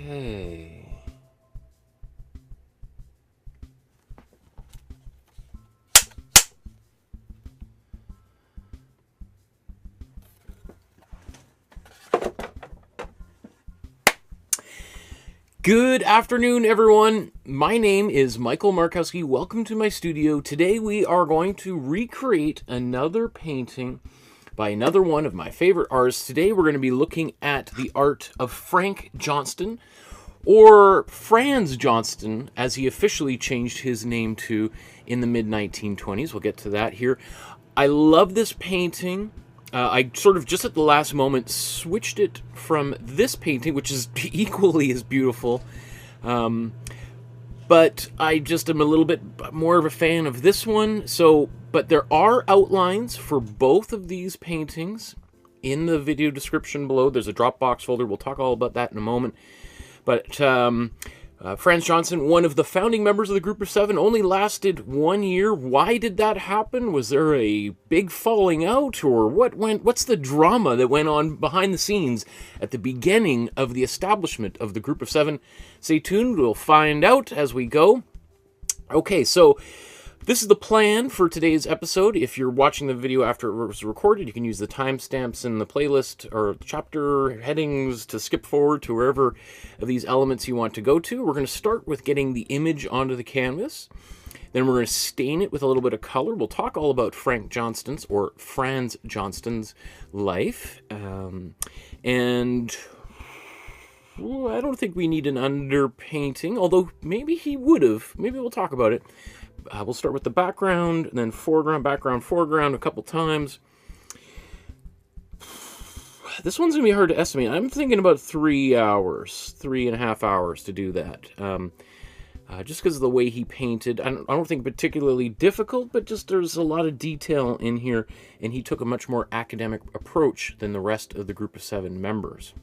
Okay. Good afternoon, everyone. My name is Michael Markowsky. Welcome to my studio. Today we are going to recreate another painting by another one of my favorite artists. Today we're going to be looking at the art of Frank Johnston, or Franz Johnston, as he officially changed his name to in the mid-1920s. We'll get to that here. I love this painting. I sort of just at the last moment switched it from this painting, which is equally as beautiful, but I just am a little bit more of a fan of this one. But there are outlines for both of these paintings in the video description below. There's a Dropbox folder. We'll talk all about that in a moment. But Franz Johnston, one of the founding members of the Group of Seven, only lasted 1 year. Why did that happen? Was there a big falling out, or what's the drama that went on behind the scenes at the beginning of the establishment of the Group of Seven? Stay tuned. We'll find out as we go. Okay, so this is the plan for today's episode. If you're watching the video after it was recorded, you can use the timestamps in the playlist or chapter headings to skip forward to wherever of these elements you want to go to. We're going to start with getting the image onto the canvas. Then we're going to stain it with a little bit of color. We'll talk all about Frank Johnston's, or Franz Johnston's, life. And I don't think we need an underpainting, although maybe he would have. Maybe we'll talk about it. We'll start with the background, and then foreground, background, foreground a couple times. This one's going to be hard to estimate. I'm thinking about 3 hours, 3.5 hours to do that. Just because of the way he painted. I don't think particularly difficult, but just there's a lot of detail in here, and he took a much more academic approach than the rest of the Group of Seven members.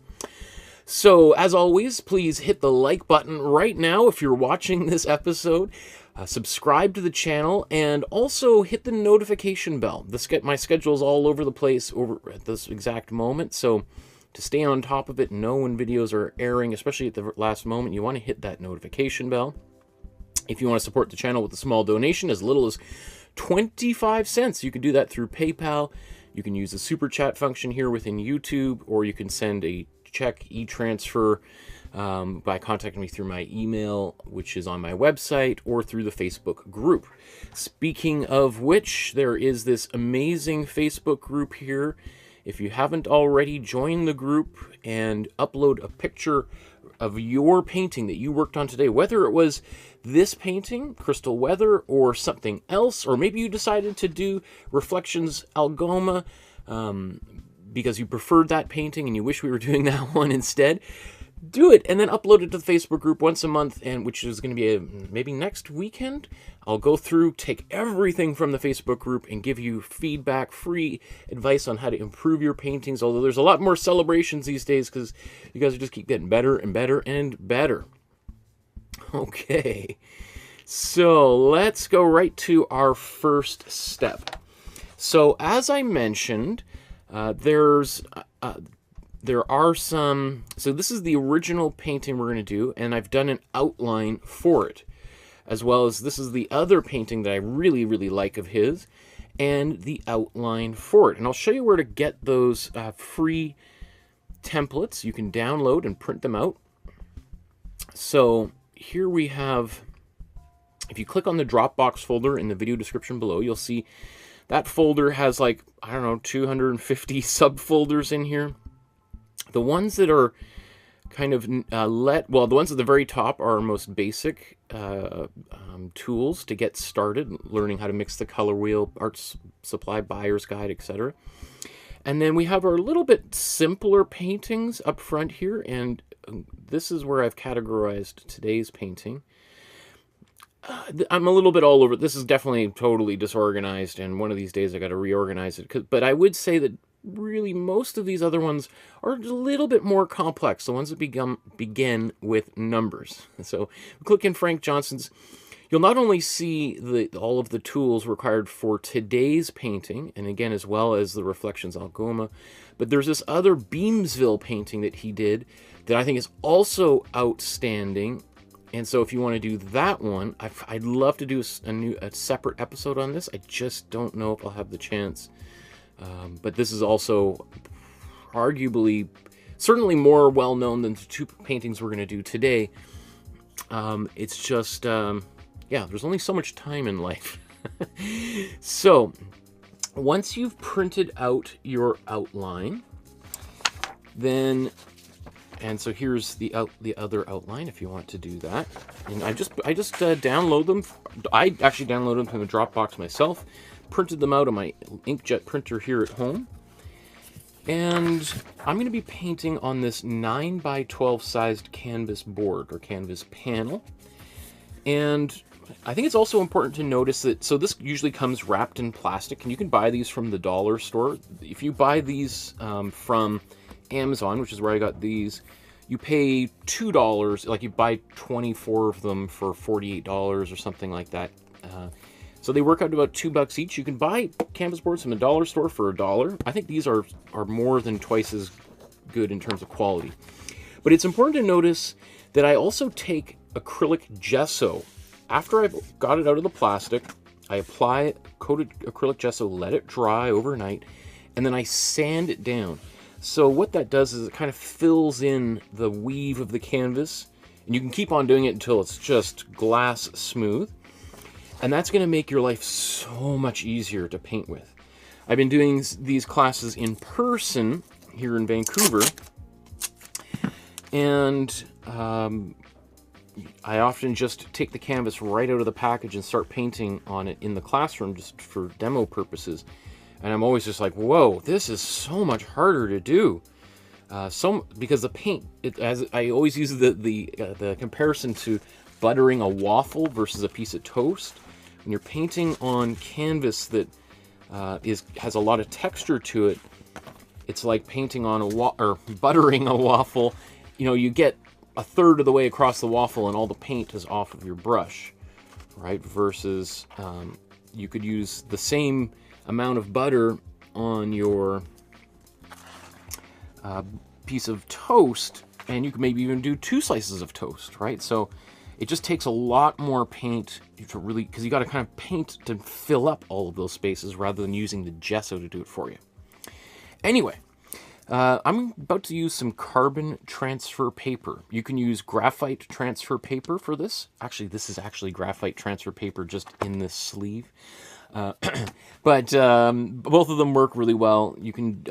So, as always, please hit the like button right now if you're watching this episode. Subscribe to the channel, and also hit the notification bell. My schedule's all over the place over at this exact moment, so to stay on top of it, know when videos are airing, especially at the last moment, you want to hit that notification bell. If you want to support the channel with a small donation, as little as 25 cents, you can do that through PayPal. You can use the super chat function here within YouTube, or you can send a check, e-transfer, by contacting me through my email, which is on my website, or through the Facebook group. Speaking of which, there is this amazing Facebook group here. If you haven't already, join the group and upload a picture of your painting that you worked on today, whether it was this painting, Crystal Weather, or something else, or maybe you decided to do Reflections Algoma because you preferred that painting and you wish we were doing that one instead. Do it, and then upload it to the Facebook group once a month, and which is going to be maybe next weekend. I'll go through, take everything from the Facebook group, and give you feedback, free advice on how to improve your paintings, although there's a lot more celebrations these days because you guys just keep getting better and better and better. Okay, so let's go right to our first step. So as I mentioned, there are some, so this is the original painting we're going to do, and I've done an outline for it, as well as this is the other painting that I really, really like of his, and the outline for it. And I'll show you where to get those free templates. You can download and print them out. So here we have, if you click on the Dropbox folder in the video description below, you'll see that folder has like, I don't know, 250 subfolders in here. The ones that are kind of the ones at the very top are our most basic tools to get started, learning how to mix the color wheel, art supply, buyer's guide, etc. And then we have our little bit simpler paintings up front here, and this is where I've categorized today's painting. I'm a little bit all over. This is definitely totally disorganized, and one of these days I got to reorganize it. But I would say that really most of these other ones are a little bit more complex, the ones that begin with numbers. So click in Frank Johnston's. You'll not only see all of the tools required for today's painting, and again, as well as the Reflections Algoma, but there's this other Beamsville painting that he did that I think is also outstanding. And so if you want to do that one, I'd love to do a separate episode on this. I just don't know if I'll have the chance. But this is also arguably, certainly more well-known than the two paintings we're going to do today. It's just... yeah, there's only so much time in life. So, once you've printed out your outline, then, and so here's the other outline if you want to do that. And I just download them. I actually downloaded them from the Dropbox myself, printed them out on my inkjet printer here at home. And I'm going to be painting on this 9x12 sized canvas board or canvas panel. And I think it's also important to notice that, so this usually comes wrapped in plastic, and you can buy these from the dollar store. If you buy these from Amazon, which is where I got these, you pay $2, like you buy 24 of them for $48 or something like that. So they work out to about $2 each. You can buy canvas boards from the dollar store for $1. I think these are more than twice as good in terms of quality. But it's important to notice that I also take acrylic gesso. After I've got it out of the plastic, I apply coated acrylic gesso, let it dry overnight, and then I sand it down. So what that does is it kind of fills in the weave of the canvas, and you can keep on doing it until it's just glass smooth. And that's going to make your life so much easier to paint with. I've been doing these classes in person here in Vancouver, and I often just take the canvas right out of the package and start painting on it in the classroom just for demo purposes. And I'm always just like, whoa, this is so much harder to do. Because the paint, as I always use the comparison to buttering a waffle versus a piece of toast. When you're painting on canvas that has a lot of texture to it, it's like painting on or buttering a waffle. You know, you get a third of the way across the waffle and all the paint is off of your brush, right? Versus you could use the same amount of butter on your piece of toast, and you could maybe even do 2 slices of toast, right? So it just takes a lot more paint to really, because you got to kind of paint to fill up all of those spaces rather than using the gesso to do it for you. Anyway, I'm about to use some carbon transfer paper. You can use graphite transfer paper for this. Actually, this is actually graphite transfer paper just in this sleeve. But both of them work really well. You can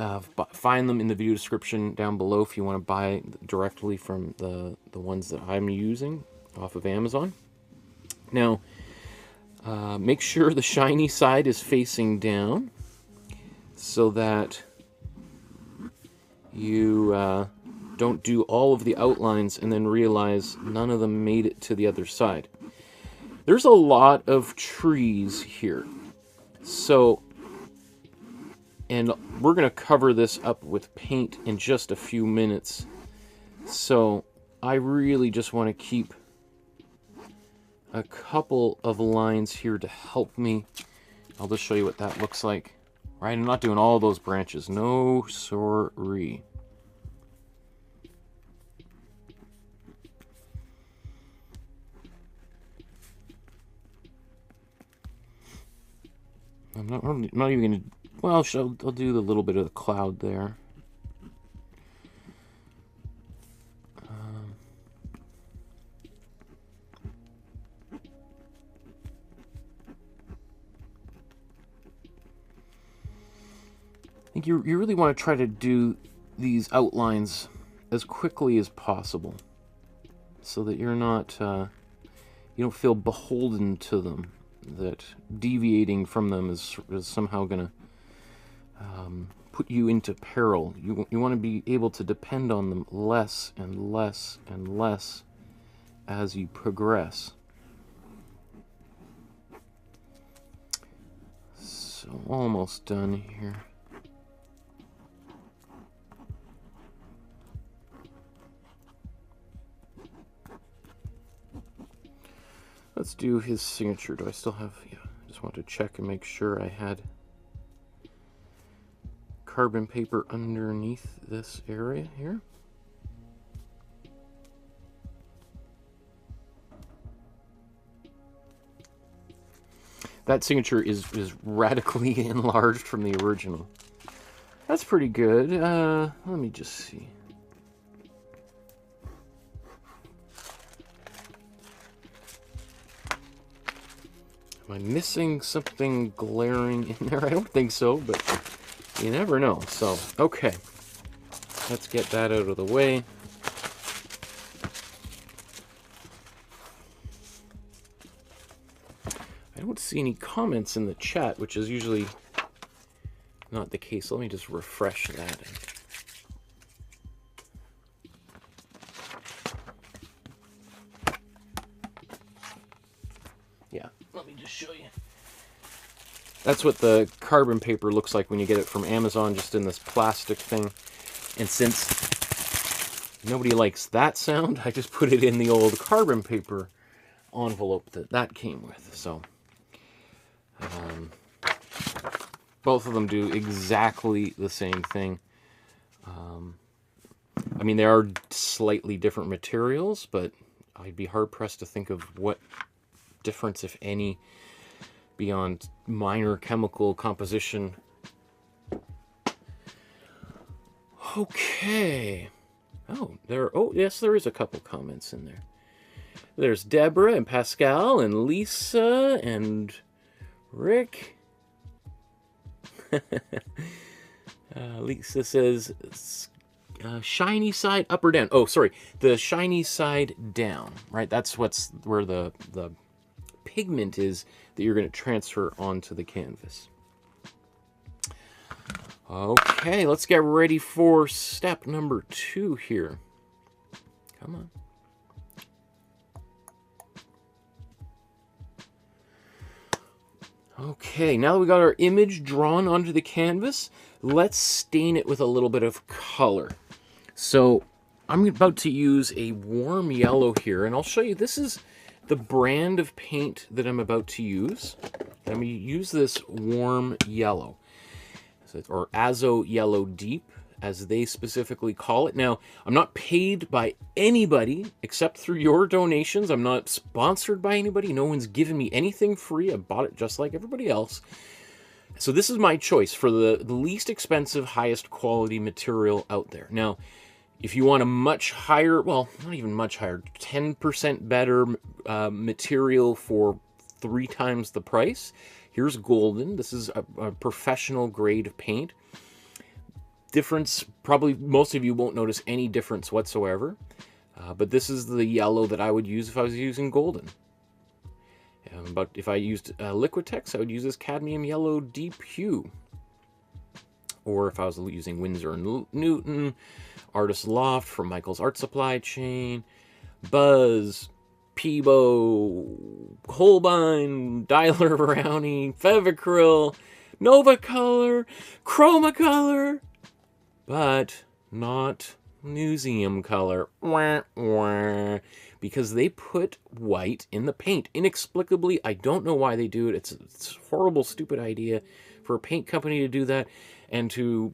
find them in the video description down below if you want to buy directly from the ones that I'm using off of Amazon. Now, make sure the shiny side is facing down so that you don't do all of the outlines and then realize none of them made it to the other side. There's a lot of trees here. So, and we're going to cover this up with paint in just a few minutes. So, I really just want to keep a couple of lines here to help me. I'll just show you what that looks like. Right, I'm not doing all those branches. No, sorry. I'm not even going to... Well, I'll do the little bit of the cloud there. I think you really want to try to do these outlines as quickly as possible so that you're not... you don't feel beholden to them. That deviating from them is somehow going to put you into peril. You want to be able to depend on them less and less and less as you progress. So almost done here. Let's let's do his signature. Do I still have... Yeah, I just want to check and make sure I had carbon paper underneath this area here. That signature is radically enlarged from the original. That's pretty good. Let me just see. Am I missing something glaring in there? I don't think so, but you never know. So, okay. Let's get that out of the way. I don't see any comments in the chat, which is usually not the case. Let me just refresh that. Yeah, let me just show you. That's what the carbon paper looks like when you get it from Amazon, just in this plastic thing. And since nobody likes that sound, I just put it in the old carbon paper envelope that came with. So both of them do exactly the same thing. I mean, they are slightly different materials, but I'd be hard-pressed to think of what difference, if any, beyond minor chemical composition. Okay. Oh, yes, there is a couple comments in there. There's Deborah and Pascal and Lisa and Rick. Lisa says, shiny side up or down? Oh, sorry, the shiny side down, right? That's where the pigment is that you're going to transfer onto the canvas. Okay, let's get ready for step number 2 here. Come on. Okay, now that we got our image drawn onto the canvas, let's stain it with a little bit of color. So I'm about to use a warm yellow here, and I'll show you, this is the brand of paint that I'm about to use. I'm going to use this warm yellow, or Azo Yellow Deep, as they specifically call it. Now, I'm not paid by anybody except through your donations. I'm not sponsored by anybody. No one's given me anything free. I bought it just like everybody else. So this is my choice for the least expensive, highest quality material out there. Now, if you want a much higher, well, not even much higher, 10% better material for 3 times the price, here's Golden. This is a professional grade paint. Difference, probably most of you won't notice any difference whatsoever, but this is the yellow that I would use if I was using Golden. But if I used Liquitex, I would use this cadmium yellow deep hue. Or if I was using Winsor & Newton, Artist Loft from Michael's Art Supply Chain, Buzz, Peebo, Holbein, Dialer Brownie, Fevicryl, Nova Color, Chroma Color, but not museum color. Wah, wah. Because they put white in the paint. Inexplicably, I don't know why they do it. It's a horrible, stupid idea for a paint company to do that, and to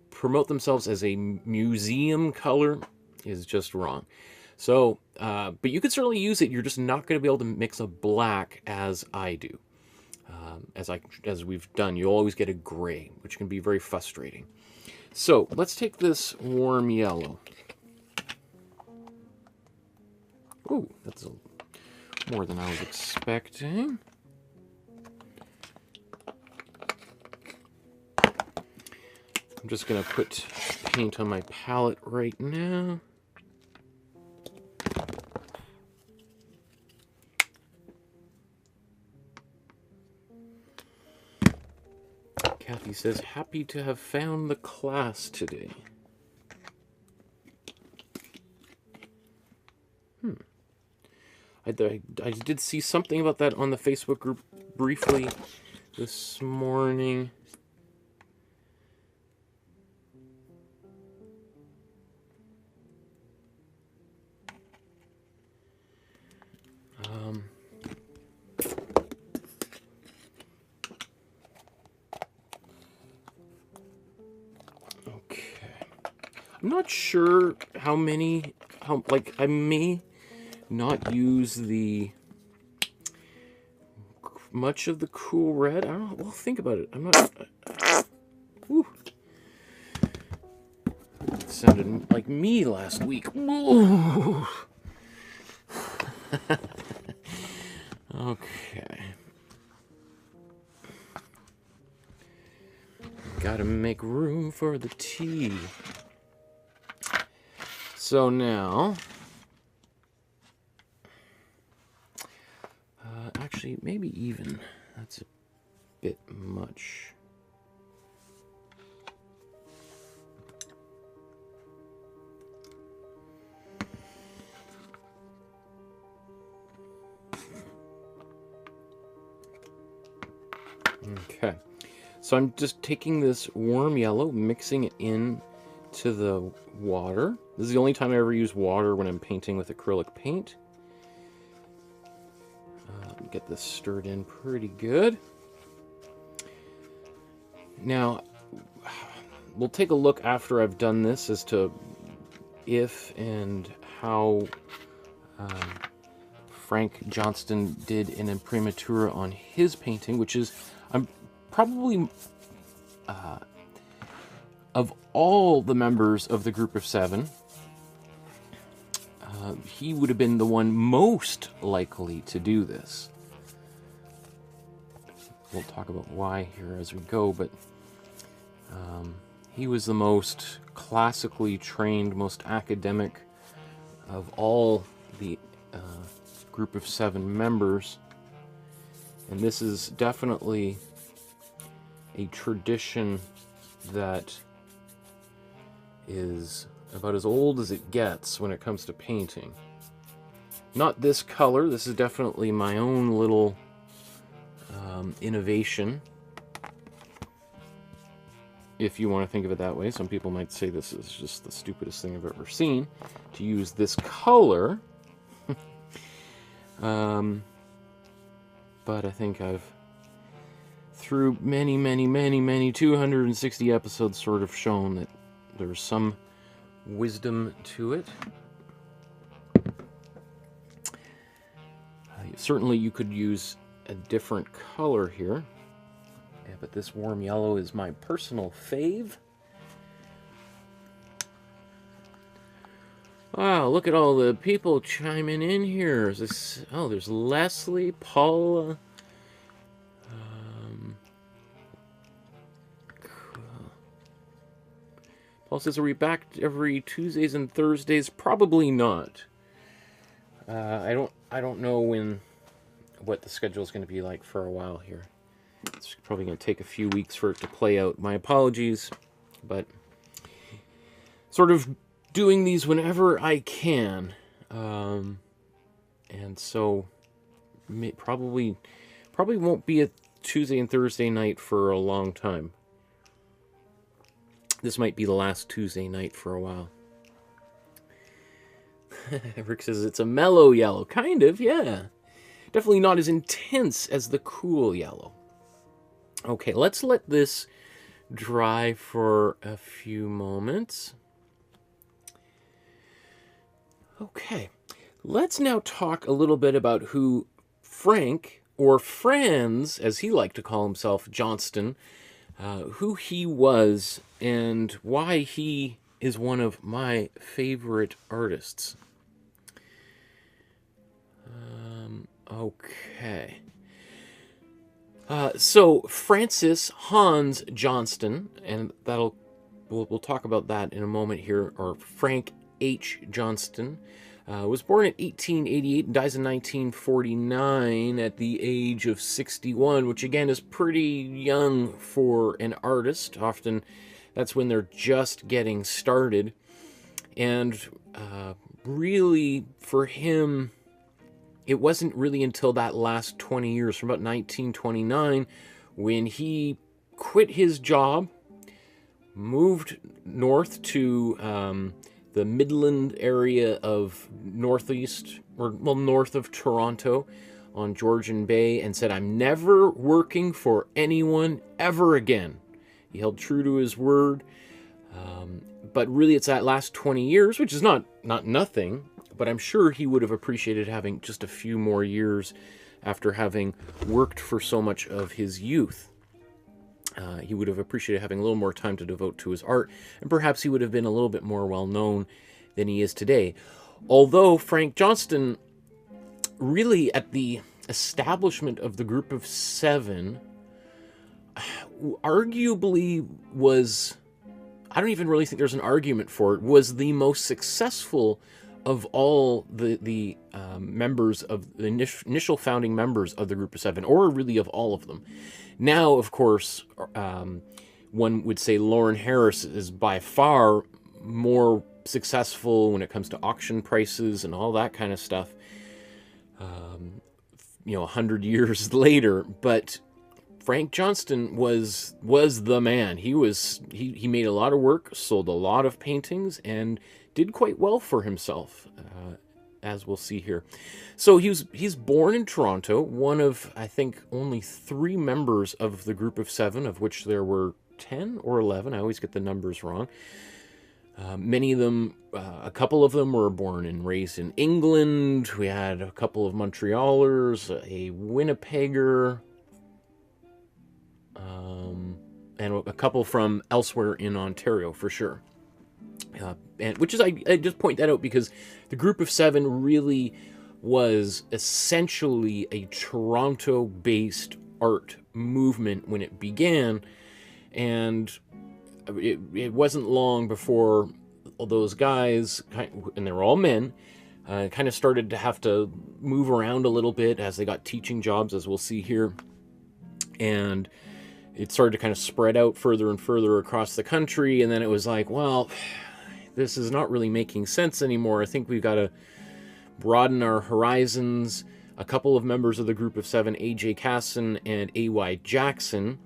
promote themselves as a museum color is just wrong. So, but you could certainly use it. You're just not going to be able to mix a black as I do. As we've done, you always get a gray, which can be very frustrating. So let's take this warm yellow. Ooh, that's more than I was expecting. I'm just going to put paint on my palette right now. Kathy says, happy to have found the class today. I did see something about that on the Facebook group briefly this morning. not sure how like, I may not use the much of the cool red. I don't know. Well, think about it. I'm not. Whew. It sounded like me last week. Okay. Gotta make room for the tea. So now, actually, maybe even, that's a bit much. Okay, so I'm just taking this warm yellow, mixing it in to the water. This is the only time I ever use water when I'm painting with acrylic paint. Get this stirred in pretty good. Now, we'll take a look after I've done this as to if and how Frank Johnston did an Imprimatura on his painting, which is, I'm probably, of all the members of the group of 7, he would have been the one most likely to do this. We'll talk about why here as we go, but he was the most classically trained, most academic of all the group of 7 members. And this is definitely a tradition that is about as old as it gets when it comes to painting. Not this color. This is definitely my own little innovation, if you want to think of it that way. Some people might say this is just the stupidest thing I've ever seen, to use this color. But I think I've, through many 260 episodes, sort of shown that there's some wisdom to it. Certainly you could use a different color here, yeah, but this warm yellow is my personal fave. Wow, look at all the people chiming in here. Is this, oh, there's Leslie, Paula. Paul says, are we back every Tuesdays and Thursdays? Probably not. I don't know what the schedule is going to be like for a while here. It's probably going to take a few weeks for it to play out. My apologies, but sort of doing these whenever I can, and so probably won't be a Tuesday and Thursday night for a long time. This might be the last Tuesday night for a while. Rick says it's a mellow yellow. Kind of, yeah. Definitely not as intense as the cool yellow. Okay, let's let this dry for a few moments. Okay, let's now talk a little bit about who Frank, or Franz, as he liked to call himself, Johnston, who he was and why he is one of my favorite artists. Okay. So Francis Hans Johnston, and we'll talk about that in a moment here, or Frank H. Johnston, was born in 1888 and dies in 1949 at the age of 61, which again is pretty young for an artist. Often that's when they're just getting started. And really, for him, it wasn't really until that last 20 years, from about 1929, when he quit his job, moved north to the Midland area of north of Toronto on Georgian Bay, and said, I'm never working for anyone ever again. He held true to his word, But really, it's that last 20 years, which is not nothing, but I'm sure he would have appreciated having just a few more years after having worked for so much of his youth. He would have appreciated having a little more time to devote to his art, and perhaps he would have been a little bit more well-known than he is today. Although Frank Johnston, really at the establishment of the Group of Seven, arguably was, I don't even really think there's an argument for it, was the most successful of all the members of the initial founding members of the Group of Seven, or really of all of them. Now, of course, one would say Lauren Harris is by far more successful when it comes to auction prices and all that kind of stuff, 100 years later. But Frank Johnston was the man. He made a lot of work, sold a lot of paintings, and did quite well for himself, as we'll see here. So he's born in Toronto, one of, I think, only 3 members of the Group of Seven, of which there were 10 or 11. I always get the numbers wrong. Many of them, a couple of them were born and raised in England. We had a couple of Montrealers, a Winnipegger, and a couple from elsewhere in Ontario, for sure. And which is, I just point that out because the Group of Seven really was essentially a Toronto-based art movement when it began, and it wasn't long before all those guys, and they were all men, kind of started to have to move around a little bit as they got teaching jobs, as we'll see here, and it started to kind of spread out further and further across the country, and then it was like, well, this is not really making sense anymore. I think we've got to broaden our horizons. A couple of members of the Group of Seven, A.J. Casson and A.Y. Jackson,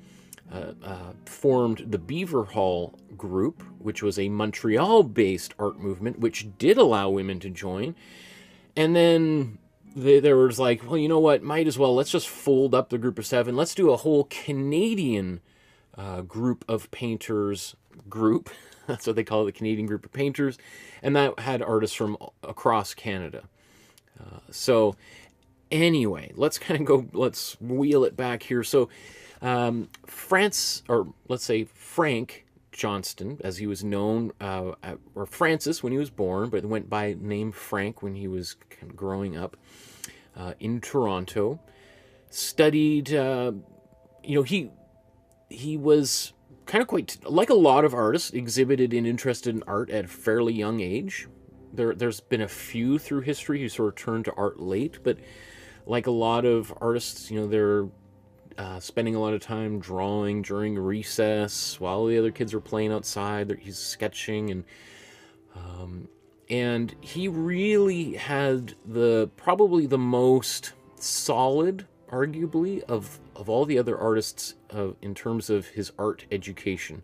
formed the Beaver Hall Group, which was a Montreal-based art movement, which did allow women to join. And then there was like, well, you know what, might as well, let's just fold up the Group of Seven. Let's do a whole Canadian group of painters group. That's what they call it, the Canadian Group of Painters. And that had artists from across Canada. So anyway, let's wheel it back here. So Frank Johnston, as he was known, or Francis when he was born, but went by name Frank when he was kind of growing up in Toronto, studied, he was kind of quite, like a lot of artists, exhibited and interested in art at a fairly young age. There's been a few through history who sort of turned to art late, but like a lot of artists, they're spending a lot of time drawing during recess while the other kids are playing outside. He's sketching, and he really had probably the most solid, arguably, of all the other artists in terms of his art education.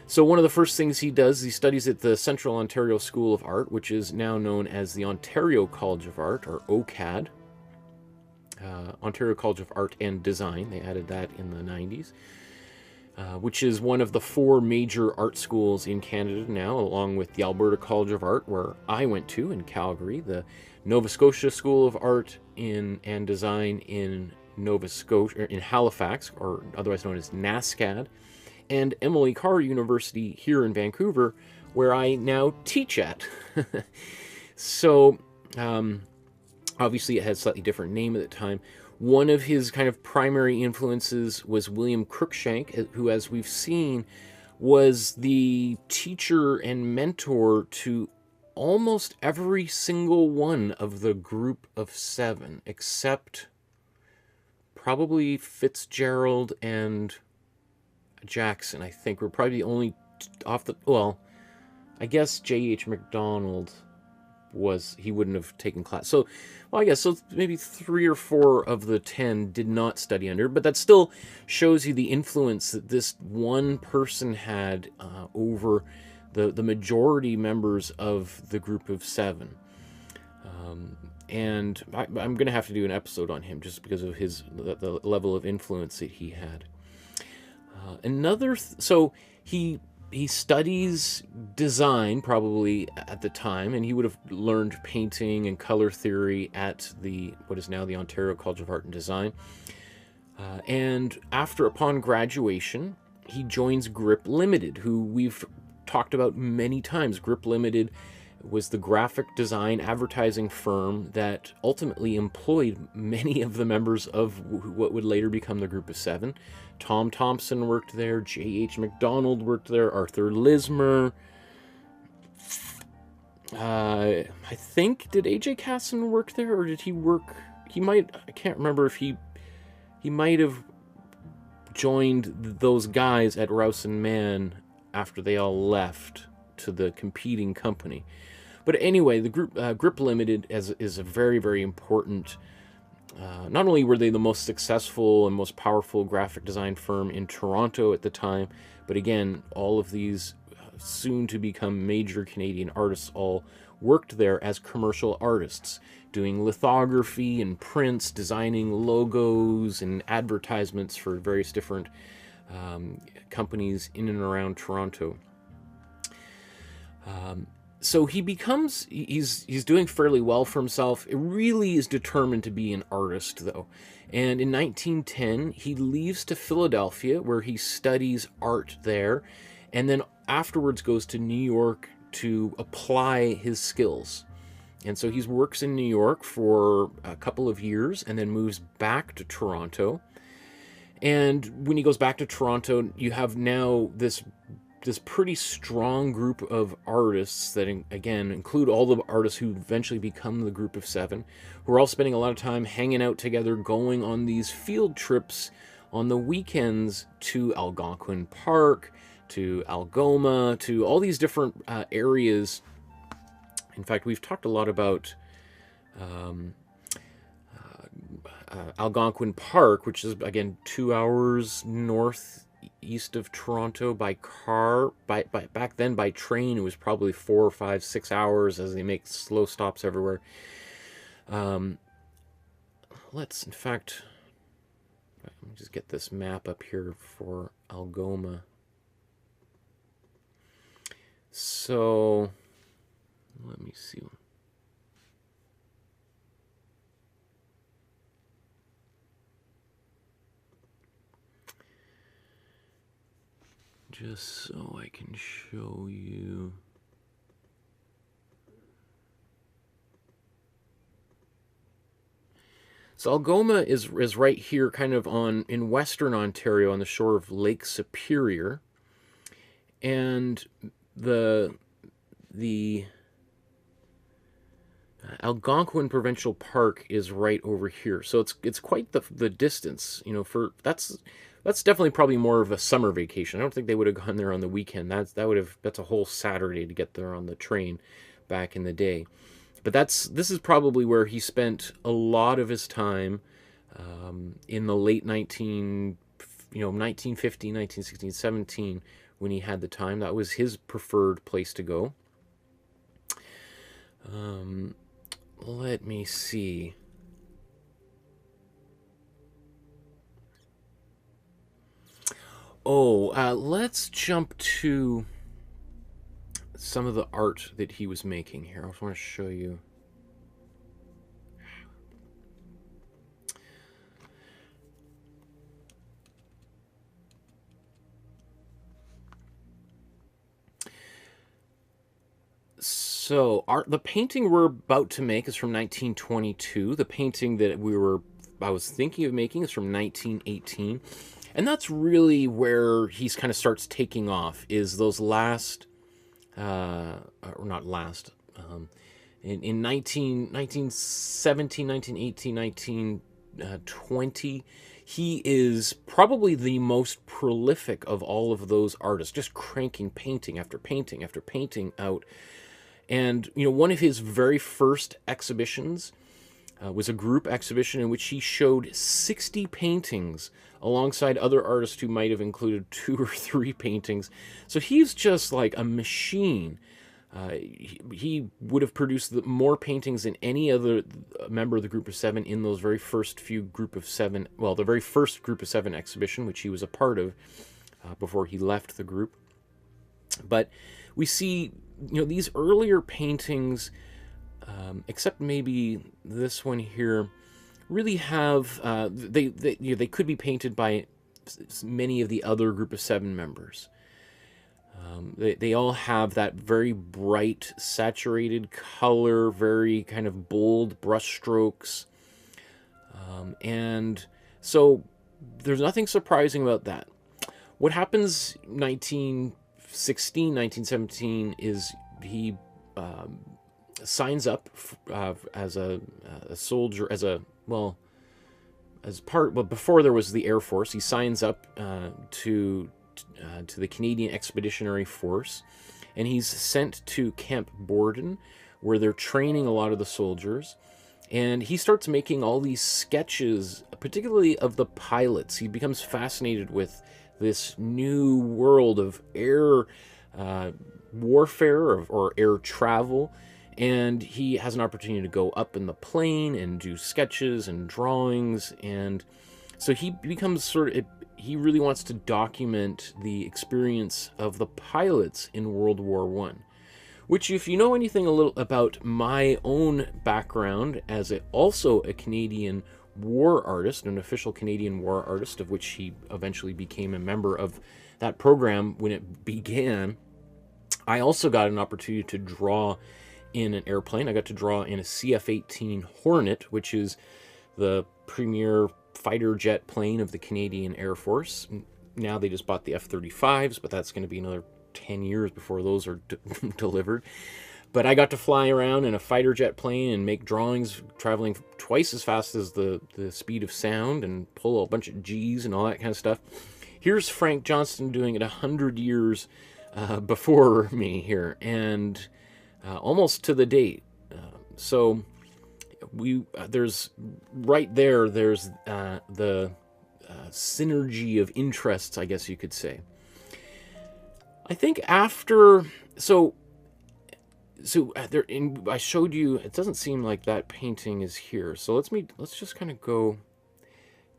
So one of the first things he does, he studies at the Central Ontario School of Art, which is now known as the Ontario College of Art, or OCAD. Ontario College of Art and Design. They added that in the 90s, which is one of the 4 major art schools in Canada now, along with the Alberta College of Art, where I went to in Calgary, the Nova Scotia School of Art and Design in Nova Scotia, in Halifax, or otherwise known as NASCAD, and Emily Carr University here in Vancouver, where I now teach at. So, obviously it had a slightly different name at the time. One of his kind of primary influences was William Cruikshank, who, as we've seen, was the teacher and mentor to almost every single one of the Group of Seven, except probably Fitzgerald and Jackson. I think were probably the only I guess J.H. MacDonald he wouldn't have taken class. So, I guess maybe 3 or 4 of the 10 did not study under, but that still shows you the influence that this one person had over the majority members of the Group of Seven. And I'm going to have to do an episode on him just because of the level of influence that he had. So he he studies design probably at the time, and he would have learned painting and color theory at the what is now the Ontario College of Art and Design. And upon graduation, he joins Grip Limited, who we've talked about many times. Grip Limited was the graphic design advertising firm that ultimately employed many of the members of what would later become the Group of Seven. Tom Thompson worked there, J.H. McDonald worked there, Arthur Lismer. I think, did A.J. Casson work there, or did he work... I can't remember if he might have joined those guys at Rouse and Mann after they all left to the competing company. But anyway, the Grip Limited is a very, very important... not only were they the most successful and most powerful graphic design firm in Toronto at the time, but again, all of these soon to become major Canadian artists all worked there as commercial artists, doing lithography and prints, designing logos and advertisements for various different companies in and around Toronto. So he's doing fairly well for himself. It really is determined to be an artist, though. And in 1910, he leaves to Philadelphia, where he studies art there, and then afterwards goes to New York to apply his skills. And so he works in New York for a couple of years and then moves back to Toronto. And when he goes back to Toronto, you have now this pretty strong group of artists that, again, include all the artists who eventually become the Group of Seven, who are all spending a lot of time hanging out together, going on these field trips on the weekends to Algonquin Park, to Algoma, to all these different areas. In fact, we've talked a lot about Algonquin Park, which is, again, 2 hours northeast of Toronto by car. Back then, by train, it was probably 4 or 5, 6 hours, as they make slow stops everywhere. Let's, in fact, let me just get this map up here for Algoma. So, let me see. Just so I can show you. So Algoma is right here, kind of in Western Ontario, on the shore of Lake Superior, and the Algonquin Provincial Park is right over here. So it's quite the distance, you know. That's definitely probably more of a summer vacation. I don't think they would have gone there on the weekend. That's a whole Saturday to get there on the train back in the day. But this is probably where he spent a lot of his time in the late 1950, 1916, 17, when he had the time. That was his preferred place to go. Let me see. Let's jump to some of the art that he was making here. I just want to show you. So, the painting we're about to make is from 1922. The painting that I was thinking of making is from 1918. And that's really where he's kind of starts taking off, is those last, or not last, in 1917, 1918, 1920, he is probably the most prolific of all of those artists, just cranking painting after painting after painting out. And, one of his very first exhibitions was a group exhibition in which he showed 60 paintings alongside other artists who might have included 2 or 3 paintings. So he's just like a machine. He would have produced more paintings than any other member of the Group of Seven in those very first few Group of Seven, well, the very first Group of Seven exhibition, which he was a part of before he left the group. But we see, these earlier paintings, except maybe this one here, really have they could be painted by many of the other group of 7 members. They all have that very bright, saturated color, very kind of bold brush strokes, and so there's nothing surprising about that. What happens 1916, 1917 is he signs up as a soldier, well, before there was the Air Force, he signs up to the Canadian Expeditionary Force, and he's sent to Camp Borden, where they're training a lot of the soldiers. And he starts making all these sketches, particularly of the pilots. He becomes fascinated with this new world of air warfare or air travel. And he has an opportunity to go up in the plane and do sketches and drawings. And so he becomes he really wants to document the experience of the pilots in World War I. Which, if you know anything a little about my own background as also a Canadian war artist, an official Canadian war artist, of which he eventually became a member of that program when it began, I also got an opportunity to draw in an airplane. I got to draw in a CF-18 Hornet, which is the premier fighter jet plane of the Canadian Air Force. Now they just bought the F-35s, but that's going to be another 10 years before those are delivered. But I got to fly around in a fighter jet plane and make drawings traveling twice as fast as the speed of sound and pull a bunch of G's and all that kind of stuff. Here's Frank Johnston doing it 100 years before me here, and almost to the date. So there's right there's the synergy of interests, I guess you could say. I think after there I showed you, it doesn't seem like that painting is here. So let's just kind of go.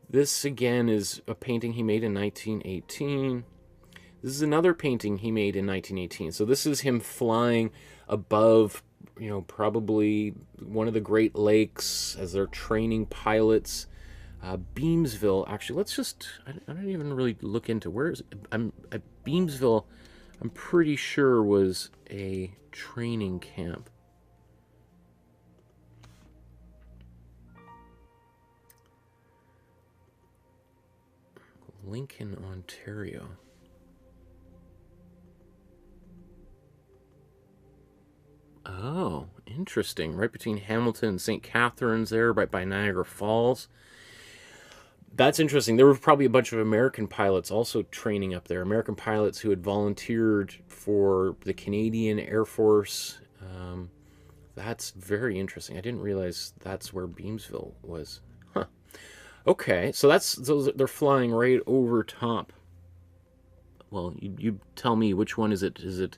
This again is a painting he made in 1918. This is another painting he made in 1918. So this is him flying above, probably one of the Great Lakes as they're training pilots. Beamsville, actually, I don't even really look into where is it. At Beamsville, I'm pretty sure was a training camp. Lincoln, Ontario. Oh, interesting. Right between Hamilton and St. Catharines there, right by Niagara Falls. That's interesting. There were probably a bunch of American pilots also training up there. American pilots who had volunteered for the Canadian Air Force. That's very interesting. I didn't realize that's where Beamsville was. Huh. Okay, so they're flying right over top. Well, you tell me, which one is it? Is it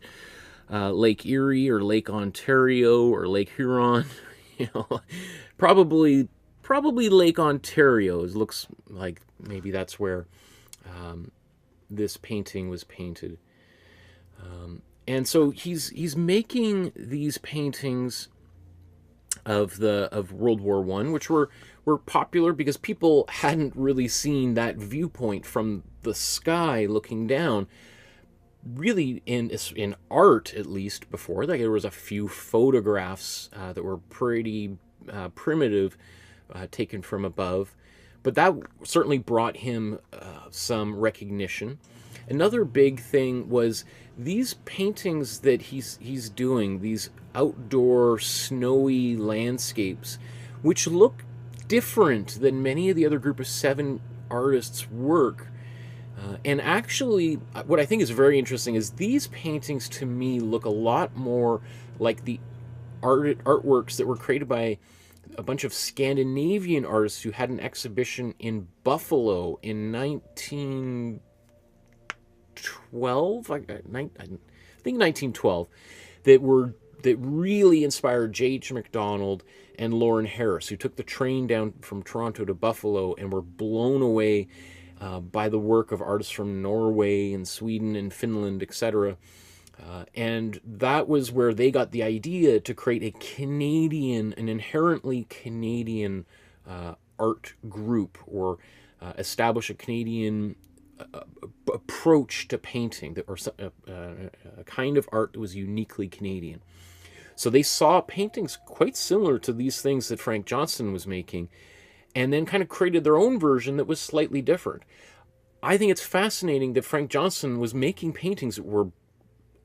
Lake Erie or Lake Ontario or Lake Huron? Probably Lake Ontario. It looks like maybe that's where this painting was painted. And so he's making these paintings of World War I, which were popular because people hadn't really seen that viewpoint from the sky looking down. Really, in art at least before, like there was a few photographs that were pretty primitive, taken from above, but that certainly brought him some recognition. Another big thing was these paintings that he's doing, these outdoor snowy landscapes, which look different than many of the other group of 7 artists' work. And actually, what I think is very interesting is these paintings to me look a lot more like the artworks that were created by a bunch of Scandinavian artists who had an exhibition in Buffalo in 1912. I think 1912, that really inspired J.H. MacDonald and Lauren Harris, who took the train down from Toronto to Buffalo and were blown away by the work of artists from Norway and Sweden and Finland, etc. And that was where they got the idea to create an inherently Canadian art group, or establish a Canadian approach to painting, or a kind of art that was uniquely Canadian. So they saw paintings quite similar to these things that Frank Johnston was making, and then kind of created their own version that was slightly different. I think it's fascinating that Frank Johnston was making paintings that were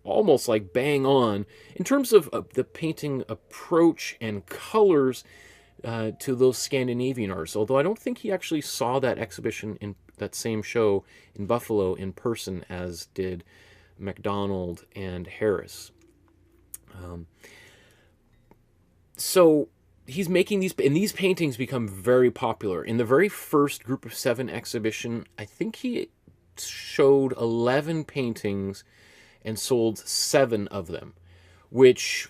almost like bang on in terms of the painting approach and colors to those Scandinavian artists. Although I don't think he actually saw that exhibition, in that same show in Buffalo, in person, as did MacDonald and Harris. So he's making these, and these paintings become very popular. In the very first Group of Seven exhibition, I think he showed 11 paintings and sold 7 of them, which,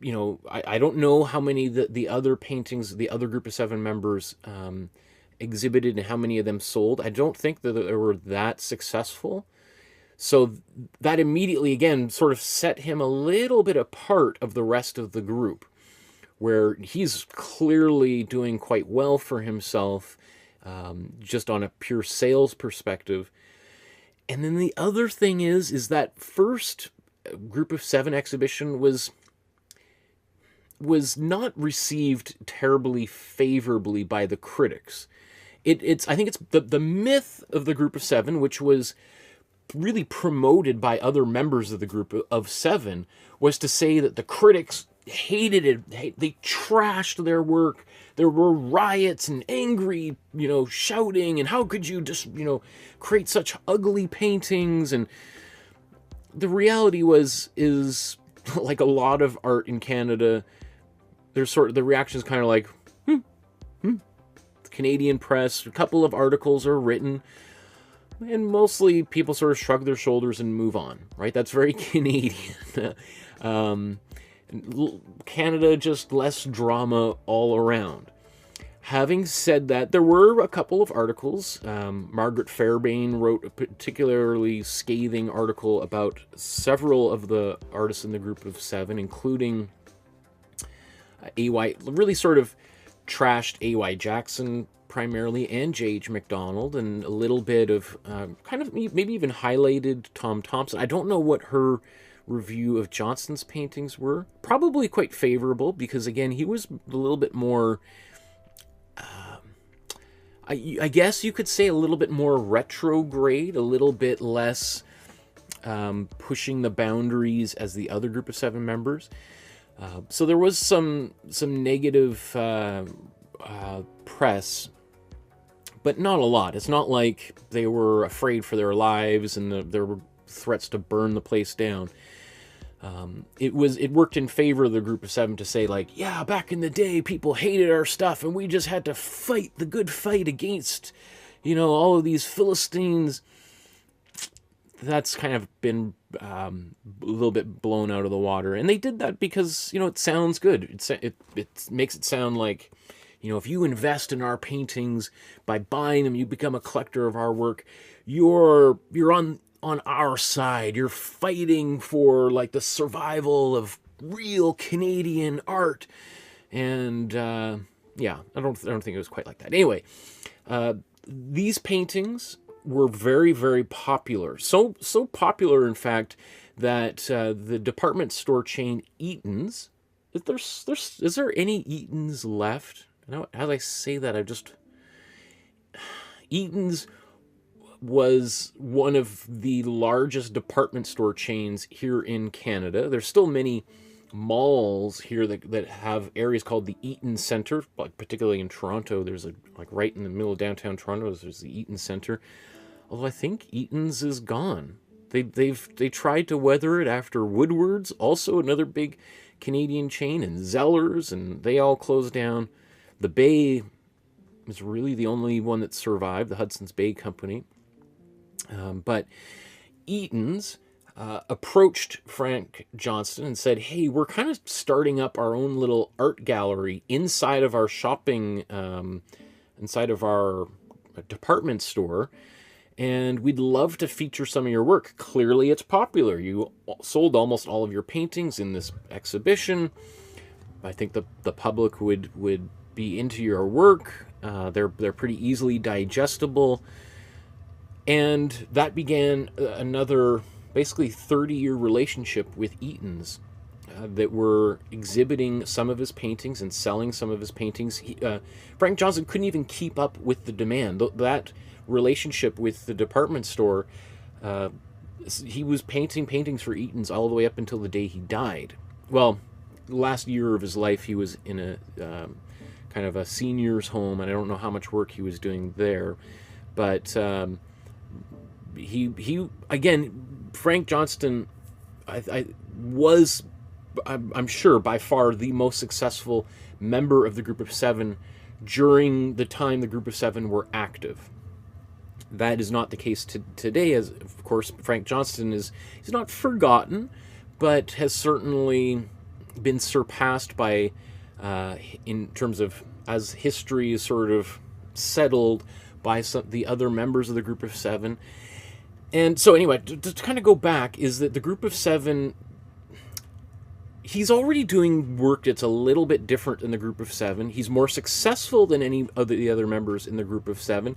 you know, I don't know how many the other paintings, the other Group of Seven members exhibited, and how many of them sold. I don't think that they were that successful. So that immediately, again, sort of set him a little bit apart of the rest of the group, where he's clearly doing quite well for himself, just on a pure sales perspective. And then the other thing is that first Group of Seven exhibition was not received terribly favorably by the critics. I think it's the myth of the Group of Seven, which was really promoted by other members of the Group of Seven, was to say that the critics hated it. They trashed their work. There were riots and angry, shouting, and how could you just, create such ugly paintings? And the reality is like a lot of art in Canada, the reaction is kind of like, The Canadian press, a couple of articles are written, and mostly people sort of shrug their shoulders and move on, right? That's very Canadian. Canada, just less drama all around. Having said that, there were a couple of articles. Margaret Fairbairn wrote a particularly scathing article about several of the artists in the Group of Seven, including A.Y., really sort of trashed A.Y. Jackson primarily, and J.H. MacDonald, and a little bit of kind of maybe even highlighted Tom Thompson. I don't know what her review of Johnston's paintings were. Probably quite favorable, because again, he was a little bit more, I guess you could say a little bit more retrograde, a little bit less pushing the boundaries as the other Group of Seven members. So there was some negative press, but not a lot. It's not like they were afraid for their lives and there were threats to burn the place down. It worked in favor of the Group of Seven to say, like, yeah, back in the day, people hated our stuff, and we just had to fight the good fight against, all of these Philistines. That's kind of been a little bit blown out of the water, and they did that because it sounds good. It makes it sound like, if you invest in our paintings by buying them, you become a collector of our work. You're on our side. You're fighting for like the survival of real Canadian art, and yeah, I don't think it was quite like that. Anyway, these paintings were very, very popular. So popular, in fact, that the department store chain Eaton's. Is there any Eaton's left? As I say that, Eaton's was one of the largest department store chains here in Canada. There's still many malls here that have areas called the Eaton Centre, like particularly in Toronto. There's right in the middle of downtown Toronto, there's the Eaton Centre. Although I think Eaton's is gone. They tried to weather it after Woodward's, also another big Canadian chain, and Zellers, and they all closed down. The Bay is really the only one that survived, the Hudson's Bay Company. But Eaton's approached Frank Johnston and said, hey, we're kind of starting up our own little art gallery inside of our shopping, inside of our department store. and we'd love to feature some of your work. Clearly, it's popular. You sold almost all of your paintings in this exhibition. I think the public would be into your work. They're pretty easily digestible, and that began another basically 30-year relationship with Eaton's. That were exhibiting some of his paintings and selling some of his paintings. Frank Johnston couldn't even keep up with the demand. That relationship with the department store, he was painting paintings for Eaton's all the way up until the day he died. Well, the last year of his life, he was in a kind of a senior's home, and I don't know how much work he was doing there. But he again, Frank Johnston, I'm sure, by far the most successful member of the Group of Seven during the time the Group of Seven were active. That is not the case today, as, of course, Frank Johnston he's not forgotten, but has certainly been surpassed by, in terms of, as history is sort of settled, by the other members of the Group of Seven. And so anyway, to kind of go back, is that the Group of Seven, he's already doing work that's a little bit different than the Group of Seven. He's more successful than any of the other members in the Group of Seven.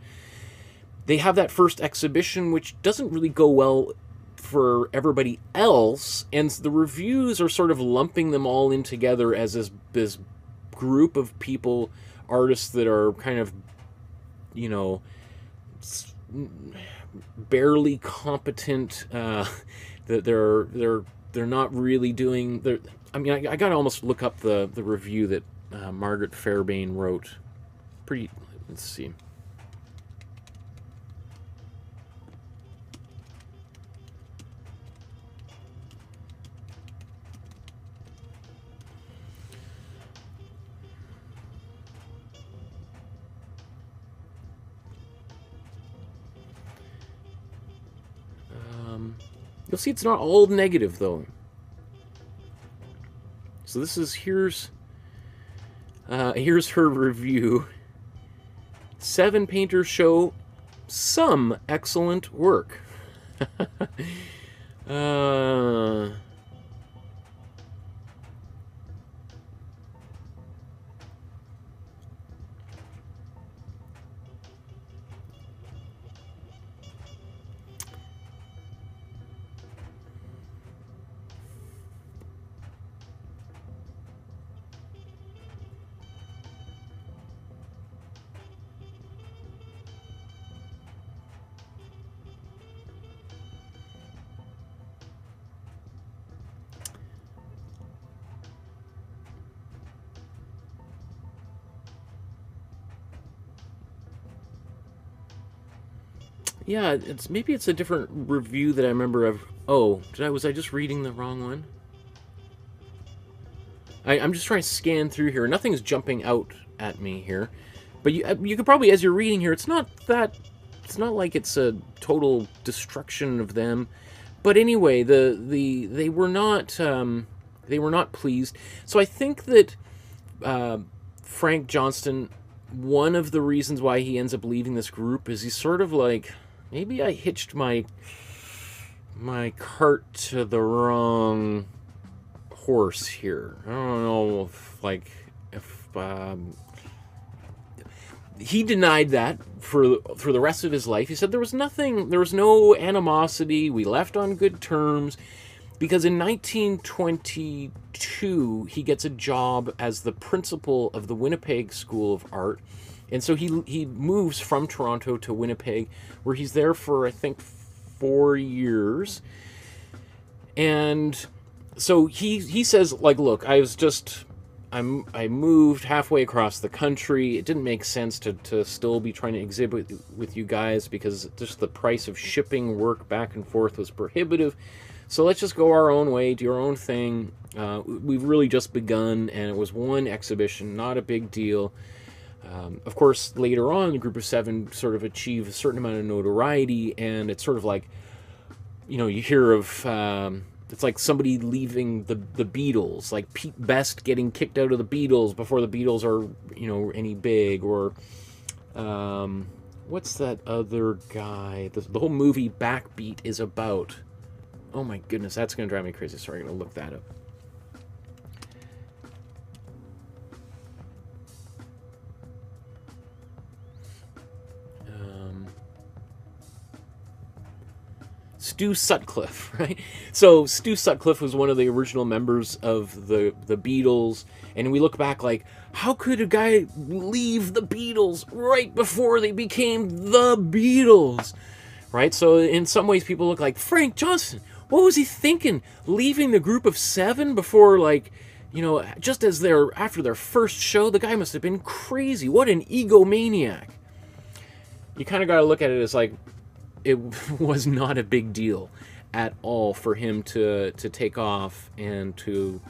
They have that first exhibition, which doesn't really go well for everybody else, and the reviews are sort of lumping them all in together as this group of people, artists that are kind of, you know, barely competent, that they're not really doing. I mean, I gotta almost look up the review that Margaret Fairbairn wrote. Let's see. You'll see it's not all negative, though. So here's her review. 7 painters show some excellent work. Yeah, maybe it's a different review that I remember of. Oh, was I just reading the wrong one? I'm just trying to scan through here. Nothing's jumping out at me here, but you could probably, as you're reading here, it's not like it's a total destruction of them. But anyway, they were not pleased. So I think that Frank Johnston, one of the reasons why he ends up leaving this group is he's sort of like, maybe I hitched my cart to the wrong horse here. I don't know if he denied that for the rest of his life. He said there was no animosity. We left on good terms, because in 1922 he gets a job as the principal of the Winnipeg School of Art. And so he moves from Toronto to Winnipeg, where he's there for, I think, 4 years. And so he says, like, look, I moved halfway across the country. It didn't make sense to still be trying to exhibit with you guys, because just the price of shipping work back and forth was prohibitive. So let's just go our own way, do our own thing. We've really just begun, and it was one exhibition, not a big deal. Of course, later on, the Group of Seven sort of achieve a certain amount of notoriety, and it's sort of like, you know, you hear of, it's like somebody leaving the Beatles, like Pete Best getting kicked out of the Beatles before the Beatles are, you know, any big, or what's that other guy? The whole movie Backbeat is about. Oh my goodness, that's going to drive me crazy. Sorry, I'm going to look that up. Stu Sutcliffe, right? So Stu Sutcliffe was one of the original members of the Beatles, and we look back like, how could a guy leave the Beatles right before they became the Beatles, right? So in some ways, people look like Frank Johnston. What was he thinking, leaving the group of 7 before, like, you know, just as after their first show? The guy must have been crazy. What an egomaniac. You kind of got to look at it as like, it was not a big deal at all for him to take off and to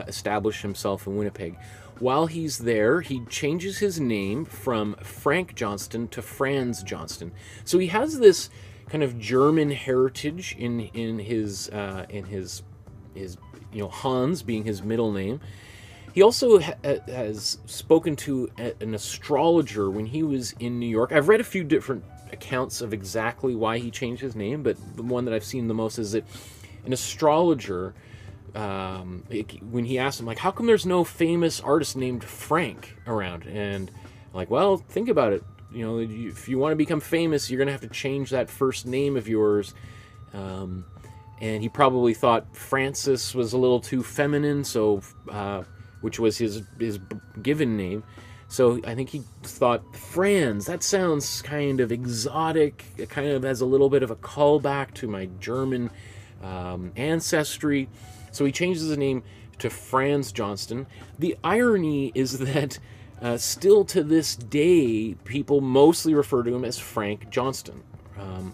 establish himself in Winnipeg. While he's there, he changes his name from Frank Johnston to Franz Johnston. So he has this kind of German heritage in his Hans being his middle name. He also has spoken to an astrologer when he was in New York. I've read a few different accounts of exactly why he changed his name, but the one that I've seen the most is that an astrologer, when he asked him, like, how come there's no famous artist named Frank around? And like, well, think about it. You know, if you want to become famous, you're going to have to change that first name of yours. And he probably thought Francis was a little too feminine, so which was his given name. So I think he thought, Franz, that sounds kind of exotic. It kind of has a little bit of a callback to my German ancestry. So he changes his name to Franz Johnston. The irony is that still to this day, people mostly refer to him as Frank Johnston,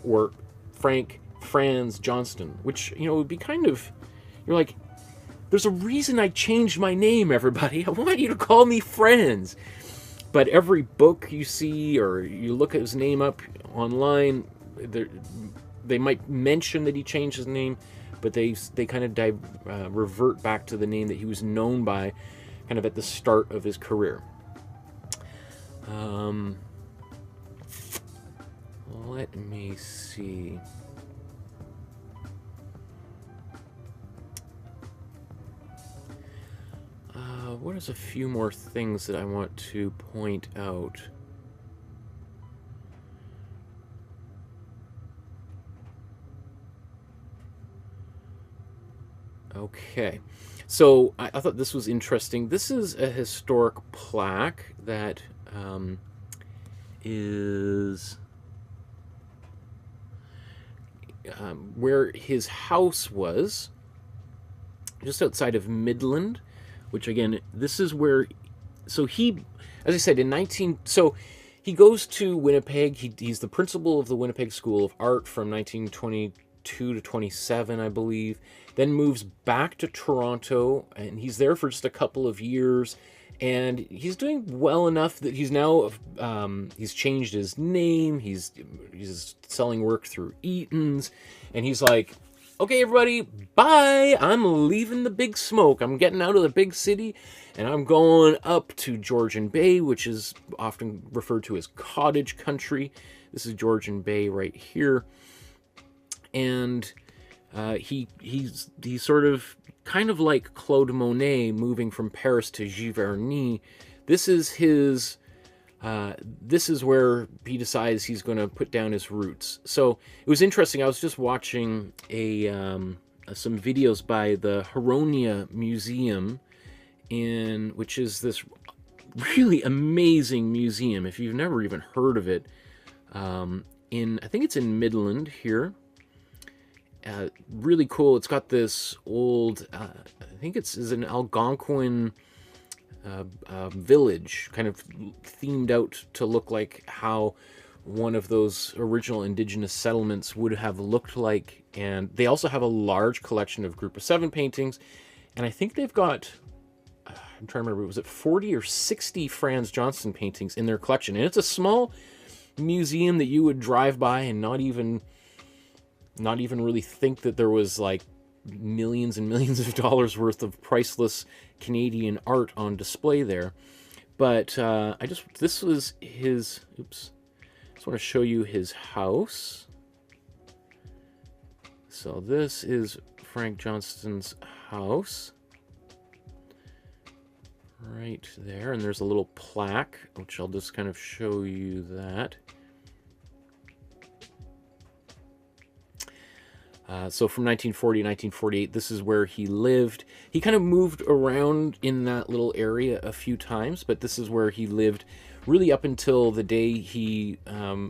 or Franz Johnston, which, you know, would be kind of, you're like, there's a reason I changed my name, everybody. I want you to call me Franz. But every book you see, or you look at his name up online, they might mention that he changed his name, but they kind of revert back to the name that he was known by kind of at the start of his career. Let me see. What is a few more things that I want to point out? Okay, so I thought this was interesting. This is a historic plaque that is where his house was, just outside of Midland, which again, this is where, so he, as I said, so he goes to Winnipeg. He's the principal of the Winnipeg School of Art from 1922 to 27, I believe. Then moves back to Toronto, and he's there for just a couple of years. And he's doing well enough that he's now, he's changed his name. He's selling work through Eaton's, and he's like, okay, everybody, bye. I'm leaving the big smoke. I'm getting out of the big city, and I'm going up to Georgian Bay, which is often referred to as cottage country. This is Georgian Bay right here. And he's sort of kind of like Claude Monet moving from Paris to Giverny. This is his... this is where he decides he's going to put down his roots. So it was interesting. I was just watching some videos by the Huronia Museum, which is this really amazing museum. If you've never even heard of it, I think it's in Midland here. Really cool. It's got this old, I think it's an Algonquin village, kind of themed out to look like how one of those original indigenous settlements would have looked like. And they also have a large collection of Group of 7 paintings, and I think they've got, I'm trying to remember, was it 40 or 60 Franz Johnston paintings in their collection. And it's a small museum that you would drive by and not even really think that there was like millions and millions of dollars worth of priceless Canadian art on display there. But this was his, just want to show you his house. So this is Frank Johnston's house. Right there, and there's a little plaque, which I'll just kind of show you that. So from 1940 to 1948, this is where he lived. He kind of moved around in that little area a few times, but this is where he lived really up until the day he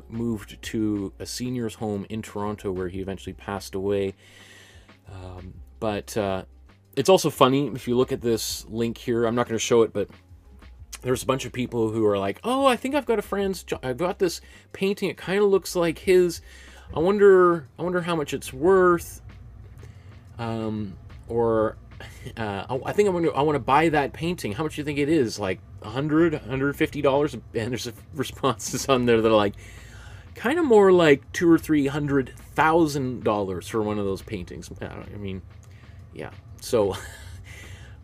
moved to a senior's home in Toronto, where he eventually passed away. But it's also funny, if you look at this link here, I'm not going to show it, but there's a bunch of people who are like, oh, I think I've got this painting, it kind of looks like his. I wonder how much it's worth. Or I think I want to buy that painting. How much do you think it is? Like $100, $150? And there's responses on there that are like, kind of more like $200,000 or $300,000 for one of those paintings. I mean, yeah. So,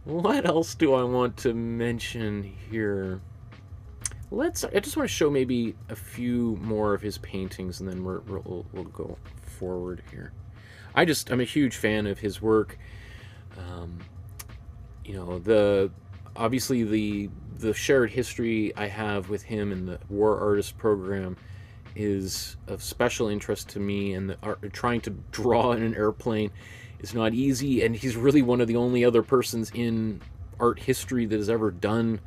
what else do I want to mention here? I just want to show maybe a few more of his paintings, and then we'll go forward here. I'm a huge fan of his work. You know, obviously the shared history I have with him in the War Artist program is of special interest to me, and trying to draw in an airplane is not easy, and he's really one of the only other persons in art history that has ever done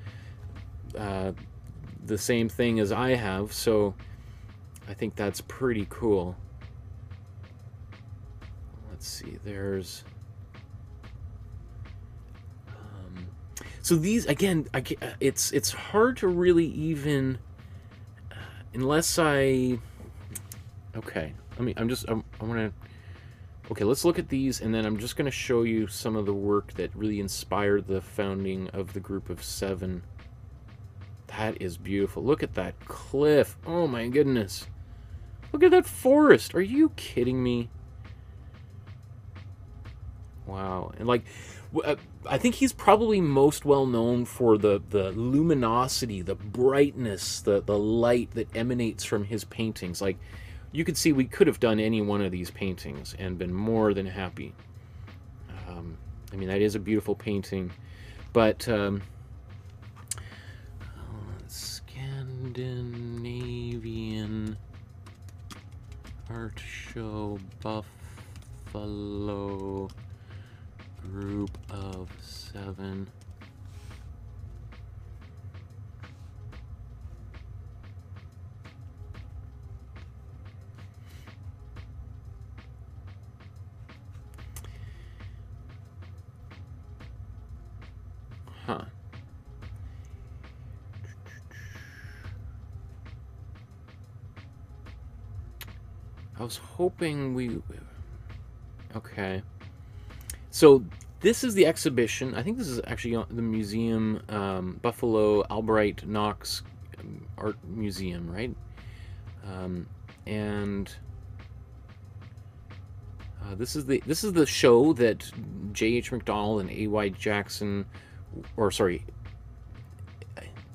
the same thing as I have, so I think that's pretty cool. Let's see, there's so these, again, it's hard to really even unless okay, okay, let's look at these, and then I'm just going to show you some of the work that really inspired the founding of the group of 7. That is beautiful. Look at that cliff. Oh my goodness. Look at that forest. Are you kidding me? Wow. And like, I think he's probably most well known for the luminosity, the brightness, the light that emanates from his paintings. Like, you could see we could have done any one of these paintings and been more than happy. I mean, that is a beautiful painting, but Scandinavian Art Show Buffalo Group of 7. Huh. I was hoping okay. So this is the exhibition. I think this is actually the museum, Buffalo Albright Knox Art Museum, right? And this is the show that J.H. MacDonald and A.Y. Jackson, or sorry,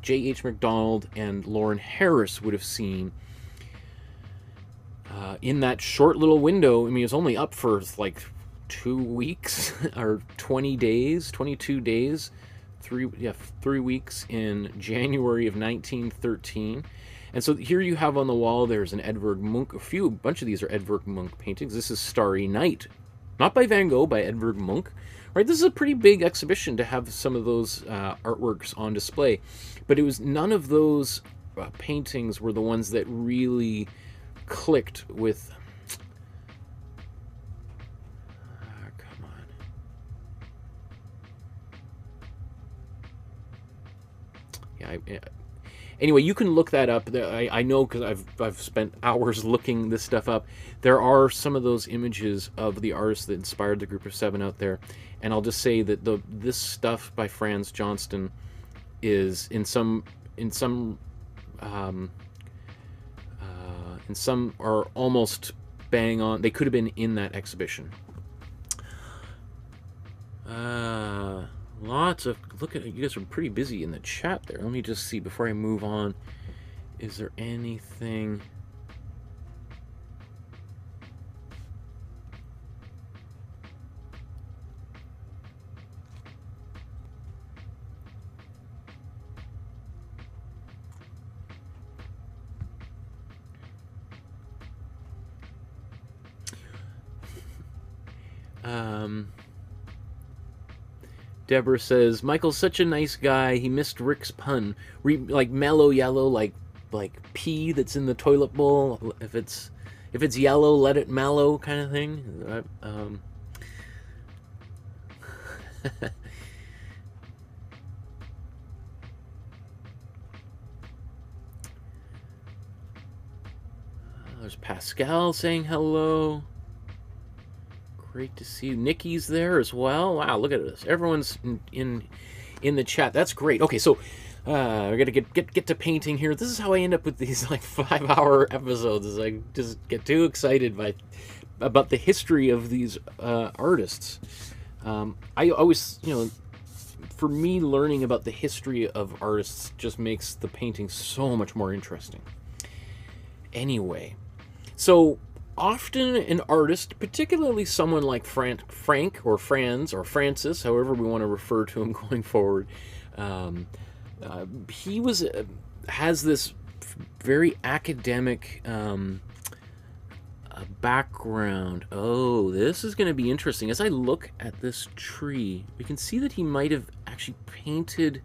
J.H. MacDonald and Lauren Harris would have seen in that short little window. I mean, it was only up for like 2 weeks or 20 days, 22 days, 3 weeks in January of 1913. And so here you have on the wall, there's an Edvard Munch. A bunch of these are Edvard Munch paintings. This is Starry Night, not by Van Gogh, by Edvard Munch. Right, this is a pretty big exhibition to have some of those artworks on display, but it was none of those paintings were the ones that really clicked with. Come on. Yeah. Anyway, you can look that up. I know, because I've spent hours looking this stuff up. There are some of those images of the artists that inspired the group of 7 out there, and I'll just say that this stuff by Franz Johnston is in some are almost bang on. They could have been in that exhibition. Lots of, look at, you guys are pretty busy in the chat there. Let me just see before I move on. Is there anything? Um, Deborah says Michael's such a nice guy. He missed Rick's pun. Like mellow yellow, like pee that's in the toilet bowl. If it's yellow, let it mellow, kind of thing. There's Pascal saying hello. Great to see you. Nikki's there as well. Wow, look at this. Everyone's in the chat. That's great. Okay, so we're gonna get to painting here. This is how I end up with these like 5-hour episodes. Is I just get too excited about the history of these artists. I always, for me, learning about the history of artists just makes the painting so much more interesting. Anyway, so often an artist, particularly someone like Frank or Franz or Francis, however we want to refer to him going forward, he has this very academic background. Oh, this is going to be interesting. As I look at this tree, we can see that he might have actually painted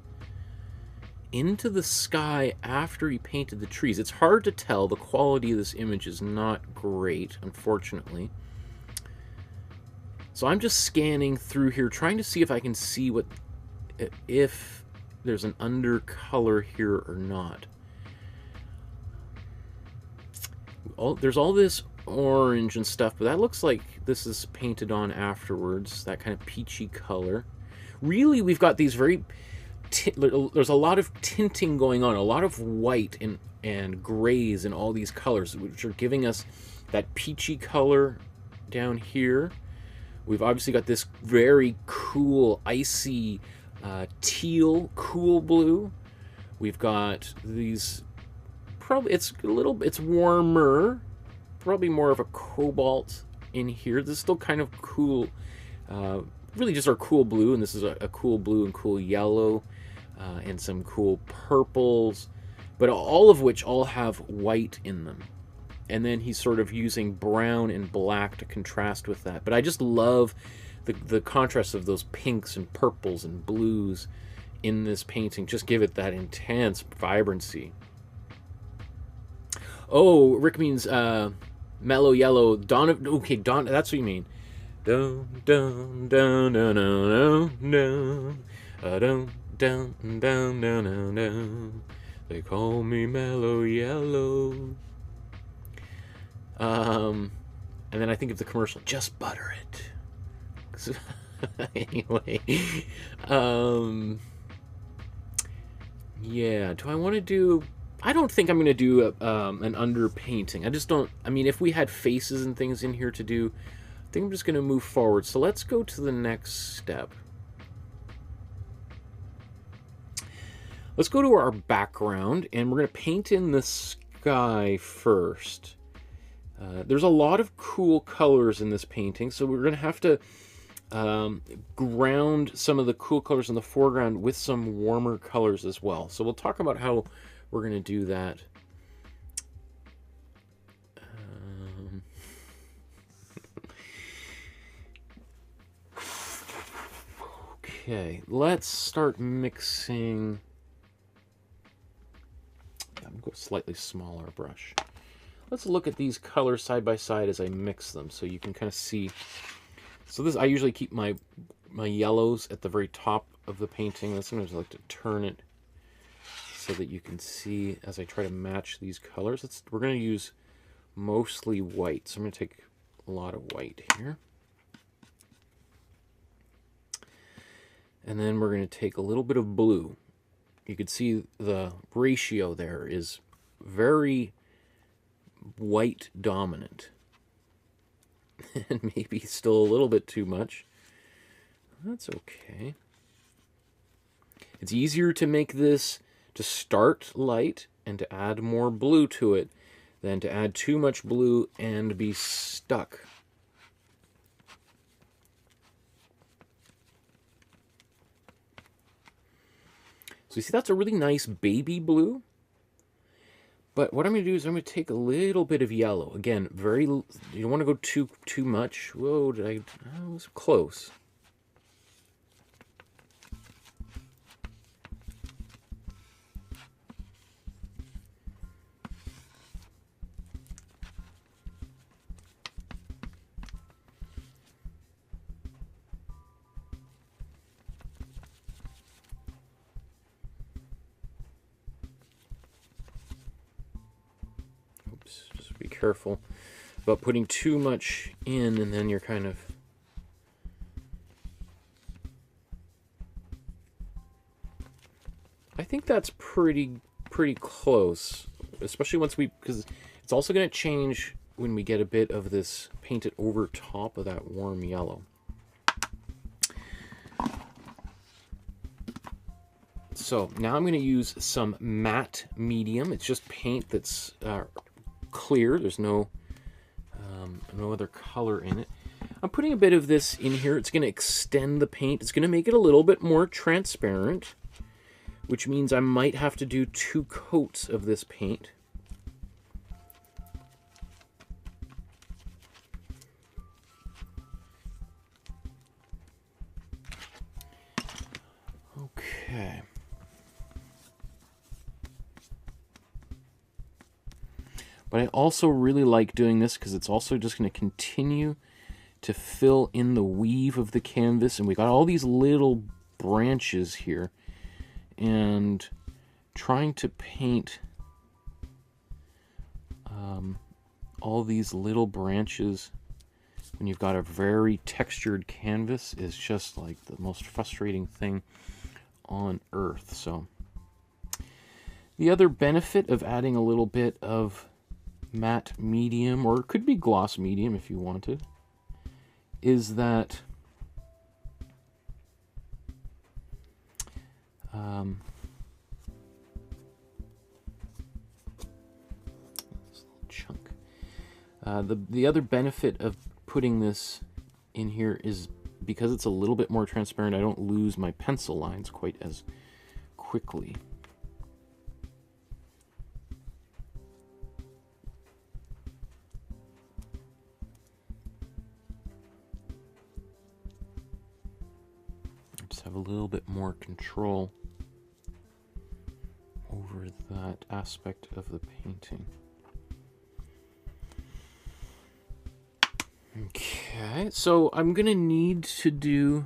into the sky after he painted the trees. It's hard to tell. The quality of this image is not great, unfortunately. So I'm just scanning through here, trying to see if I can see if there's an undercolor here or not. There's all this orange and stuff, but that looks like this is painted on afterwards, that kind of peachy color. Really, we've got these there's a lot of tinting going on, a lot of white and grays and all these colors, which are giving us that peachy color down here. We've obviously got this very cool, icy teal, cool blue. We've got these, it's warmer, probably more of a cobalt in here. This is still kind of cool, really just our cool blue, and this is a cool blue and cool yellow. And some cool purples, but all of which all have white in them. And then he's sort of using brown and black to contrast with that. But I just love the contrast of those pinks and purples and blues in this painting. Just give it that intense vibrancy. Oh, Rick means mellow yellow. Okay, that's what you mean. Dun dun dun dun dun dun dun. Down, down, down, down, down. They call me mellow yellow. And then I think of the commercial, just butter it. Anyway, yeah. Do I want to do? I don't think I'm going to do an underpainting. I just don't. I mean, if we had faces and things in here to do, I think I'm just going to move forward. So let's go to the next step. Let's go to our background, and we're going to paint in the sky first. There's a lot of cool colors in this painting, so we're going to have to ground some of the cool colors in the foreground with some warmer colors as well. So we'll talk about how we're going to do that. Okay, let's start mixing. I'm going to go slightly smaller brush. Let's look at these colors side by side as I mix them, so you can kind of see. So this, I usually keep my yellows at the very top of the painting. Sometimes I like to turn it so that you can see as I try to match these colors. We're going to use mostly white, so I'm going to take a lot of white here. And then we're going to take a little bit of blue. You can see the ratio there is very white dominant. And maybe still a little bit too much. That's okay. It's easier to make this, to start light and to add more blue to it than to add too much blue and be stuck. So you see, that's a really nice baby blue. But what I'm going to do is I'm going to take a little bit of yellow. Again, you don't want to go too much. Whoa, I was close. Just be careful about putting too much in, and then you're kind of... I think that's pretty close, especially once because it's also going to change when we get a bit of this painted over top of that warm yellow. So now I'm going to use some matte medium. It's just paint that's clear. There's no other color in it. I'm putting a bit of this in here. It's going to extend the paint. It's going to make it a little bit more transparent, which means I might have to do 2 coats of this paint. Okay. But I also really like doing this because it's also just going to continue to fill in the weave of the canvas. And we got all these little branches here. And trying to paint all these little branches when you've got a very textured canvas is just like the most frustrating thing on earth. So the other benefit of adding a little bit of matte medium, or it could be gloss medium if you wanted, is that this little chunk. The other benefit of putting this in here is because it's a little bit more transparent, I don't lose my pencil lines quite as quickly. Have a little bit more control over that aspect of the painting. Okay, so I'm gonna need to do,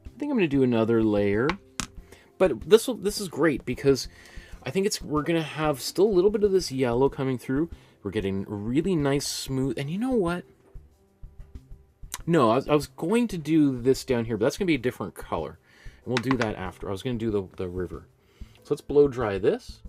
I think I'm gonna do another layer, but this is great because I think we're gonna have still a little bit of this yellow coming through. We're getting really nice smooth, and you know what? No, I was going to do this down here, but that's going to be a different color. And we'll do that after. I was going to do the river. So let's blow dry this.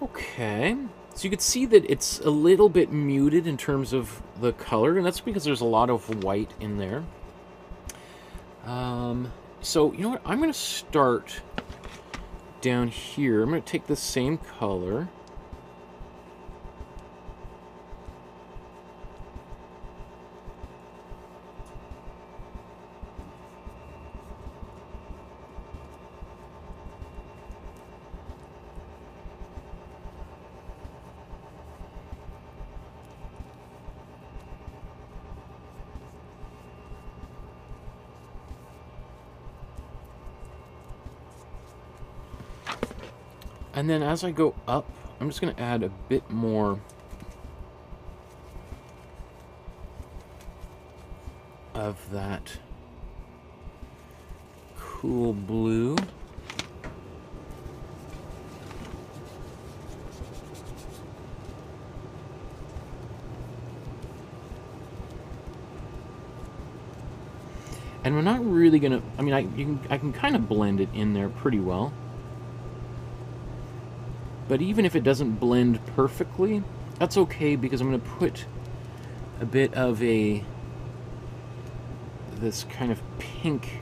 Okay, so you can see that it's a little bit muted in terms of the color, and that's because there's a lot of white in there. So, you know what? I'm going to start down here. I'm going to take the same color. And then as I go up, I'm just going to add a bit more of that cool blue. And we're not really gonna, I mean, I can kind of blend it in there pretty well. But even if it doesn't blend perfectly, that's okay, because I'm gonna put a bit of this kind of pink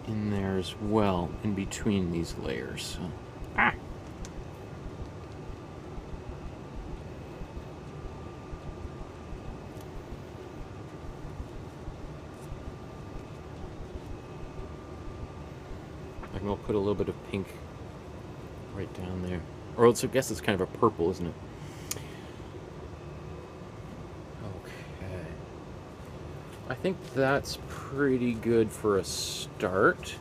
in there as well, in between these layers. So, I'll put a little bit of pink right down there. Or else I guess it's kind of a purple, isn't it? Okay. I think that's pretty good for a start.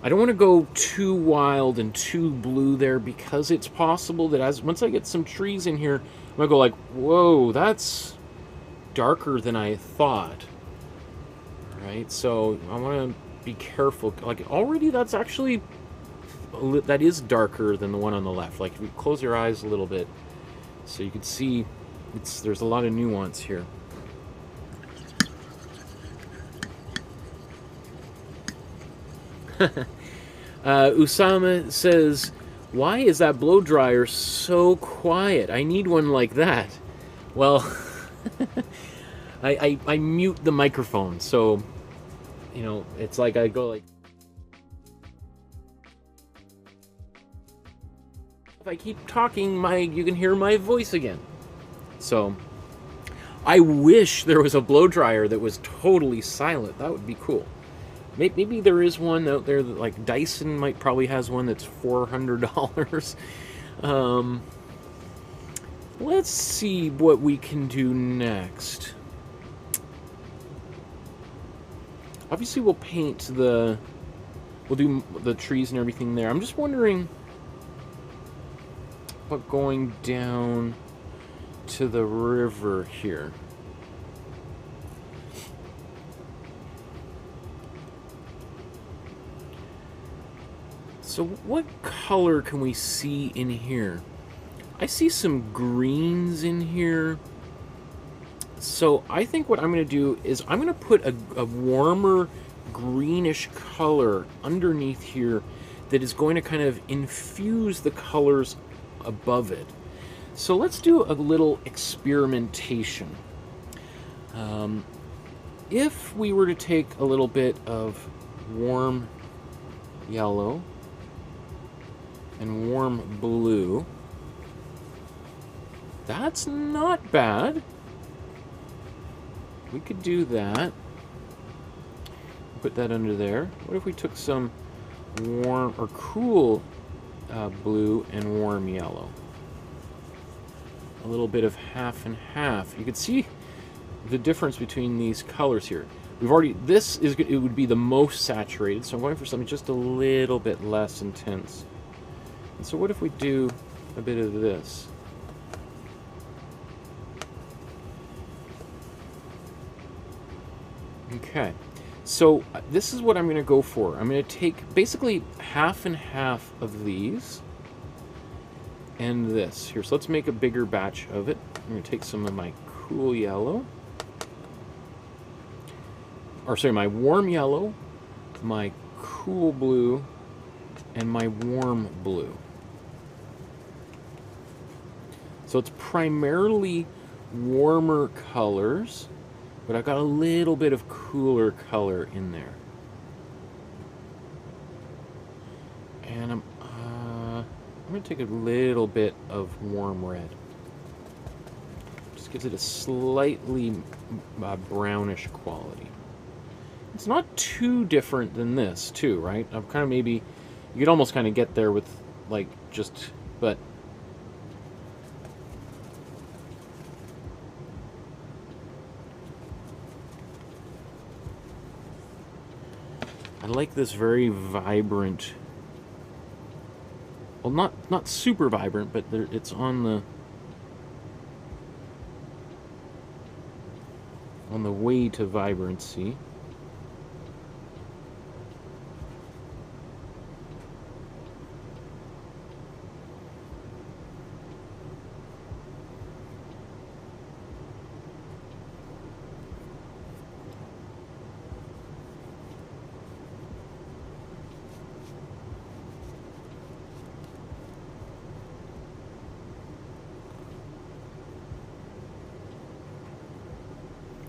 I don't want to go too wild and too blue there, because it's possible that once I get some trees in here, I'm going to go like, whoa, that's darker than I thought. Right? So I want to be careful. Like, already that's actually, that is darker than the one on the left. Like, if you close your eyes a little bit so you can see, there's a lot of nuance here. Usama says, why is that blow dryer so quiet? I need one like that. Well, I mute the microphone, so you know, it's like I go like, if I keep talking, you can hear my voice again. So I wish there was a blow dryer that was totally silent. That would be cool. Maybe there is one out there that, like, Dyson probably has one that's $400. Let's see what we can do next. Obviously, we'll do the trees and everything there. I'm just wondering about going down to the river here. So what color can we see in here? I see some greens in here. So I think what I'm going to do is I'm going to put a warmer greenish color underneath here that is going to kind of infuse the colors above it. So let's do a little experimentation. If we were to take a little bit of warm yellow and warm blue, that's not bad. We could do that. Put that under there. What if we took some warm or cool blue and warm yellow? A little bit of half and half. You can see the difference between these colors here. We've already, it would be the most saturated, so I'm going for something just a little bit less intense. And so what if we do a bit of this? Okay, so this is what I'm going to go for. I'm going to take basically half and half of these and this. Here, so let's make a bigger batch of it. I'm going to take some of my cool yellow, or sorry, my warm yellow, my cool blue, and my warm blue. So it's primarily warmer colors, but I've got a little bit of cooler color in there. And I'm going to take a little bit of warm red. Just gives it a slightly brownish quality. It's not too different than this, too, right? I'm kind of maybe, you could almost kind of get there with, like, just, but I like this very vibrant, well, not super vibrant, but it's on the, on the way to vibrancy.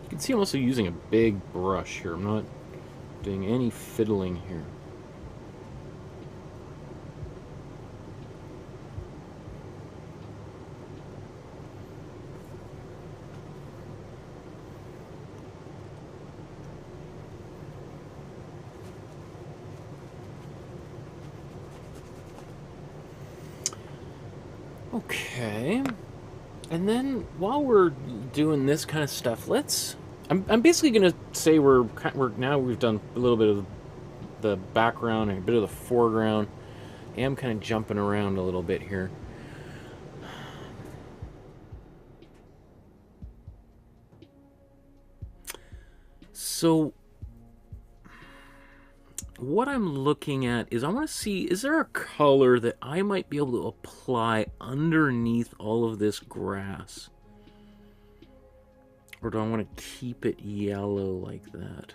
You can see I'm also using a big brush here. I'm not doing any fiddling here. Okay. And then while we're doing this kind of stuff, I'm basically gonna say we've done a little bit of the background and a bit of the foreground. I am kind of jumping around a little bit here. So what I'm looking at is I want to see, is there a color that I might be able to apply underneath all of this grass? Or do I want to keep it yellow like that?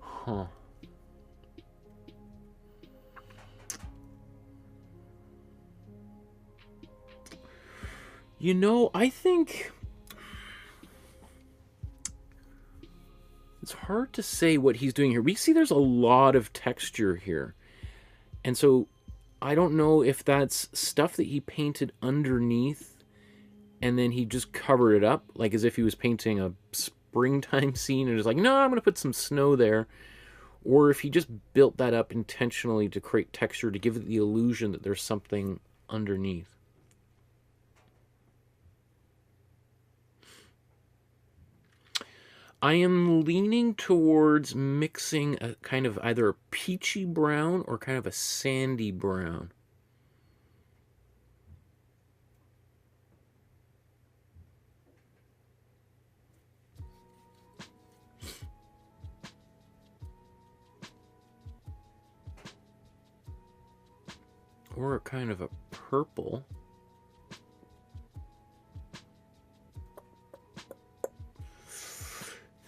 Huh. You know, I think it's hard to say what he's doing here. We see there's a lot of texture here. And so I don't know if that's stuff that he painted underneath and then he just covered it up, like as if he was painting a springtime scene and just like, no, I'm going to put some snow there. Or if he just built that up intentionally to create texture, to give it the illusion that there's something underneath. I am leaning towards mixing a kind of either a peachy brown or kind of a sandy brown. Or a kind of a purple.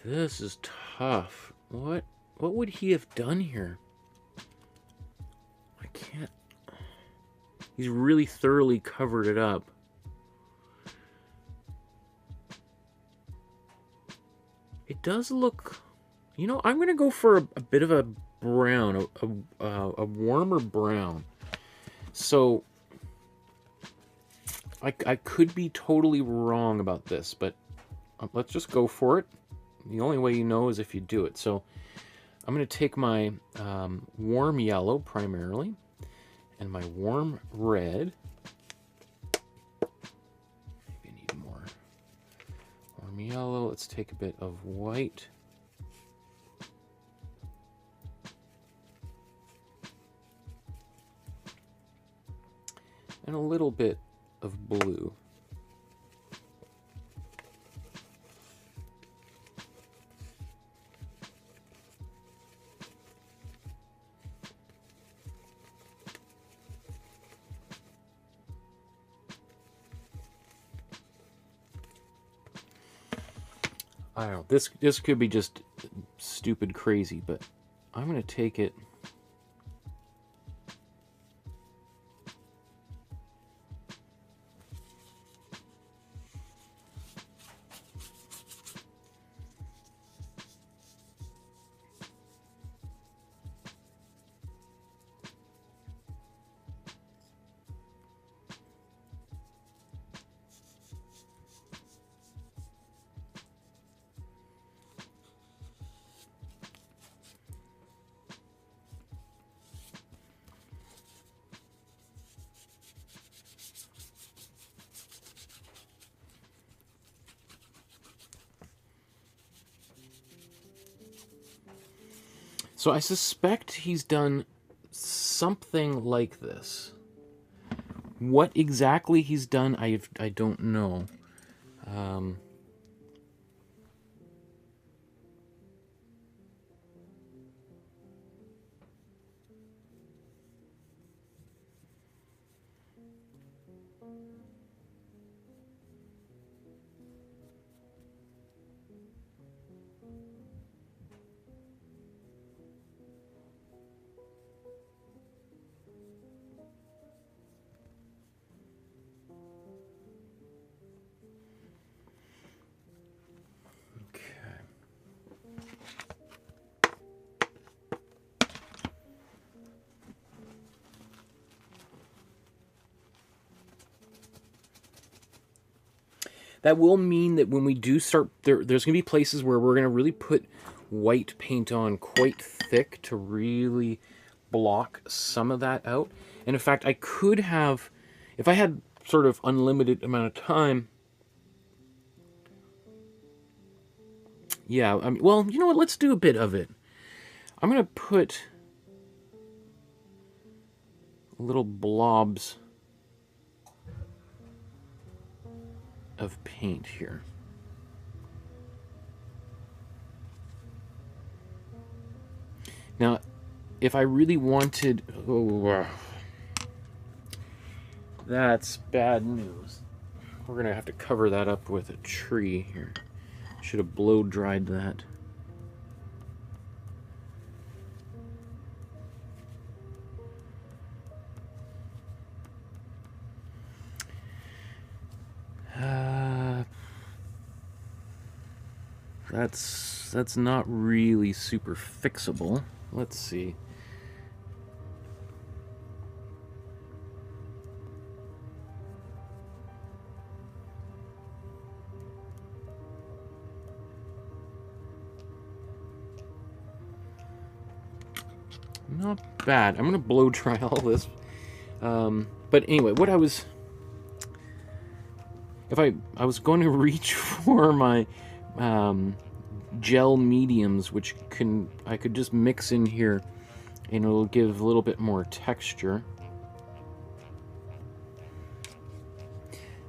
This is tough. What would he have done here? I can't. He's really thoroughly covered it up. It does look, you know, I'm gonna go for a bit of a brown, a warmer brown. So I could be totally wrong about this, but let's just go for it. The only way you know is if you do it. So I'm going to take my warm yellow primarily and my warm red. Maybe I need more warm yellow. Let's take a bit of white. And a little bit of blue. I don't know, this could be just stupid crazy, but I'm going to take it. So I suspect he's done something like this. What exactly he's done, I don't know. That will mean that when we do start, there's going to be places where we're going to really put white paint on quite thick to really block some of that out. And in fact, I could have, if I had sort of unlimited amount of time, yeah, I mean, well, you know what, let's do a bit of it. I'm going to put little blobs of paint here. Now, if I really wanted, that's bad news. We're gonna have to cover that up with a tree here. Should have blow dried that. That's not really super fixable. Let's see. Not bad. I'm gonna blow dry all this. But anyway, what I was, if I was going to reach for my gel mediums, which I could just mix in here, and it'll give a little bit more texture.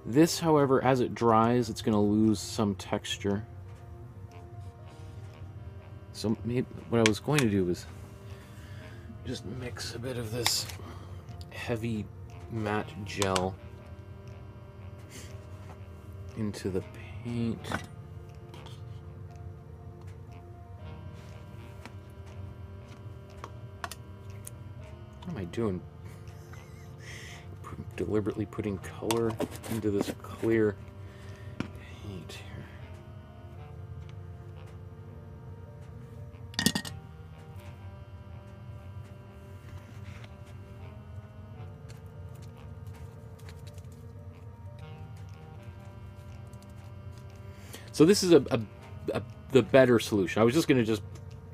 This, however, as it dries, it's going to lose some texture. So maybe what I was going to do was just mix a bit of this heavy matte gel into the paint. What am I doing? Deliberately putting color into this clear paint here. So this is the better solution. I was just going to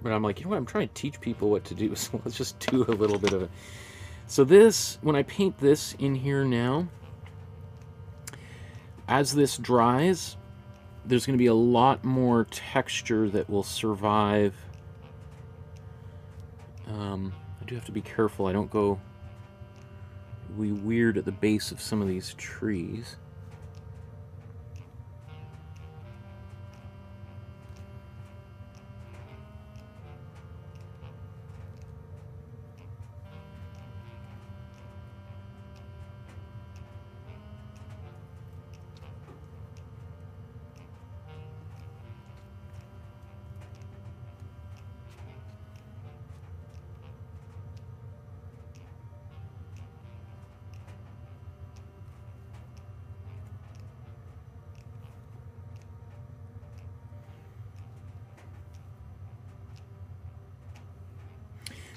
but I'm like, you know what? I'm trying to teach people what to do, so let's just do a little bit of it. So this, when I paint this in here now, as this dries, there's going to be a lot more texture that will survive. I do have to be careful I don't go weird at the base of some of these trees.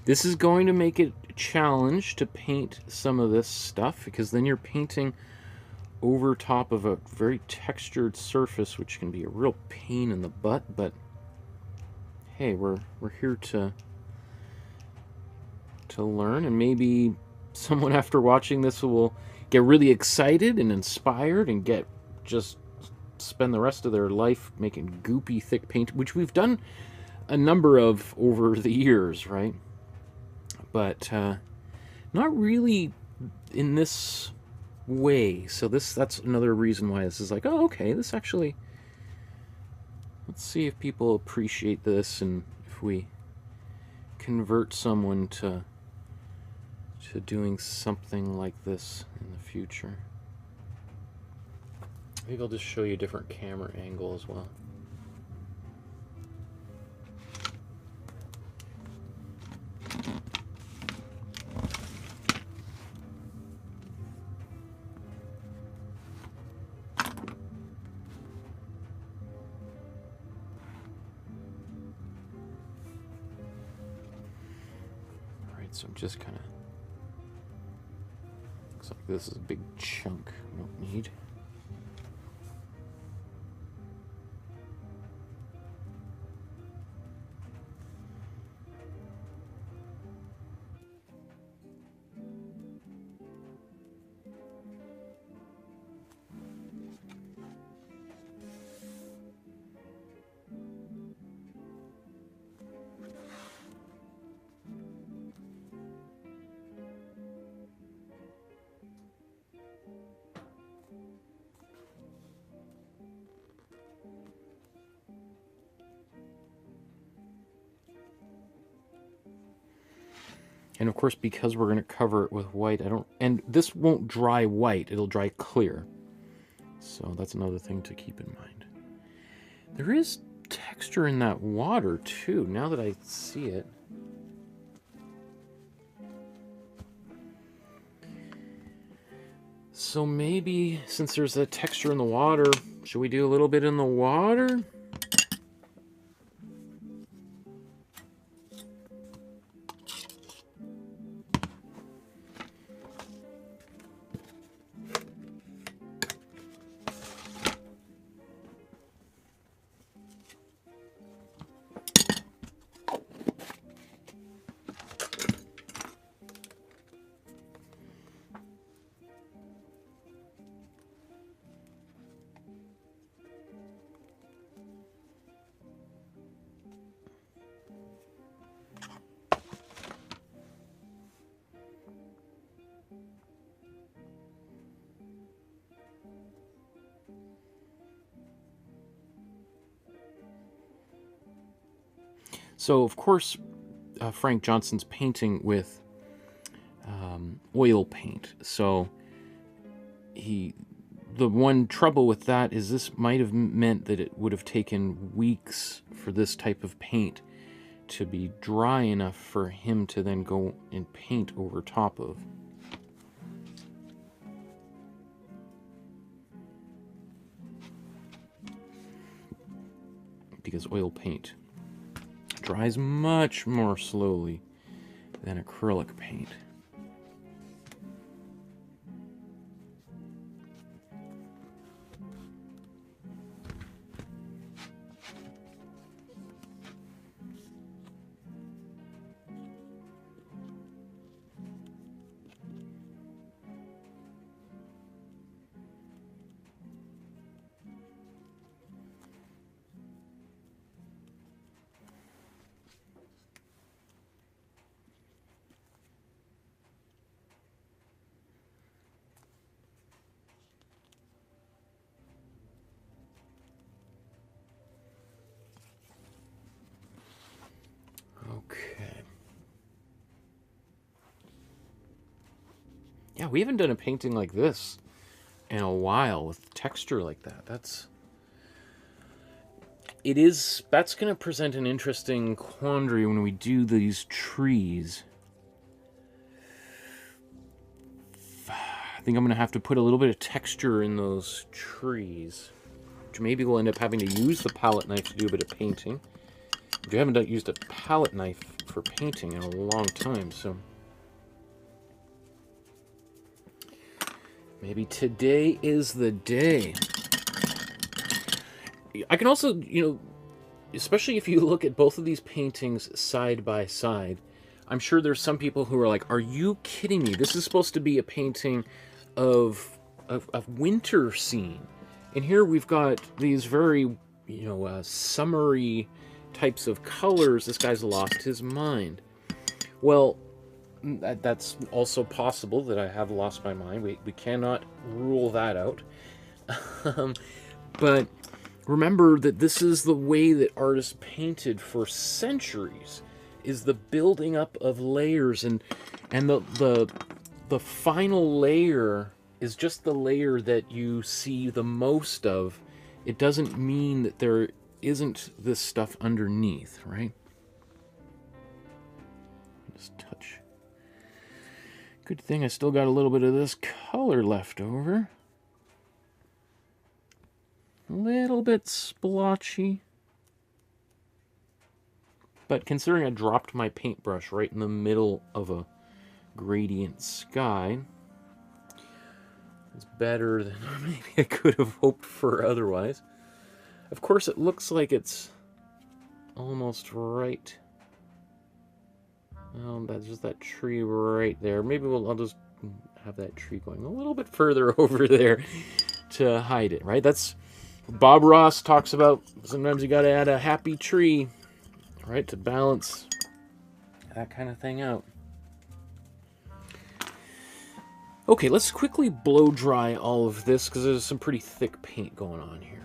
This is going to make it a challenge to paint some of this stuff, because then you're painting over top of a very textured surface, which can be a real pain in the butt, but hey, we're here to learn, and maybe someone after watching this will get really excited and inspired and just spend the rest of their life making goopy thick paint, which we've done a number of over the years, right? but not really in this way. So that's another reason why this is like, oh, okay, this actually, let's see if people appreciate this, and if we convert someone to doing something like this in the future. Maybe I'll just show you a different camera angle as well. Alright, so I'm just kind of, looks like this is a big chunk we don't need. And of course, because we're going to cover it with white, and this won't dry white, it'll dry clear. So that's another thing to keep in mind. There is texture in that water too, now that I see it. So maybe, since there's a texture in the water, should we do a little bit in the water? So, of course, Frank Johnston's painting with oil paint. So, the one trouble with that is this might have meant that it would have taken weeks for this type of paint to be dry enough for him to then go and paint over top of. Because oil paint dries much more slowly than acrylic paint. Yeah, we haven't done a painting like this in a while with texture like that. That's going to present an interesting quandary when we do these trees. I think I'm going to have to put a little bit of texture in those trees, which maybe we'll end up having to use the palette knife to do a bit of painting. We haven't used a palette knife for painting in a long time, so maybe today is the day. I can also, especially if you look at both of these paintings side by side, I'm sure there's some people who are like, are you kidding me? This is supposed to be a painting of winter scene. And here we've got these very, summery types of colors. This guy's lost his mind. Well, that's also possible that I have lost my mind. We cannot rule that out. But remember that this is the way that artists painted for centuries, is the building up of layers, and the final layer is just the layer that you see the most of. It doesn't mean that there isn't this stuff underneath, right? Just touch. Good thing I still got a little bit of this color left over. A little bit splotchy. But considering I dropped my paintbrush right in the middle of a gradient sky, it's better than maybe I could have hoped for otherwise. Of course, it looks like it's almost right. Oh, that's just that tree right there. Maybe I'll just have that tree going a little bit further over there to hide it, right? That's Bob Ross talks about. Sometimes you got to add a happy tree, right, to balance that kind of thing out. Okay, let's quickly blow dry all of this because there's some pretty thick paint going on here.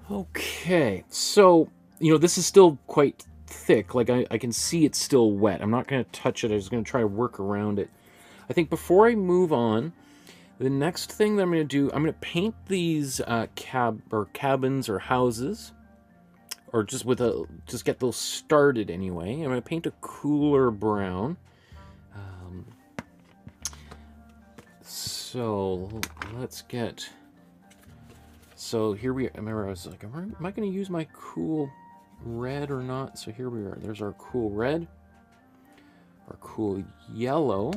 Okay, so, this is still quite thick. Like, I can see it's still wet. I'm not going to touch it. I'm just going to try to work around it. I think before I move on, the next thing that I'm going to do, I'm going to paint these cabins or houses, or just get those started anyway. I'm going to paint a cooler brown. So, let's get... So here we are. I remember I was like, am I going to use my cool red or not? So here we are. There's our cool red, our cool yellow,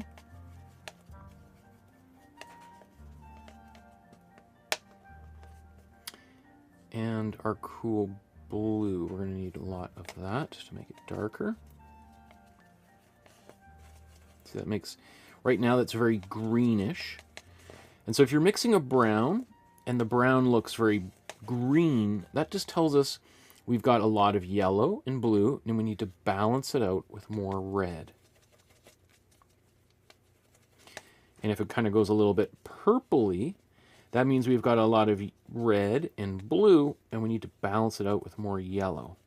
and our cool blue. We're going to need a lot of that to make it darker. See, that makes, right now that's very greenish. And so if you're mixing a brown, and the brown looks very green, that just tells us we've got a lot of yellow and blue, and we need to balance it out with more red. And if it kind of goes a little bit purpley, that means we've got a lot of red and blue, and we need to balance it out with more yellow.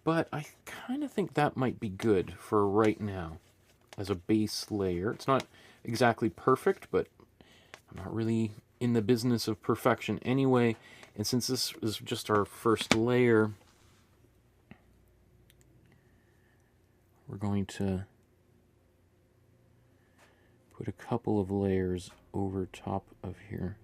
But I kind of think that might be good for right now as a base layer. It's not exactly perfect, but I'm not really in the business of perfection anyway, and since this is just our first layer, we're going to put a couple of layers over top of here.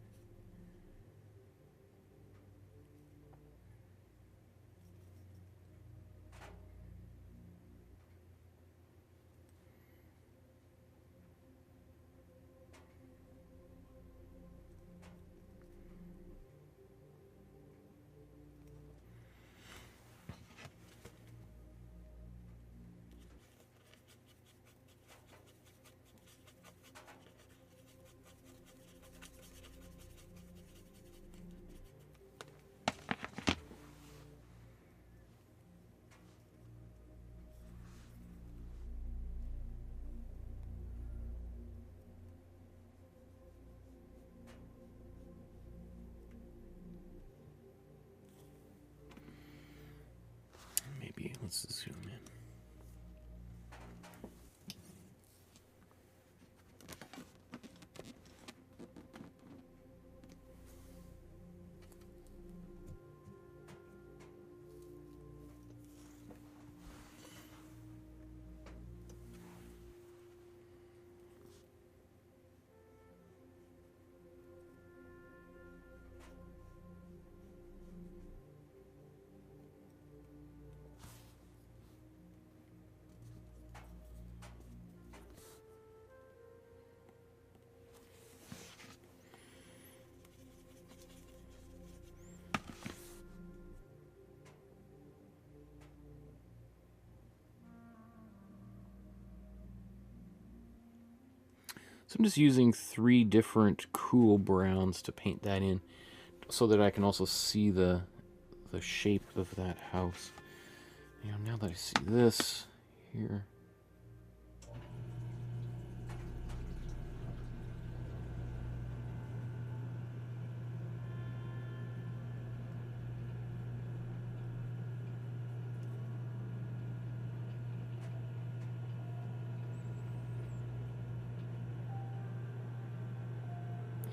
So I'm just using 3 different cool browns to paint that in, so that I can also see the shape of that house. You know, now that I see this here.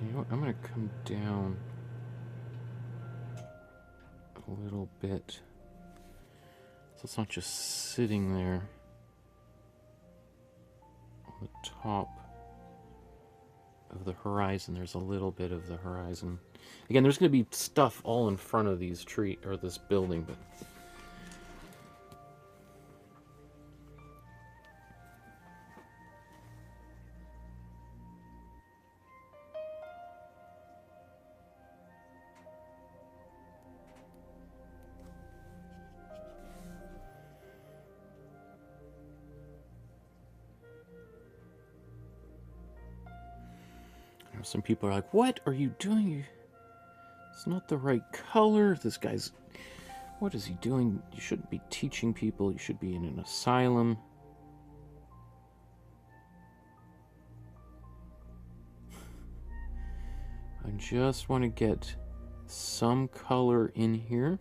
You know what, I'm going to come down a little bit, so it's not just sitting there on the top of the horizon. There's a little bit of the horizon. Again, there's going to be stuff all in front of these this building, but some people are like, "What are you doing? It's not the right color. This guy's... What is he doing? You shouldn't be teaching people. You should be in an asylum." I just want to get some color in here.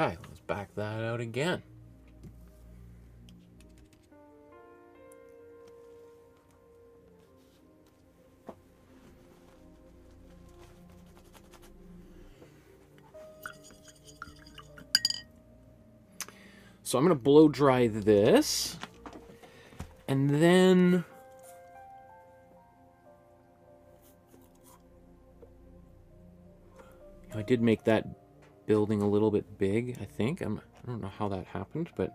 Okay, let's back that out again. So I'm going to blow dry this, and then I did make that building a little bit big, I think. I don't know how that happened, but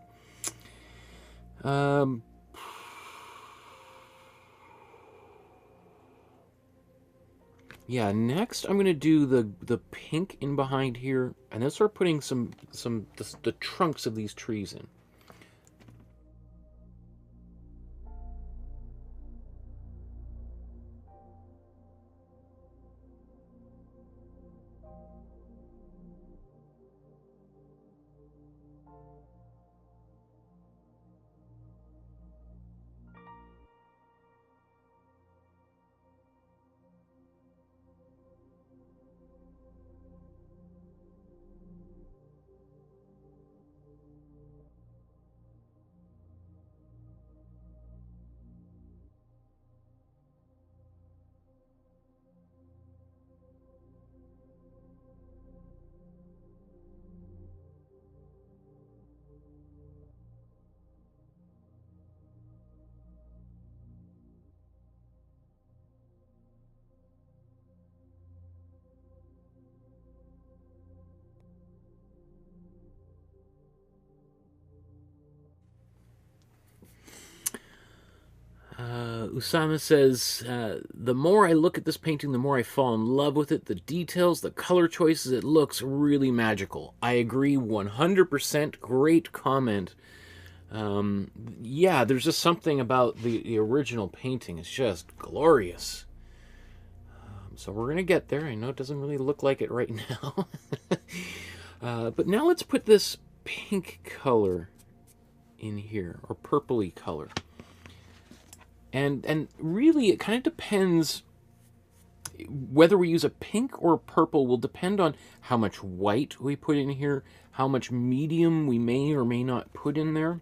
yeah, next I'm gonna do the pink in behind here, and then start putting the trunks of these trees in. Usama says, the more I look at this painting, the more I fall in love with it. The details, the color choices, it looks really magical. I agree 100%. Great comment. Yeah, there's just something about the original painting. It's just glorious. So we're going to get there. I know it doesn't really look like it right now. But now let's put this pink color in here, or purpley color. And really, it kind of depends. Whether we use a pink or a purple will depend on how much white we put in here, how much medium we may or may not put in there.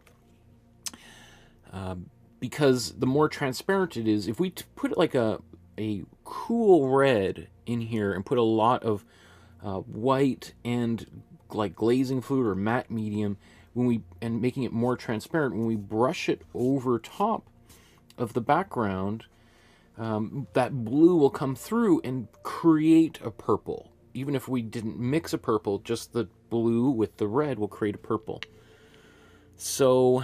Because the more transparent it is, if we put like a cool red in here and put a lot of white and like glazing fluid or matte medium, and making it more transparent, when we brush it over top of the background, that blue will come through and create a purple. even if we didn't mix a purple, just the blue with the red will create a purple. So,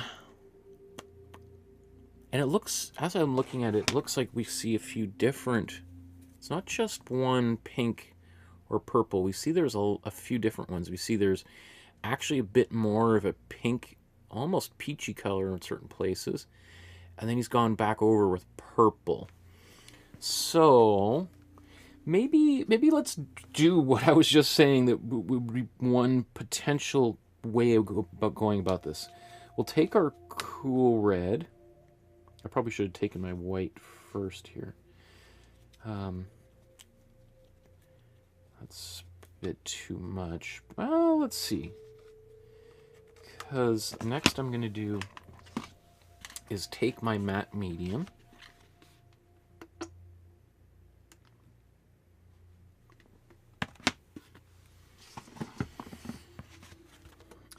and it looks, as I'm looking at it, it looks like we see a few different, it's not just one pink or purple. We see there's a few different ones. We see there's actually a bit more of a pink, almost peachy color in certain places. And then he's gone back over with purple. So maybe let's do what I was just saying that would be one potential way of going about this. We'll take our cool red. I probably should have taken my white first here. That's a bit too much. Well, let's see. Because next I'm going to do is take my matte medium.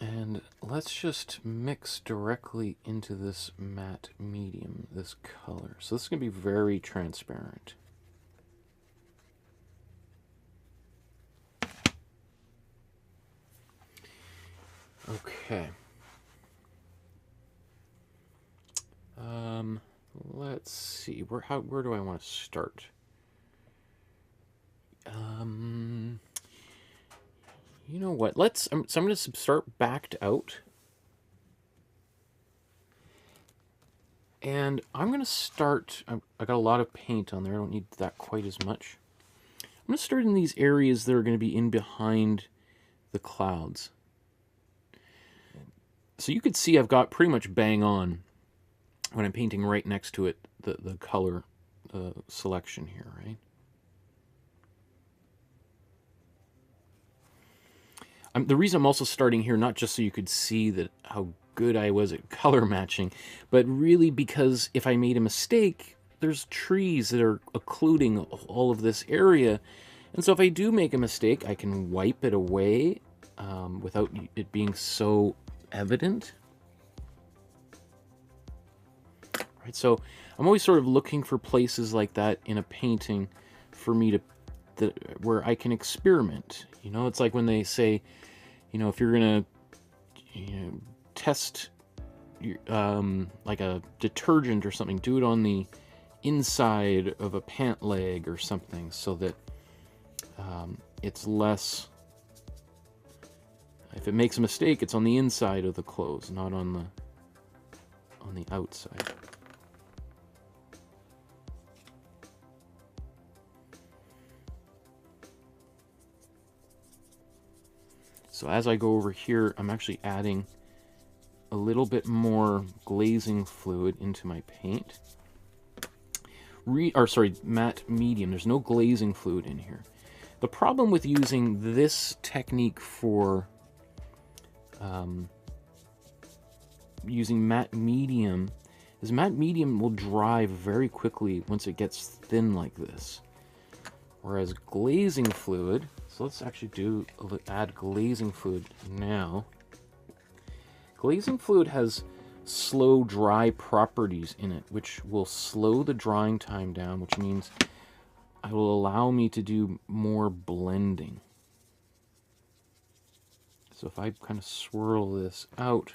And let's just mix directly into this matte medium, this color. So this is going to be very transparent. Okay. Let's see. Where do I want to start? You know what? So I'm going to start backed out. And I'm going to start, I got a lot of paint on there. I don't need that quite as much. I'm going to start in these areas that are going to be in behind the clouds. So you could see I've got pretty much bang on when I'm painting right next to it, the color selection here, right? The reason I'm also starting here, not just so you could see that how good I was at color matching, but really because if I made a mistake, there's trees that are occluding all of this area. And so if I do make a mistake, I can wipe it away without it being so evident. Right, so I'm always sort of looking for places like that in a painting for me to, where I can experiment. You know, it's like when they say, you know, if you're gonna, test like a detergent or something, do it on the inside of a pant leg or something, so that it's less. If it makes a mistake, it's on the inside of the clothes, not on the outside. So as I go over here, I'm actually adding a little bit more glazing fluid into my paint. Matte medium. There's no glazing fluid in here. The problem with using this technique for using matte medium is matte medium will dry very quickly once it gets thin like this. Whereas glazing fluid, so let's actually add glazing fluid now. Glazing fluid has slow dry properties in it, which will slow the drying time down, which means it will allow me to do more blending. So if I kind of swirl this out,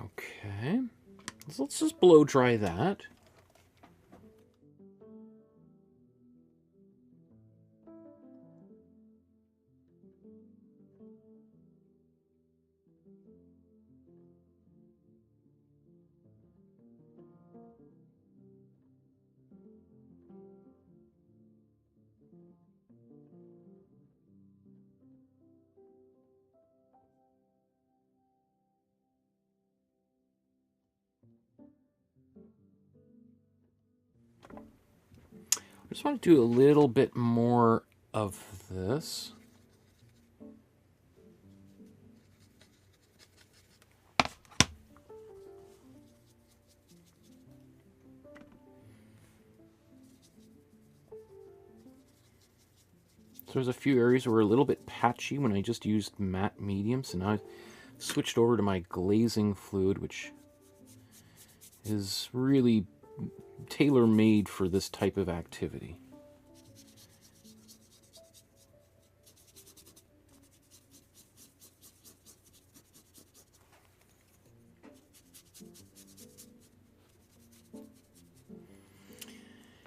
okay, so let's just blow dry that. Just want to do a little bit more of this. So there's a few areas that were a little bit patchy when I just used matte medium, so now I switched over to my glazing fluid, which is really tailor-made for this type of activity.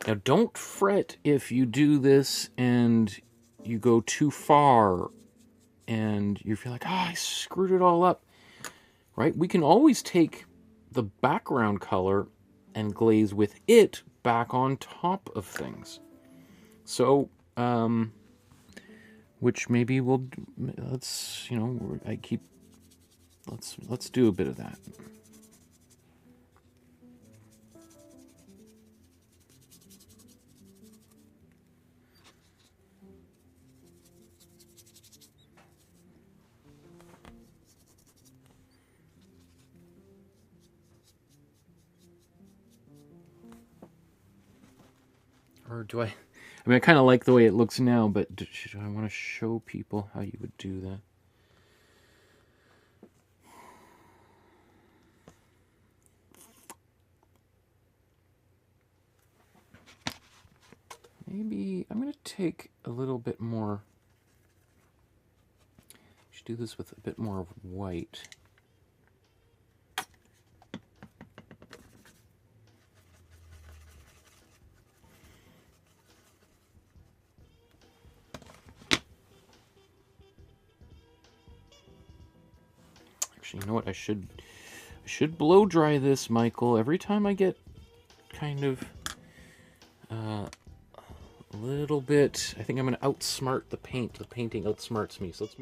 Now, don't fret if you do this and you go too far and you feel like, I screwed it all up, right? We can always take the background color and glaze with it back on top of things. So, which maybe we'll, let's do a bit of that. Or do I mean, I kind of like the way it looks now, but should I want to show people how you would do that? Maybe I'm going to take a little bit more. I should do this with a bit more of white. Actually, you know what? I should blow dry this, Michael. Every time I get kind of a little bit, I think I'm going to outsmart the paint. The painting outsmarts me. So let's.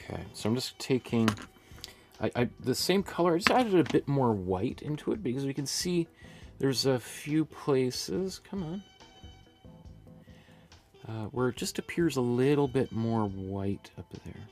Okay, so I'm just taking the same color. I just added a bit more white into it because we can see there's a few places, come on, where it just appears a little bit more white up there.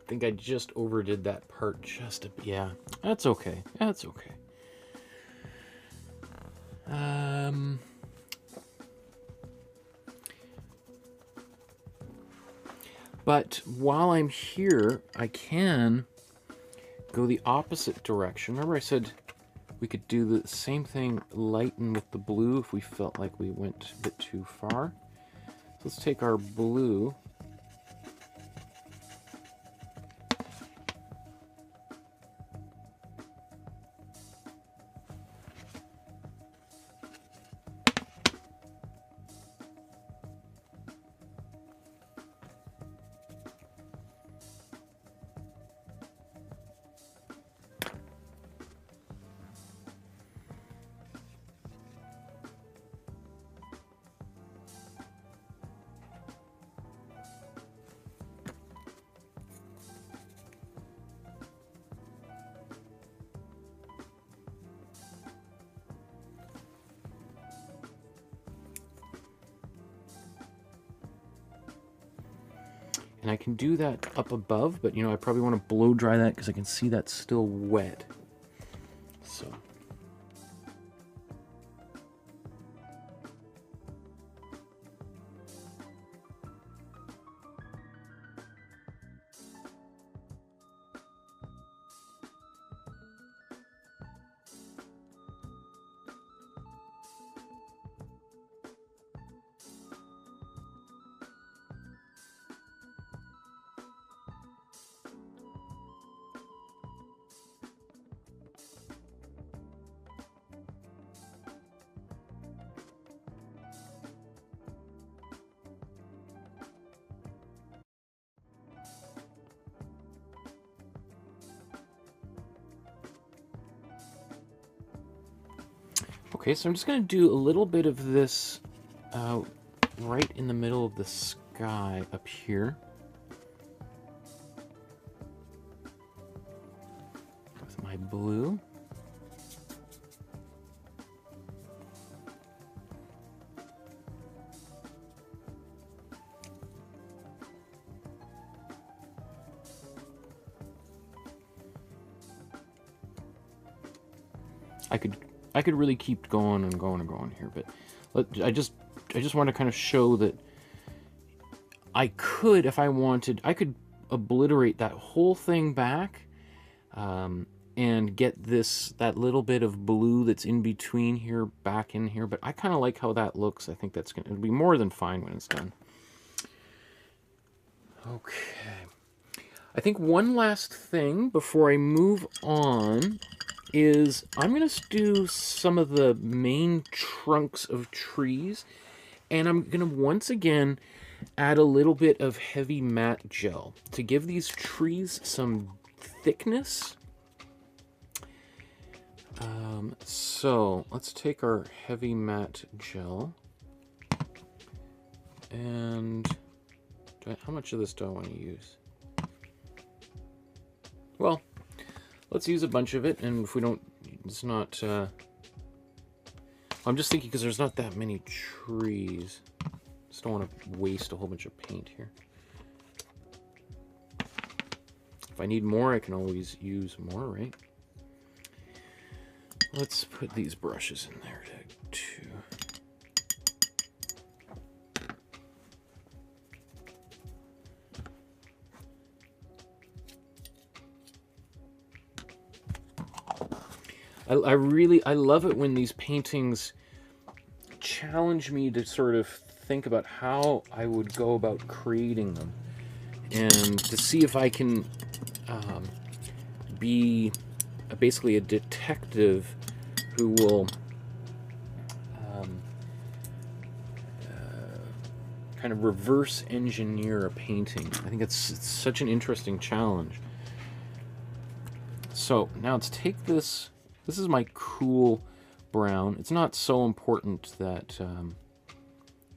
think I just overdid that part just a bit. Yeah, that's okay. That's okay. But while I'm here, I can go the opposite direction. Remember I said we could do the same thing, lighten with the blue if we felt like we went a bit too far. So let's take our blue. And I can do that up above, but you know, I probably want to blow dry that because I can see that's still wet. So. Okay, so I'm just going to do a little bit of this right in the middle of the sky up here. With my blue. I could really keep going and going and going here, but I just want to kind of show that I could, if I wanted, I could obliterate that whole thing back and get that little bit of blue that's in between here back in here. But I kind of like how that looks. I think it'll be more than fine when it's done. Okay. I think one last thing before I move on is I'm going to do some of the main trunks of trees, and I'm going to once again add a little bit of heavy matte gel to give these trees some thickness. So let's take our heavy matte gel, and how much of this do I want to use? Well, let's use a bunch of it, and if we don't, it's not, I'm just thinking because there's not that many trees. Just don't want to waste a whole bunch of paint here. If I need more, I can always use more, right? Let's put these brushes in there too. I love it when these paintings challenge me to sort of think about how I would go about creating them, and to see if I can be basically a detective who will kind of reverse engineer a painting. I think it's such an interesting challenge. So now let's take this. This is my cool brown. It's not so important that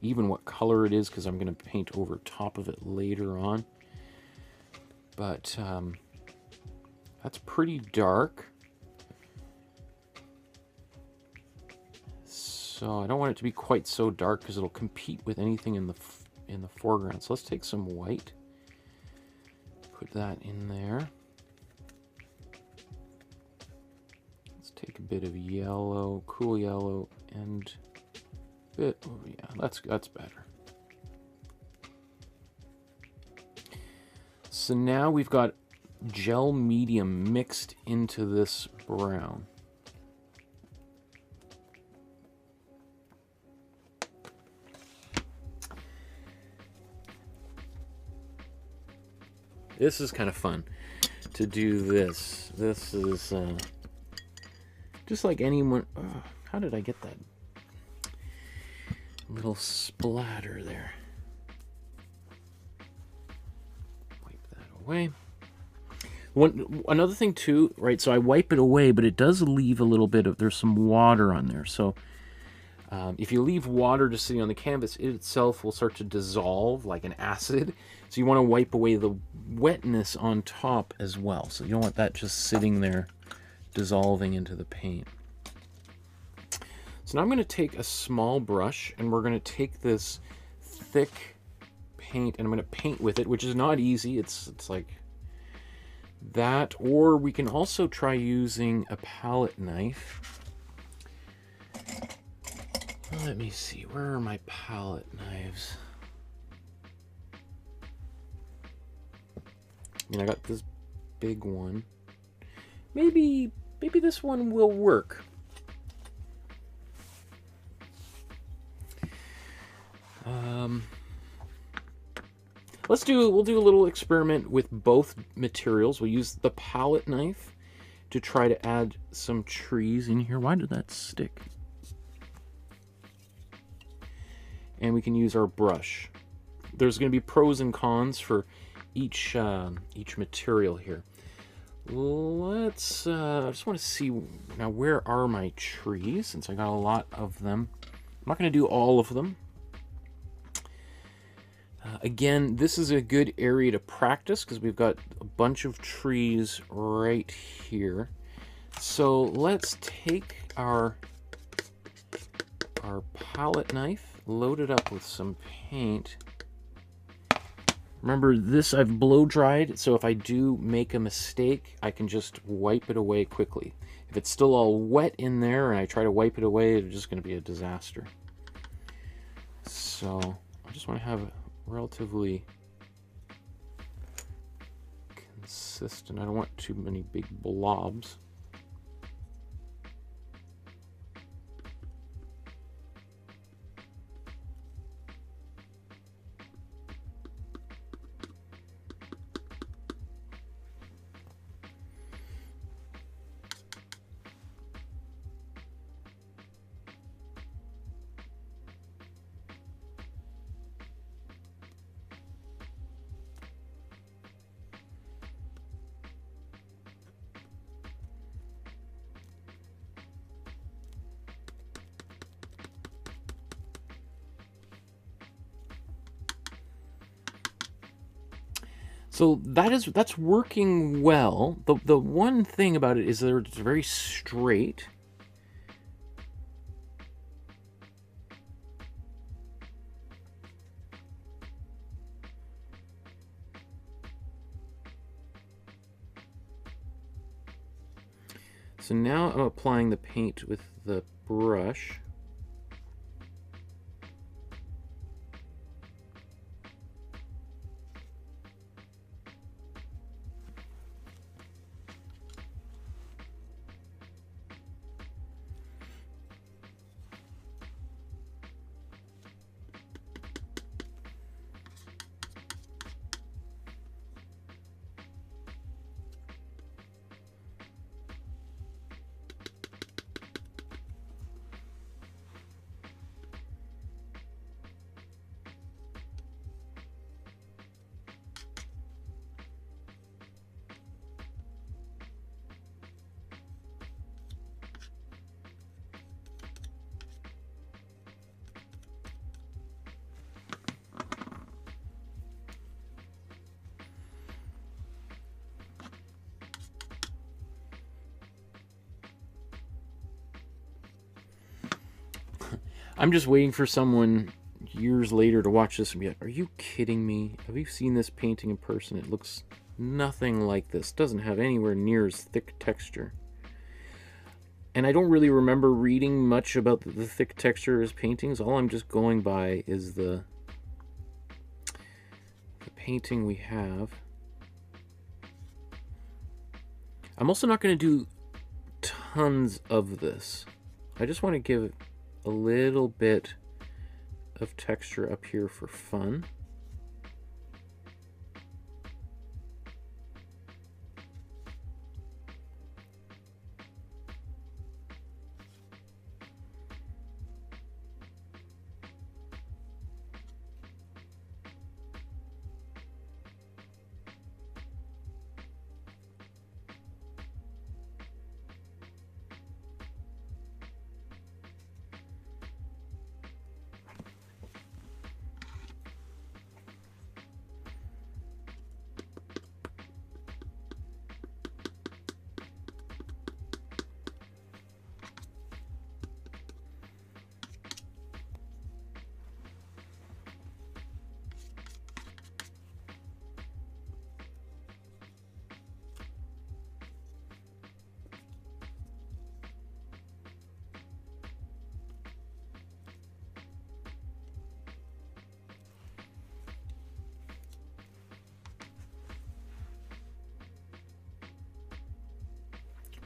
even what color it is, because I'm going to paint over top of it later on. But that's pretty dark. So I don't want it to be quite so dark because it'll compete with anything in the foreground. So let's take some white, put that in there. Let's take a bit of yellow, cool yellow, and a bit, oh yeah, that's better. So now we've got gel medium mixed into this brown. This is kind of fun to do this. This is just like anyone. How did I get that little splatter there? Wipe that away. Another thing too, right? So I wipe it away, but it does leave a little bit of, there's some water on there. So if you leave water just sitting on the canvas, it itself will start to dissolve like an acid. So you want to wipe away the wetness on top as well. So you don't want that just sitting there dissolving into the paint. So now I'm going to take a small brush and we're going to take this thick paint and I'm going to paint with it, which is not easy. It's like that, or we can also try using a palette knife. Let me see, where are my palette knives? I mean, I got this big one. Maybe this one will work. We'll do a little experiment with both materials. We'll use the palette knife to try to add some trees in here. Why did that stick? And we can use our brush. There's going to be pros and cons for each material here. I just want to see now, where are my trees, since I got a lot of them. I'm not going to do all of them. Again, this is a good area to practice because we've got a bunch of trees right here. So let's take our palette knife, load it up with some paint. Remember, this I've blow dried, so if I do make a mistake, I can just wipe it away quickly. If it's still all wet in there and I try to wipe it away, it's just going to be a disaster. So I just want to have it relatively consistent. I don't want too many big blobs. So that's working well. The one thing about it is that it's very straight. So now I'm applying the paint with the brush. I'm just waiting for someone years later to watch this and be like, are you kidding me? Have you seen this painting in person? It looks nothing like this. Doesn't have anywhere near as thick texture. And I don't really remember reading much about the thick texture as paintings. All I'm just going by is the painting we have. I'm also not going to do tons of this. I just want to give a little bit of texture up here for fun.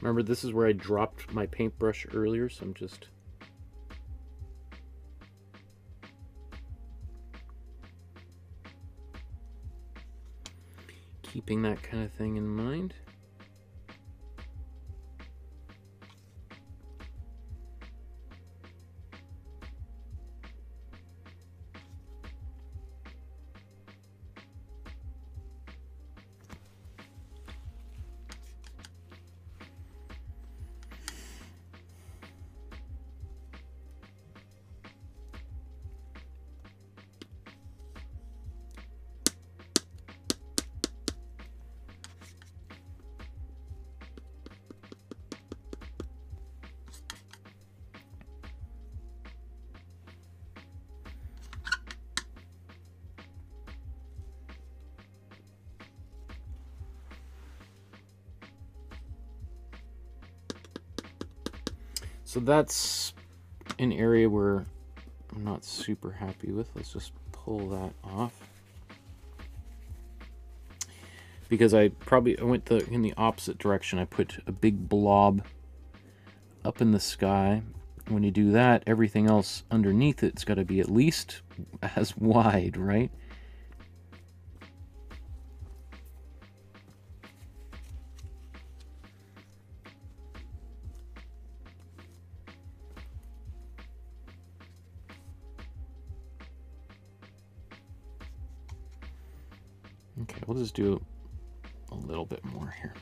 Remember, this is where I dropped my paintbrush earlier, so I'm just keeping that kind of thing in mind. So that's an area where I'm not super happy with. Let's just pull that off. Because I went in the opposite direction. I put a big blob up in the sky. When you do that, everything else underneath it's got to be at least as wide, right? Okay, we'll just do a little bit more here.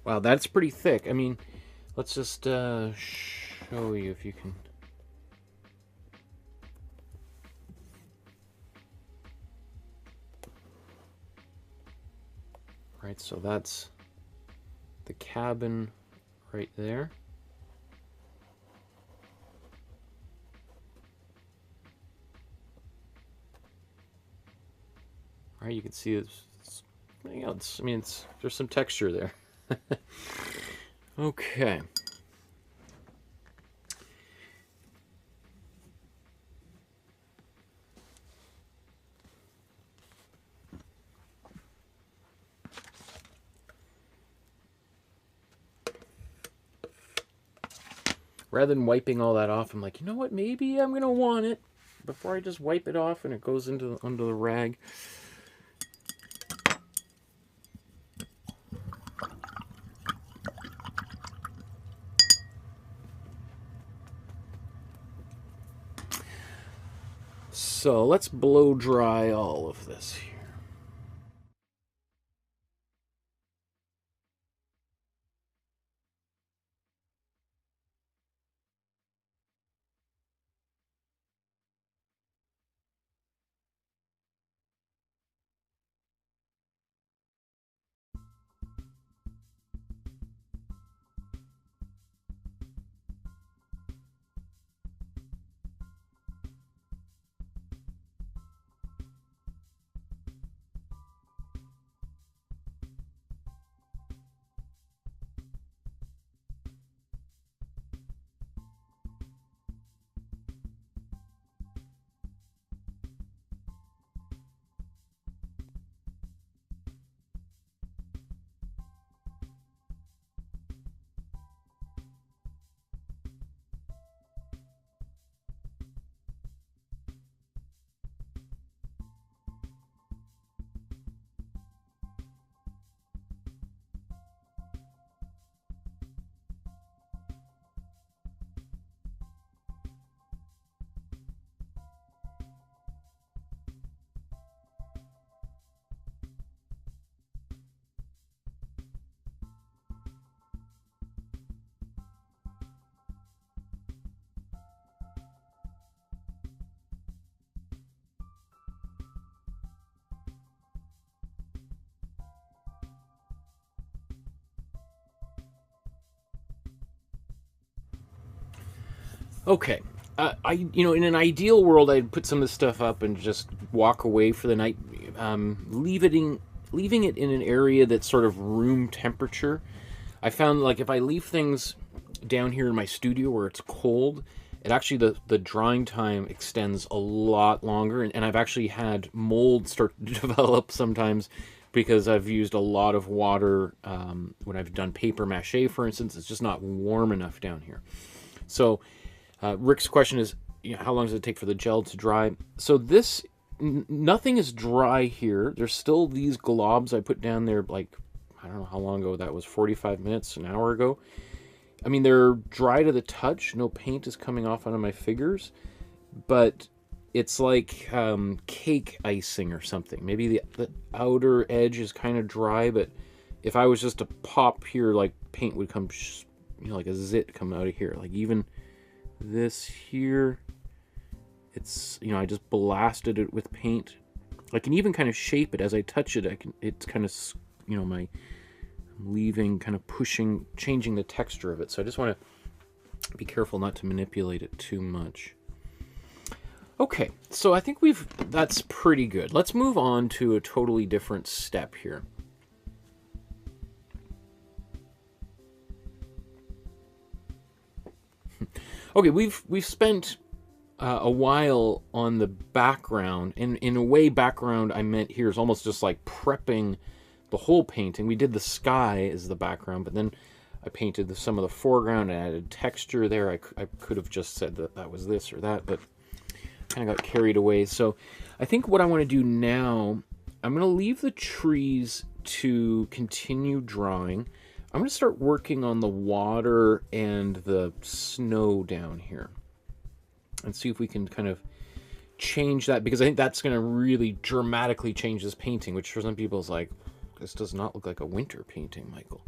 Wow, that's pretty thick. I mean, let's just show you if you can. Right, so that's the cabin right there. All right, you can see it's you know, I mean, there's some texture there. Okay. Rather than wiping all that off, I'm like, you know what? Maybe I'm gonna want it before I just wipe it off and it goes into under the rag. So let's blow dry all of this here. Okay. In an ideal world, I'd put some of this stuff up and just walk away for the night, leaving it in an area that's sort of room temperature. I found, like, if I leave things down here in my studio where it's cold, it actually, the drying time extends a lot longer, and I've actually had mold start to develop sometimes because I've used a lot of water when I've done paper mache, for instance. It's just not warm enough down here. So Rick's question is, how long does it take for the gel to dry? So this, nothing is dry here. There's still these globs I put down there, like, I don't know how long ago that was, 45 minutes, an hour ago. I mean, they're dry to the touch. No paint is coming off onto my figures, but it's like cake icing or something. Maybe the outer edge is kind of dry, but if I was just to pop here, like, paint would come, like a zit come out of here. Like, even this here, it's, I just blasted it with paint. I can even kind of shape it as I touch it. It's kind of, I'm leaving, kind of pushing, changing the texture of it. So I just want to be careful not to manipulate it too much. Okay, so I think that's pretty good. Let's move on to a totally different step here. Okay, we've spent a while on the background, and in a way, background I meant here is almost just like prepping the whole painting. We did the sky as the background, but then I painted some of the foreground and added texture there. I could have just said that was this or that, but kind of got carried away. So I think what I want to do now, I'm going to leave the trees to continue drawing. I'm going to start working on the water and the snow down here and see if we can kind of change that, because I think that's going to really dramatically change this painting, which for some people is like, this does not look like a winter painting, Michael.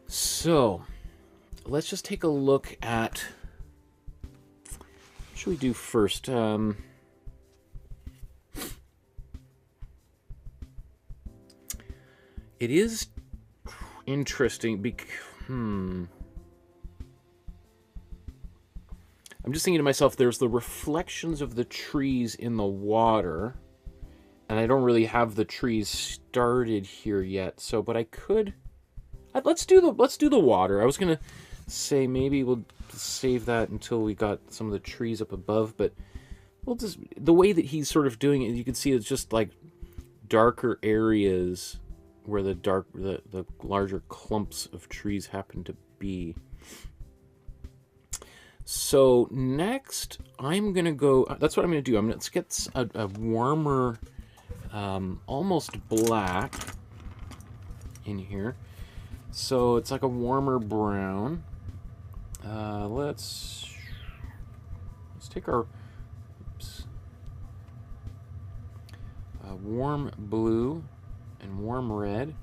So let's just take a look at, what should we do first? It is interesting because, I'm just thinking to myself, there's the reflections of the trees in the water, and I don't really have the trees started here yet. So, but I could, let's do the water. I was gonna say maybe we'll save that until we got some of the trees up above, but we'll just, the way that he's sort of doing it, you can see it's just like darker areas where the larger clumps of trees happen to be. So next, I'm gonna go. That's what I'm gonna do. Let's get a warmer, almost black in here. So it's like a warmer brown. Let's take our warm blue and warm red.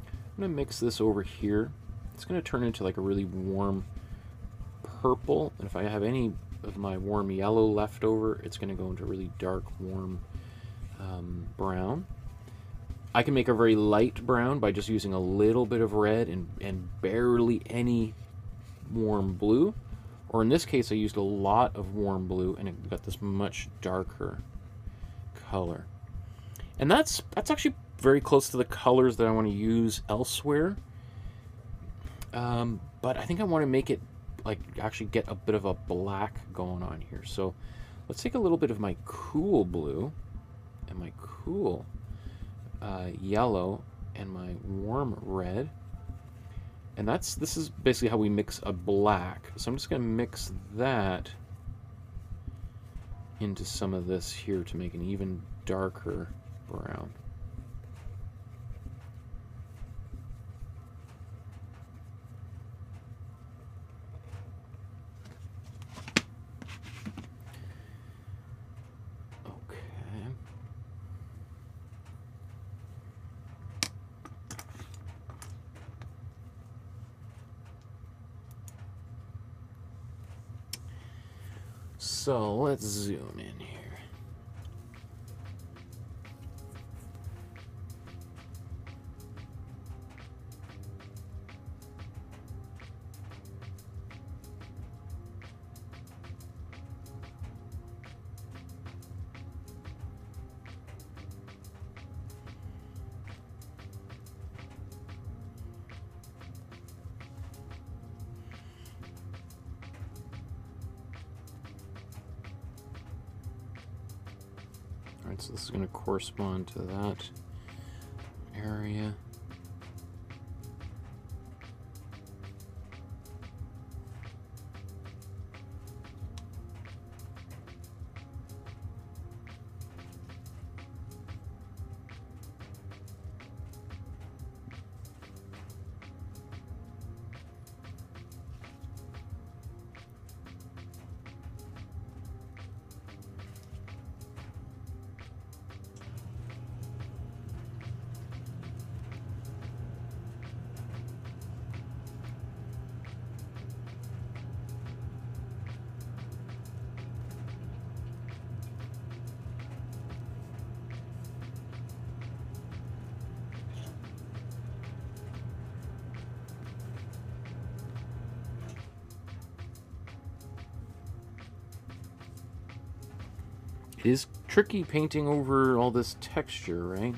I'm going to mix this over here. It's going to turn into like a really warm purple, and if I have any of my warm yellow left over, it's going to go into really dark, warm brown. I can make a very light brown by just using a little bit of red and barely any warm blue. Or in this case, I used a lot of warm blue, and it got this much darker color. And that's actually very close to the colors that I want to use elsewhere. But I think I want to make it like actually get a bit of a black going on here. So let's take a little bit of my cool blue and my cool yellow and my warm red. And this is basically how we mix a black. So I'm just going to mix that into some of this here to make an even darker brown. So let's zoom in here. Alright, so this is going to correspond to that area. It is tricky painting over all this texture, right?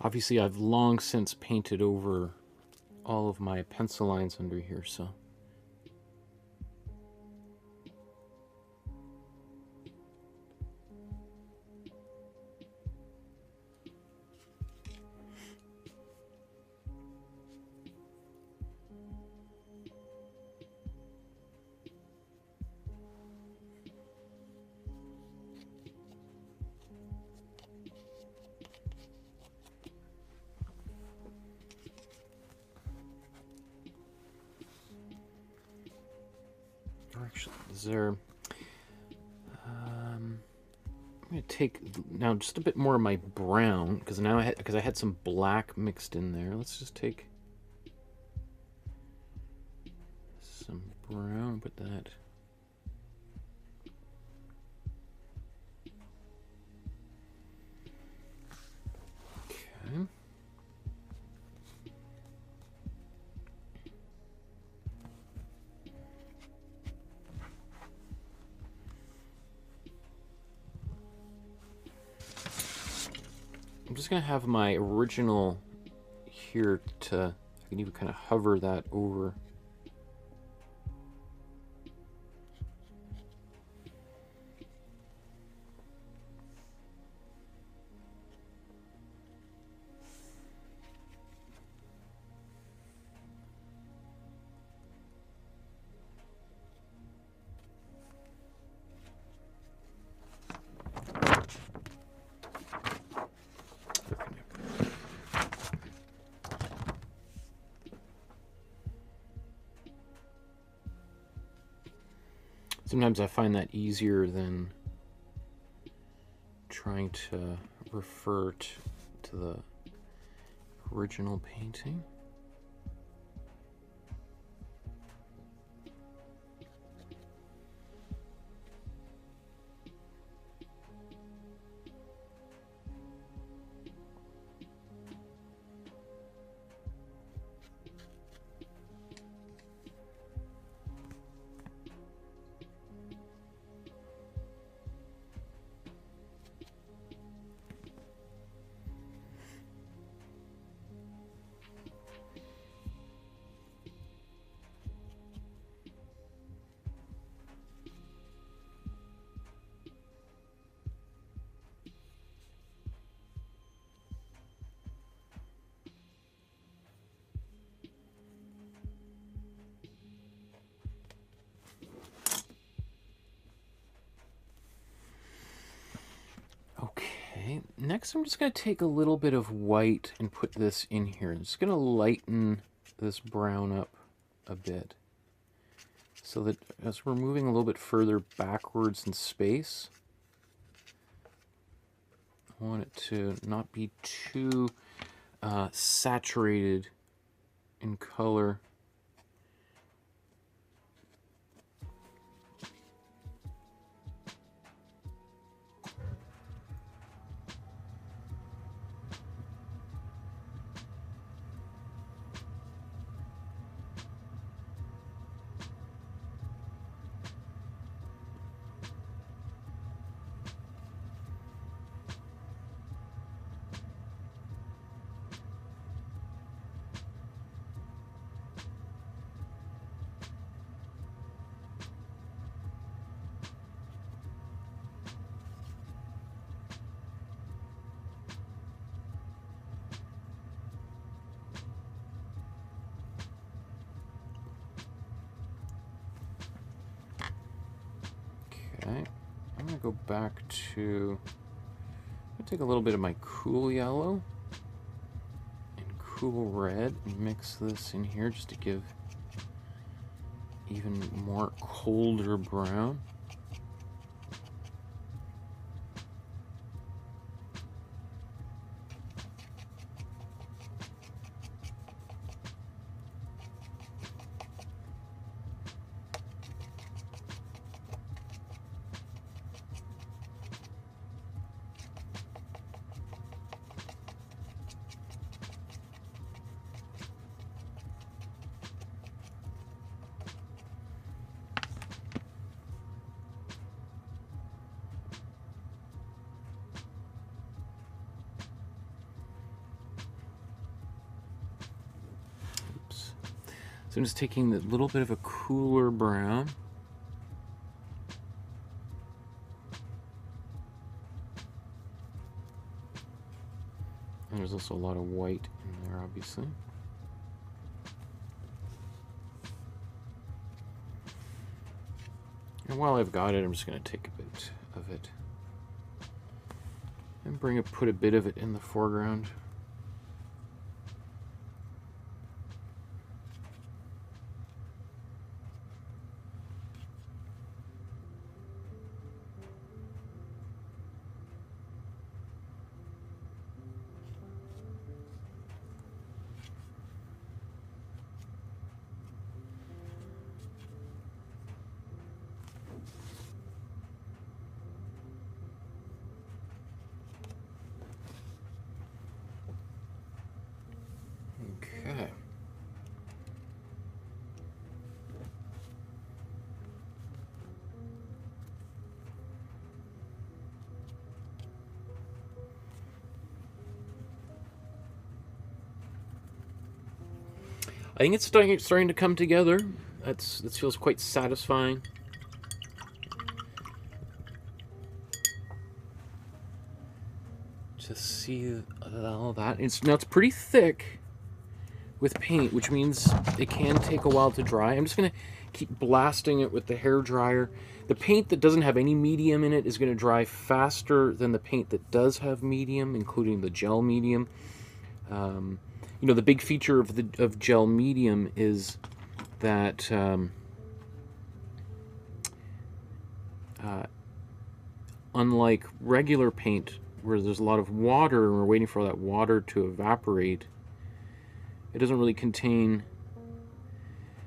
Obviously, I've long since painted over all of my pencil lines under here, so... actually, is there... I'm going to take now just a bit more of my brown, because now I had some black mixed in there. Let's just take some brown, put that... Okay. I'm just going to have my original here to, I can even kind of hover that over. Sometimes I find that easier than trying to refer to the original painting. Okay, next I'm just going to take a little bit of white and put this in here. I'm just going to lighten this brown up a bit so that as we're moving a little bit further backwards in space, I want it to not be too saturated in color. Okay, I'm going to go back to, I'm going to take a little bit of my cool yellow and cool red and mix this in here just to give even more colder brown. So I'm just taking a little bit of a cooler brown. And there's also a lot of white in there, obviously. And while I've got it, I'm just going to take a bit of it and put a bit of it in the foreground. I think it's starting to come together. That feels quite satisfying. To see all that. It's pretty thick with paint, which means it can take a while to dry. I'm just going to keep blasting it with the hair dryer. The paint that doesn't have any medium in it is going to dry faster than the paint that does have medium, including the gel medium. You know, the big feature of gel medium is that unlike regular paint, where there's a lot of water and we're waiting for that water to evaporate, it doesn't really contain.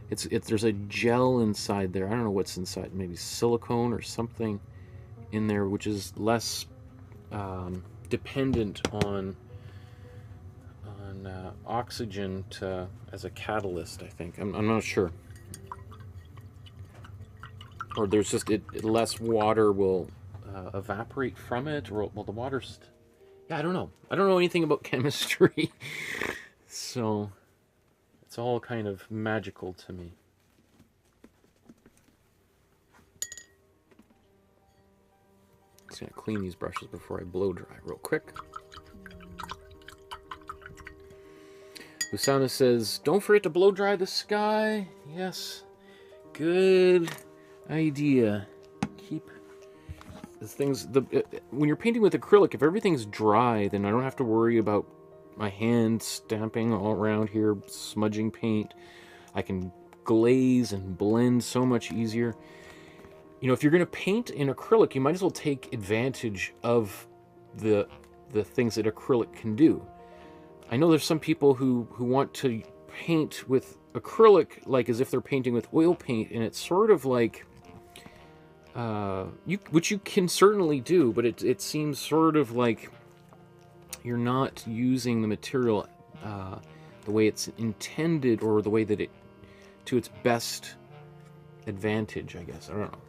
There's a gel inside there. I don't know what's inside. Maybe silicone or something in there, which is less dependent on oxygen as a catalyst. I think. I'm not sure. Or there's just less water will evaporate from it, or well, the water's. Yeah, I don't know. I don't know anything about chemistry, so. It's all kind of magical to me. Just gonna clean these brushes before I blow dry real quick. Usana says, don't forget to blow dry the sky. Yes, good idea. Keep the things, when you're painting with acrylic, if everything's dry, then I don't have to worry about my hand stamping all around here, smudging paint. I can glaze and blend so much easier. You know, if you're going to paint in acrylic, you might as well take advantage of the things that acrylic can do. I know there's some people who want to paint with acrylic like as if they're painting with oil paint, and it's sort of like which you can certainly do, but it seems sort of like you're not using the material the way it's intended, or the way that it to its best advantage, I guess. I don't know.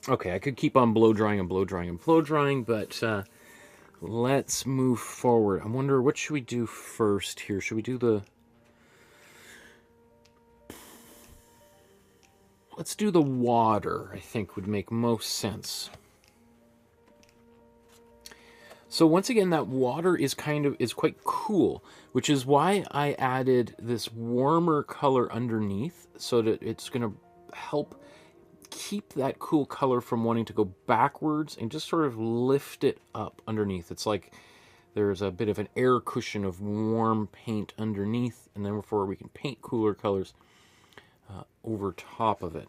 Okay, I could keep on blow drying and blow drying and blow drying, but let's move forward. I wonder, what should we do first here? Should we do the... Let's do the water, I think would make most sense. So once again, that water is quite cool, which is why I added this warmer color underneath, so that it's going to help keep that cool color from wanting to go backwards and just sort of lift it up underneath. It's like there's a bit of an air cushion of warm paint underneath, and then before we can paint cooler colors over top of it.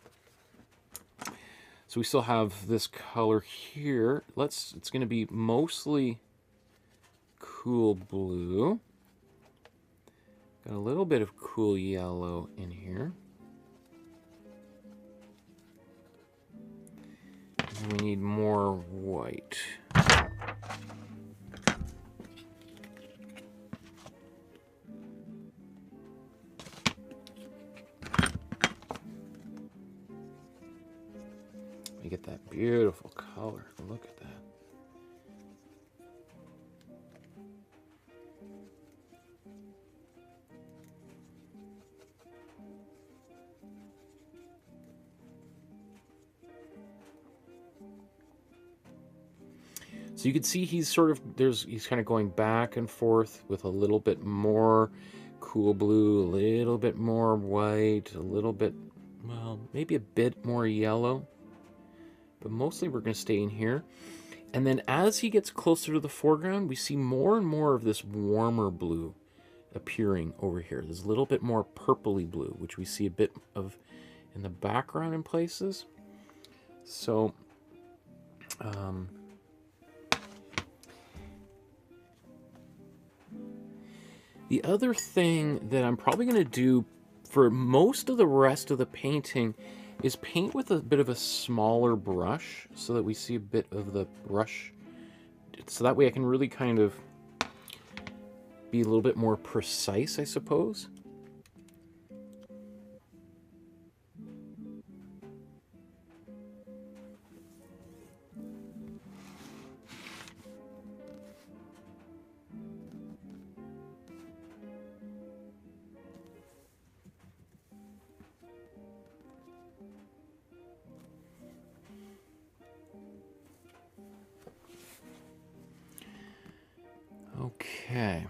So we still have this color here. It's going to be mostly cool blue. Got a little bit of cool yellow in here. And we need more white. get that beautiful color. Look at that. So you can see he's he's kind of going back and forth with a little bit more cool blue, a little bit more white, a little bit, well, maybe a bit more yellow. But mostly we're going to stay in here. And then as he gets closer to the foreground, we see more and more of this warmer blue appearing over here. There's a little bit more purpley blue, which we see a bit of in the background in places. So, the other thing that I'm probably going to do for most of the rest of the painting is paint with a bit of a smaller brush so that we see a bit of the brush. So that way I can really kind of be a little bit more precise, I suppose. Okay.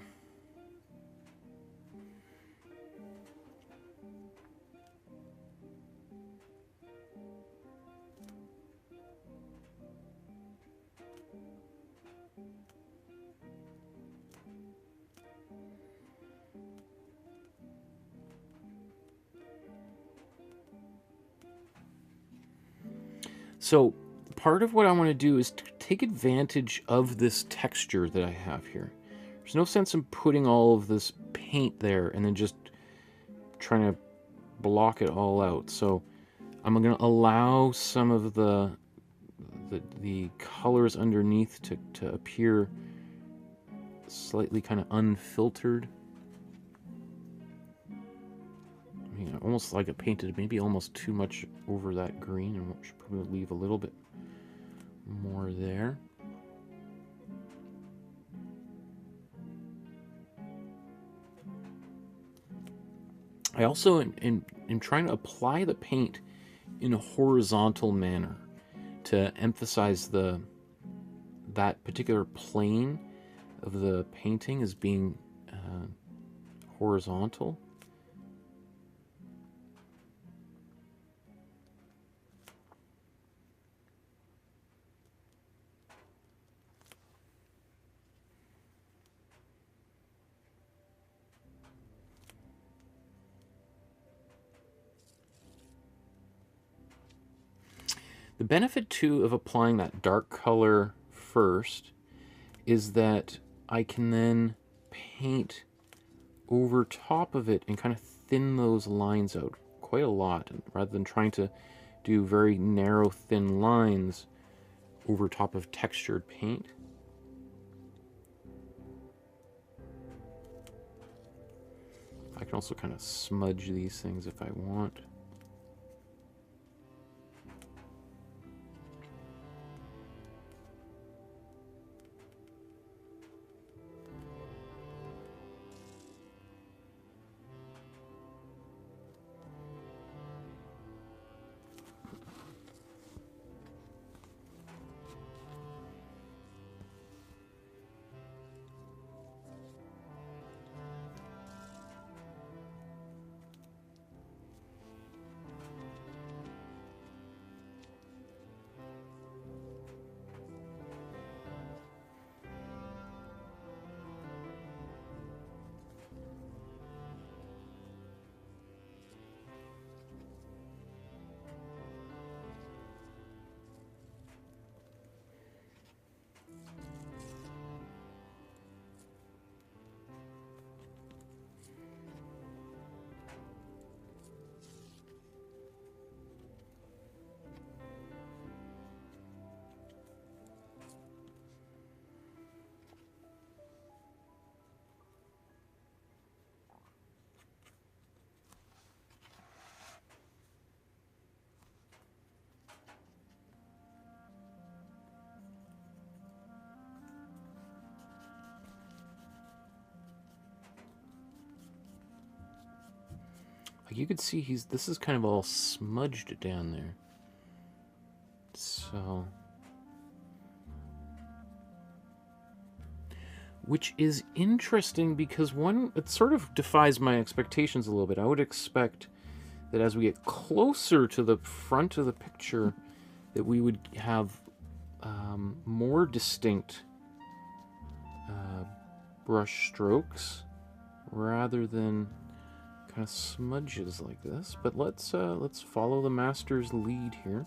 So part of what I want to do is to take advantage of this texture that I have here. There's no sense in putting all of this paint there and then just trying to block it all out. So I'm going to allow some of the colors underneath to appear slightly kind of unfiltered. I mean, almost like it painted maybe almost too much over that green, and we should probably leave a little bit more there. I also am trying to apply the paint in a horizontal manner to emphasize that particular plane of the painting as being horizontal. The benefit, too, of applying that dark color first is that I can then paint over top of it and kind of thin those lines out quite a lot, rather than trying to do very narrow, thin lines over top of textured paint. I can also kind of smudge these things if I want. Like you could see this is kind of all smudged down there. So, which is interesting because it sort of defies my expectations a little bit. I would expect that as we get closer to the front of the picture, that we would have more distinct brush strokes rather than kind of smudges like this. But let's follow the master's lead here.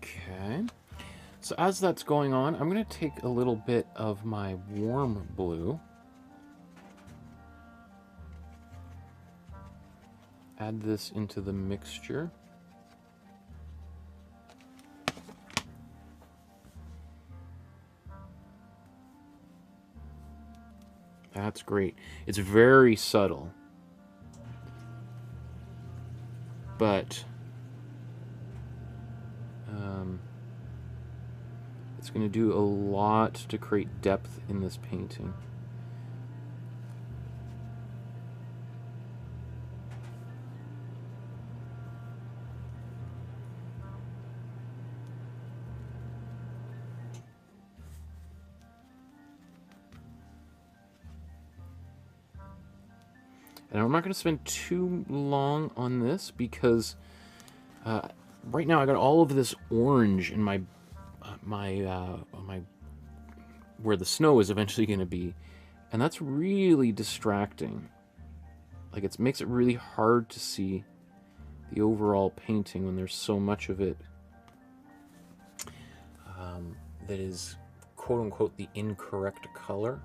Okay, so as that's going on, I'm going to take a little bit of my warm blue, add this into the mixture. That's great. It's very subtle, but it's going to do a lot to create depth in this painting. And I'm not going to spend too long on this because right now I got all of this orange in my where the snow is eventually going to be, and that's really distracting. Like it makes it really hard to see the overall painting when there's so much of it that is quote unquote the incorrect color.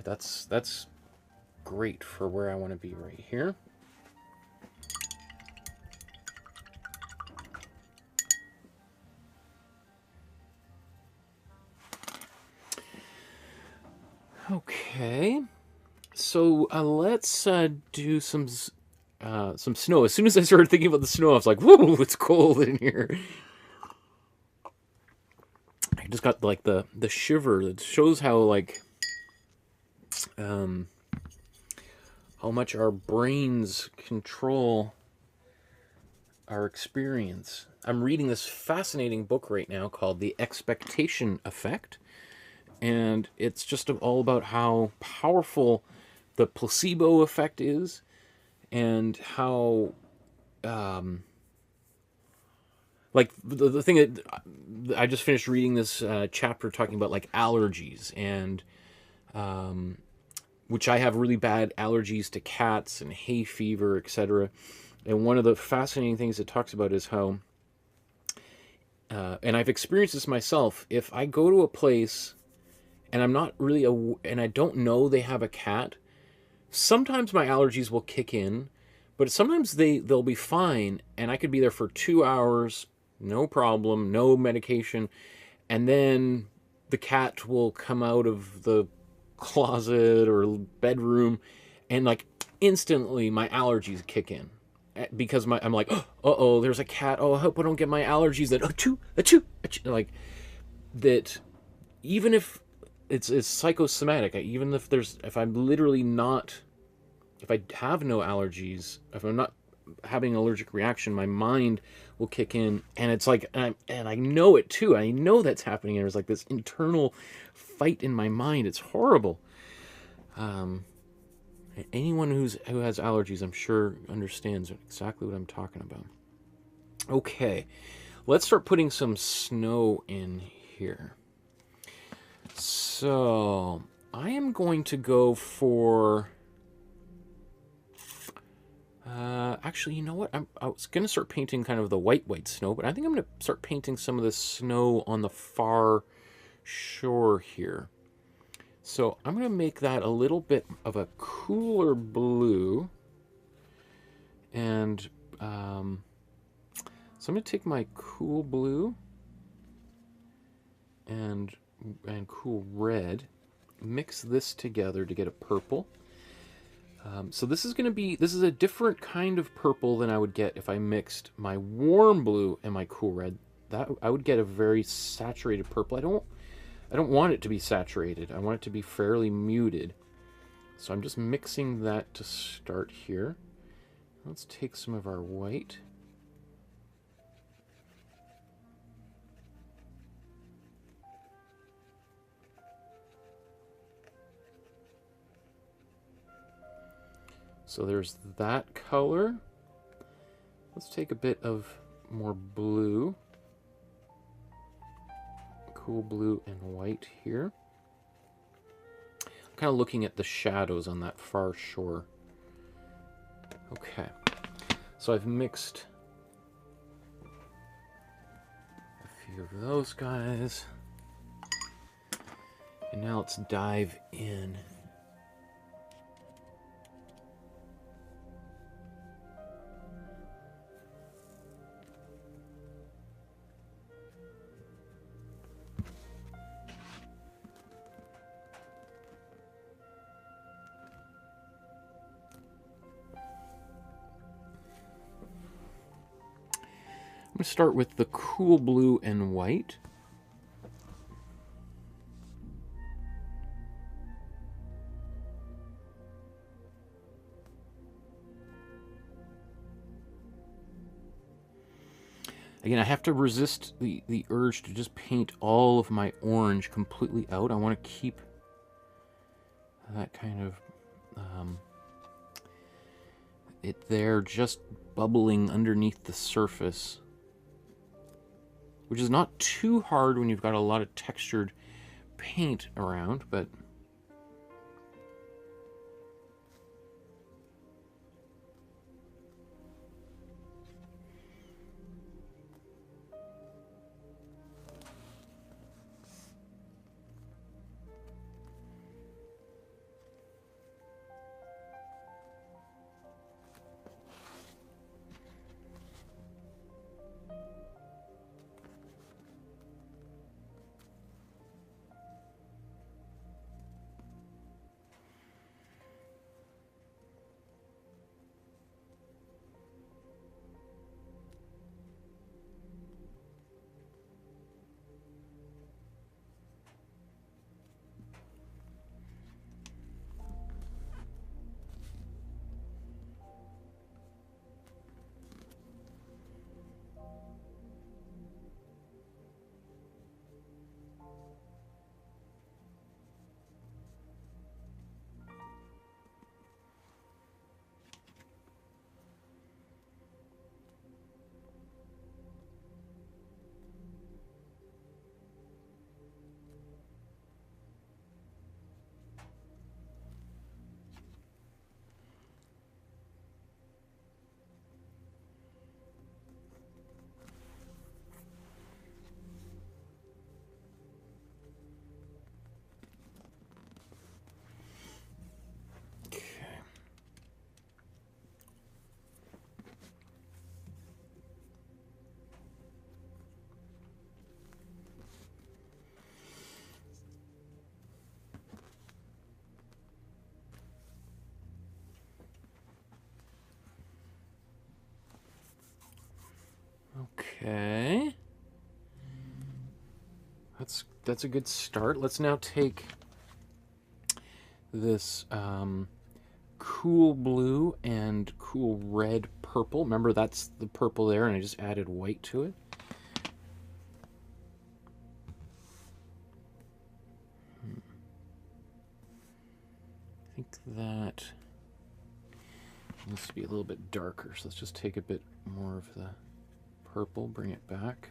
But that's great for where I want to be right here. Okay, so let's do some snow. As soon as I started thinking about the snow, I was like, "Whoa, it's cold in here." I just got like the shiver that shows how like how much our brains control our experience. I'm reading this fascinating book right now called The Expectation Effect, and it's just all about how powerful the placebo effect is and how like the thing that I just finished reading this chapter talking about like allergies and which I have really bad allergies to cats and hay fever, etc. And one of the fascinating things it talks about is how, and I've experienced this myself, if I go to a place and I'm not really, and I don't know they have a cat, sometimes my allergies will kick in, but sometimes they'll be fine, and I could be there for 2 hours, no problem, no medication, and then the cat will come out of the closet or bedroom and like instantly my allergies kick in because I'm like, oh, there's a cat, oh, I hope I don't get my allergies that achoo, like that. Even if it's psychosomatic, even if I'm literally not, if I have no allergies, if I'm not having an allergic reaction, my mind will kick in, and it's like, and I know it too. I know that's happening, and there's like this internal fight in my mind. It's horrible. Anyone who has allergies, I'm sure, understands exactly what I'm talking about. Okay, let's start putting some snow in here. So I am going to go for. Actually, you know what? I was going to start painting kind of the white snow, but I think I'm going to start painting some of the snow on the far shore here. So I'm going to make that a little bit of a cooler blue. And so I'm going to take my cool blue and cool red, mix this together to get a purple. So this is a different kind of purple than I would get if I mixed my warm blue and my cool red. That I would get a very saturated purple. I don't want it to be saturated. I want it to be fairly muted. So I'm just mixing that to start here. Let's take some of our white. So there's that color. Let's take a bit of more blue. Cool blue and white here. I'm kind of looking at the shadows on that far shore. Okay. So I've mixed a few of those guys. And now let's dive in. I'm going to start with the cool blue and white. Again, I have to resist the urge to just paint all of my orange completely out. I want to keep that kind of it there just bubbling underneath the surface, which is not too hard when you've got a lot of textured paint around, but okay. That's a good start. Let's now take this cool blue and cool red purple. Remember, that's the purple there, and I just added white to it. I think that needs to be a little bit darker, so let's just take a bit more of the purple, bring it back.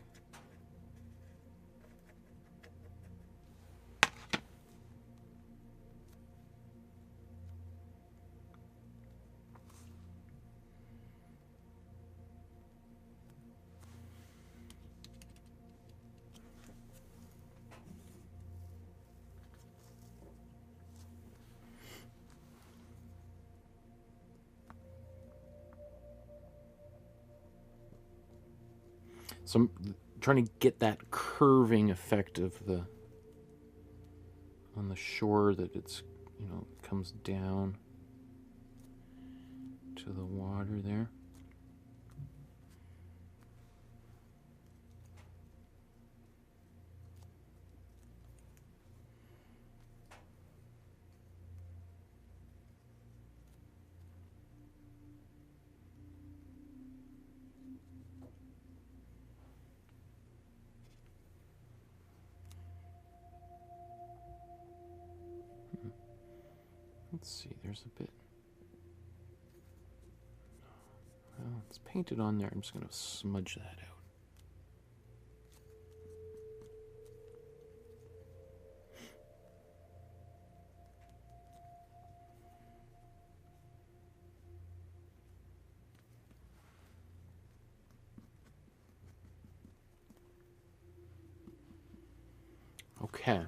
So I'm trying to get that curving effect of the on the shore, that it's, you know, comes down to the water there. Let's see, there's a bit. Well, it's painted on there. I'm just going to smudge that out. Okay.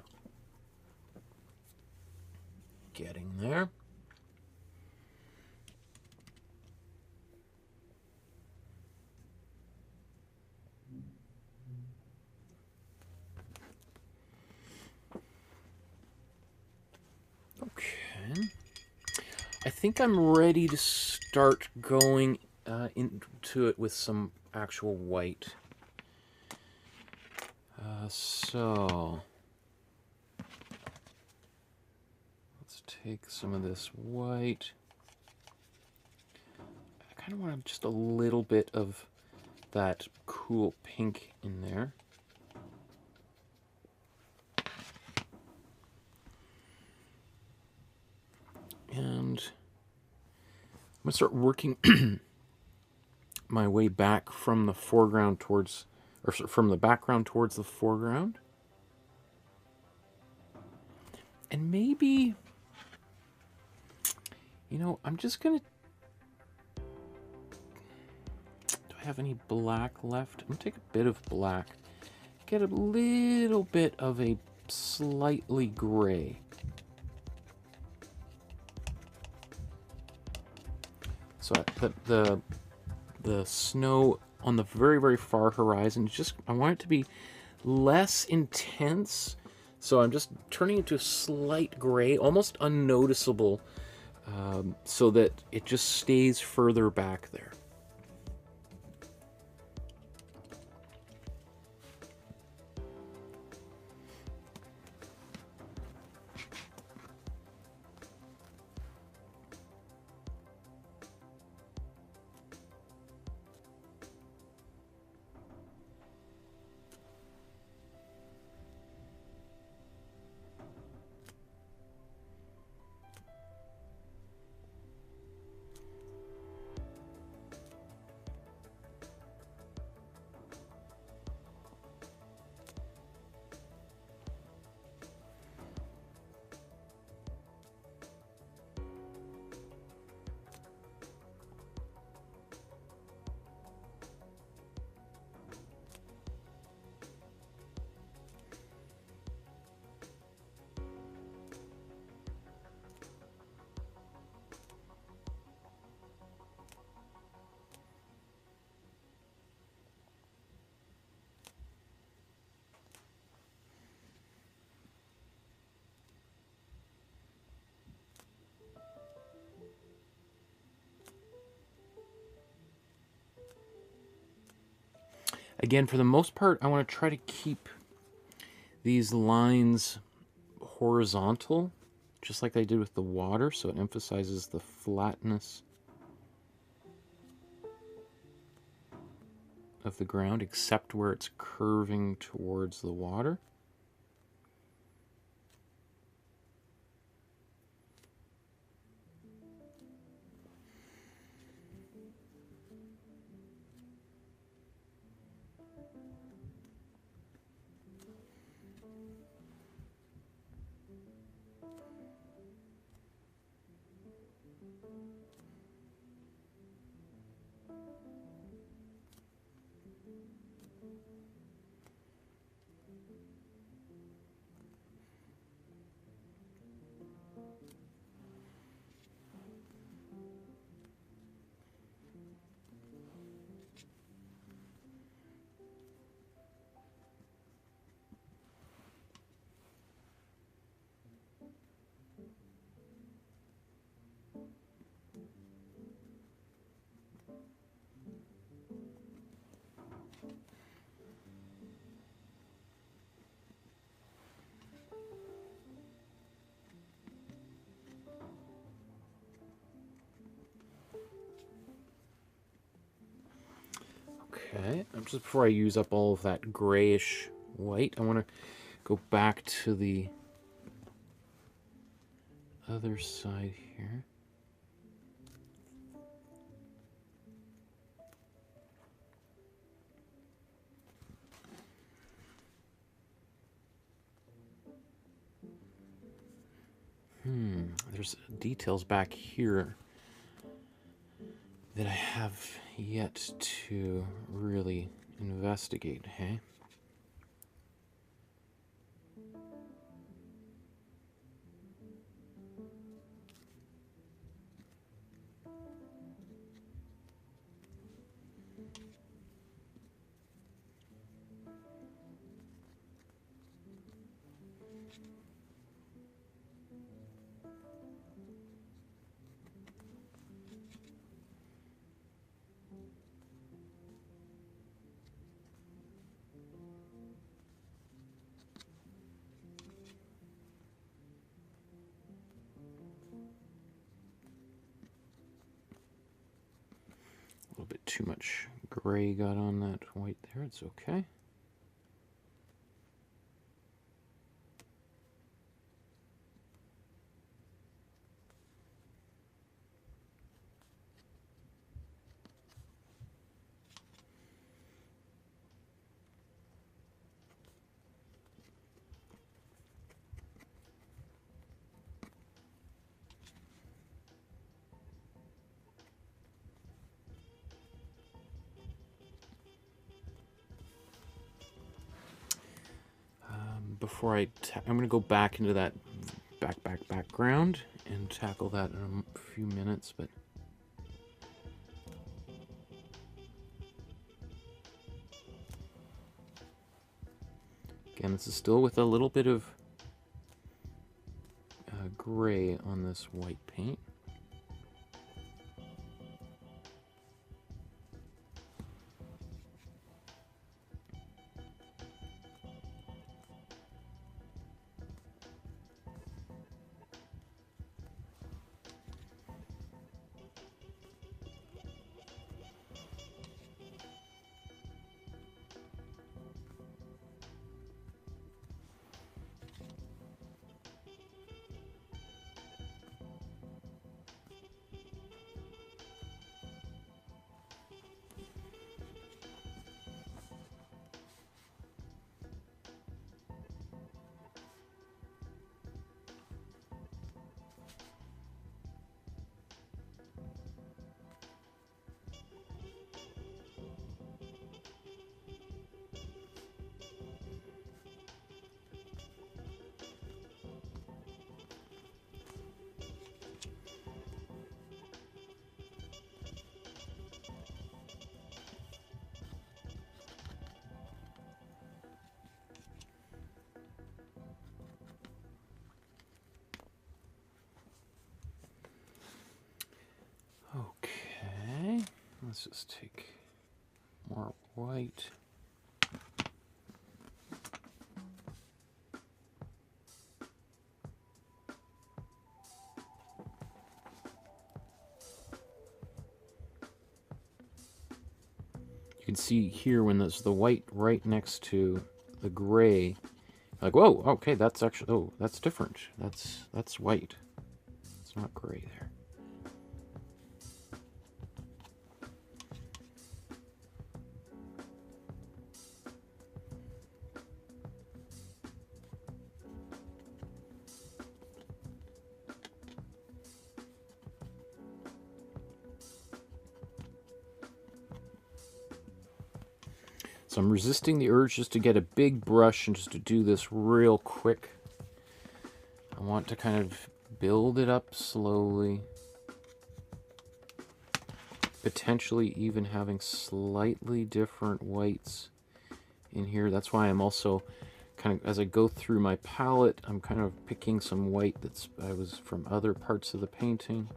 Getting there. Okay. I think I'm ready to start going into it with some actual white. So let's take some of this white. I kind of want just a little bit of that cool pink in there. And I'm going to start working my way back from the foreground towards, or from the background towards the foreground. And maybe, you know, I'm just going to, do I have any black left? I'm going to take a bit of black, get a little bit of a slightly gray. So the snow on the very, very far horizon, just, I want it to be less intense. So I'm just turning it to a slight gray, almost unnoticeable, so that it just stays further back there. Again, for the most part, I want to try to keep these lines horizontal, just like I did with the water, so it emphasizes the flatness of the ground, except where it's curving towards the water. Okay, just before I use up all of that grayish white, I want to go back to the other side here. There's details back here that I have yet to really investigate, hey? A little bit too much gray got on that white there. It's okay. Before I'm going to go back into that background and tackle that in a few minutes, but again, this is still with a little bit of gray on this white paint. Okay, let's just take more white. You can see here when there's the white right next to the gray, like, whoa, okay, that's actually, oh, that's different. That's white. It's not gray there. So I'm resisting the urge just to get a big brush and just to do this real quick. I want to kind of build it up slowly. Potentially even having slightly different whites in here. That's why I'm also kind of, as I go through my palette, I'm kind of picking some white I was from other parts of the painting.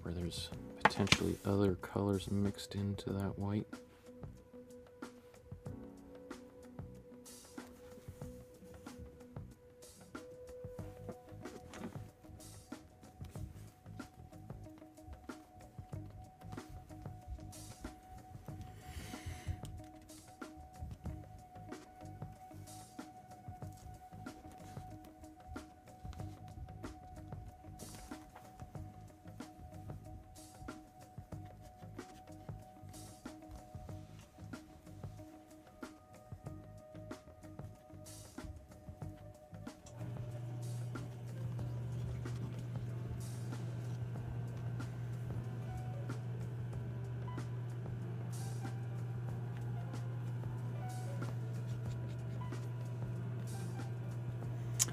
Where there's potentially other colors mixed into that white.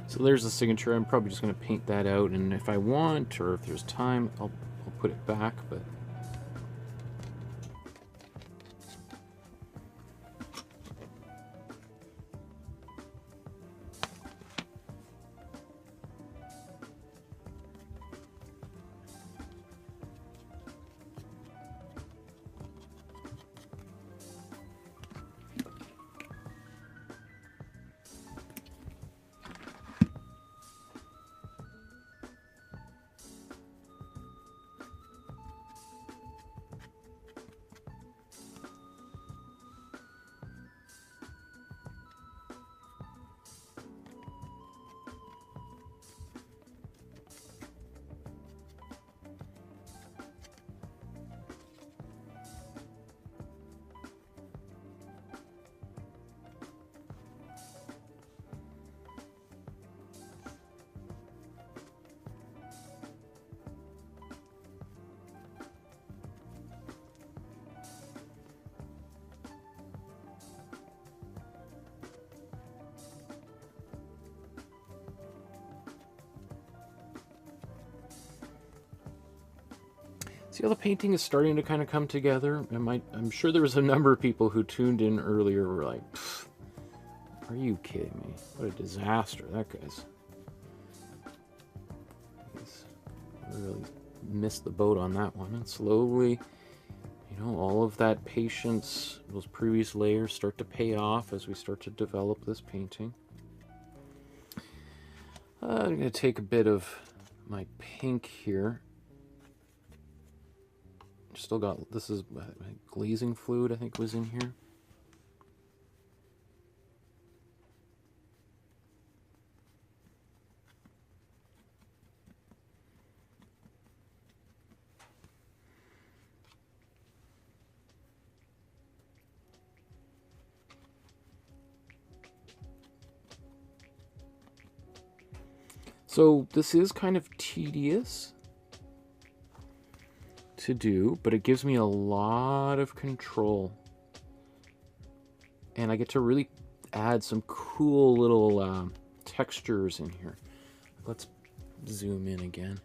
So there's the signature. I'm probably just going to paint that out, and if I want, or if there's time, I'll put it back, but... See how the painting is starting to kind of come together? I'm sure there was a number of people who tuned in earlier who were like, are you kidding me? What a disaster. That guy's really missed the boat on that one. And slowly, you know, all of that patience, those previous layers start to pay off as we start to develop this painting. I'm going to take a bit of my pink here. Still got, this is glazing fluid, I think, was in here. So this is kind of tedious to do, but it gives me a lot of control, and I get to really add some cool little textures in here. Let's zoom in again.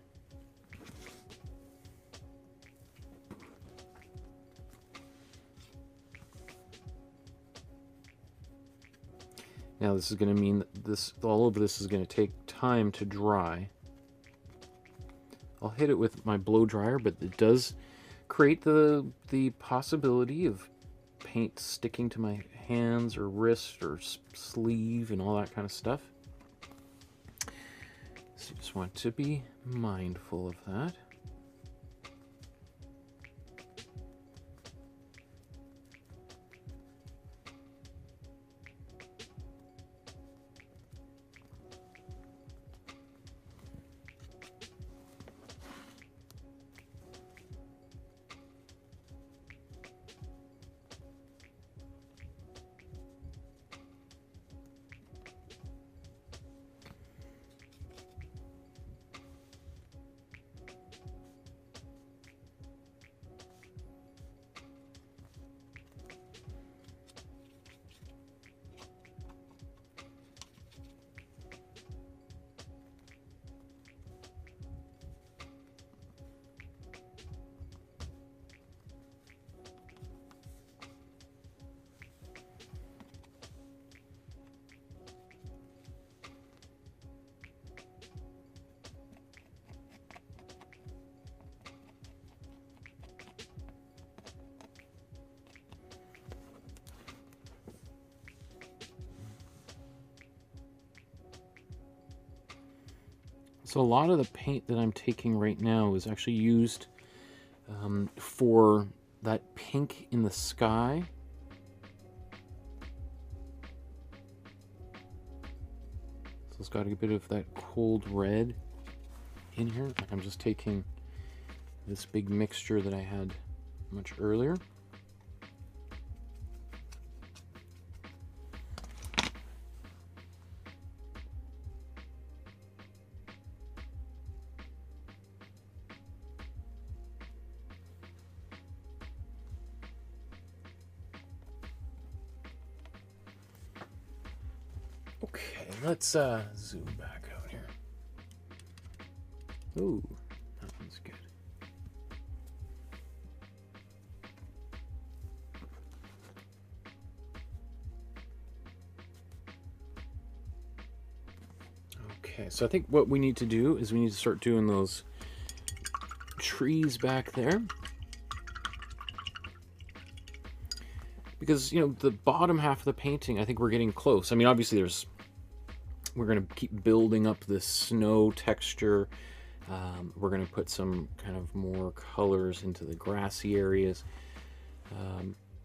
Now this is going to mean that all of this is going to take time to dry. I'll hit it with my blow dryer, but it does create the possibility of paint sticking to my hands or wrist or sleeve and all that kind of stuff. So you just want to be mindful of that. So a lot of the paint that I'm taking right now is actually used for that pink in the sky. So it's got a bit of that cold red in here. I'm just taking this big mixture that I had much earlier. Okay. let's zoom back out here. Ooh, that one's good. Okay, so I think what we need to do is we need to start doing those trees back there. Because, you know, the bottom half of the painting, I think we're getting close. I mean, obviously we're going to keep building up this snow texture. We're going to put some kind of more colors into the grassy areas.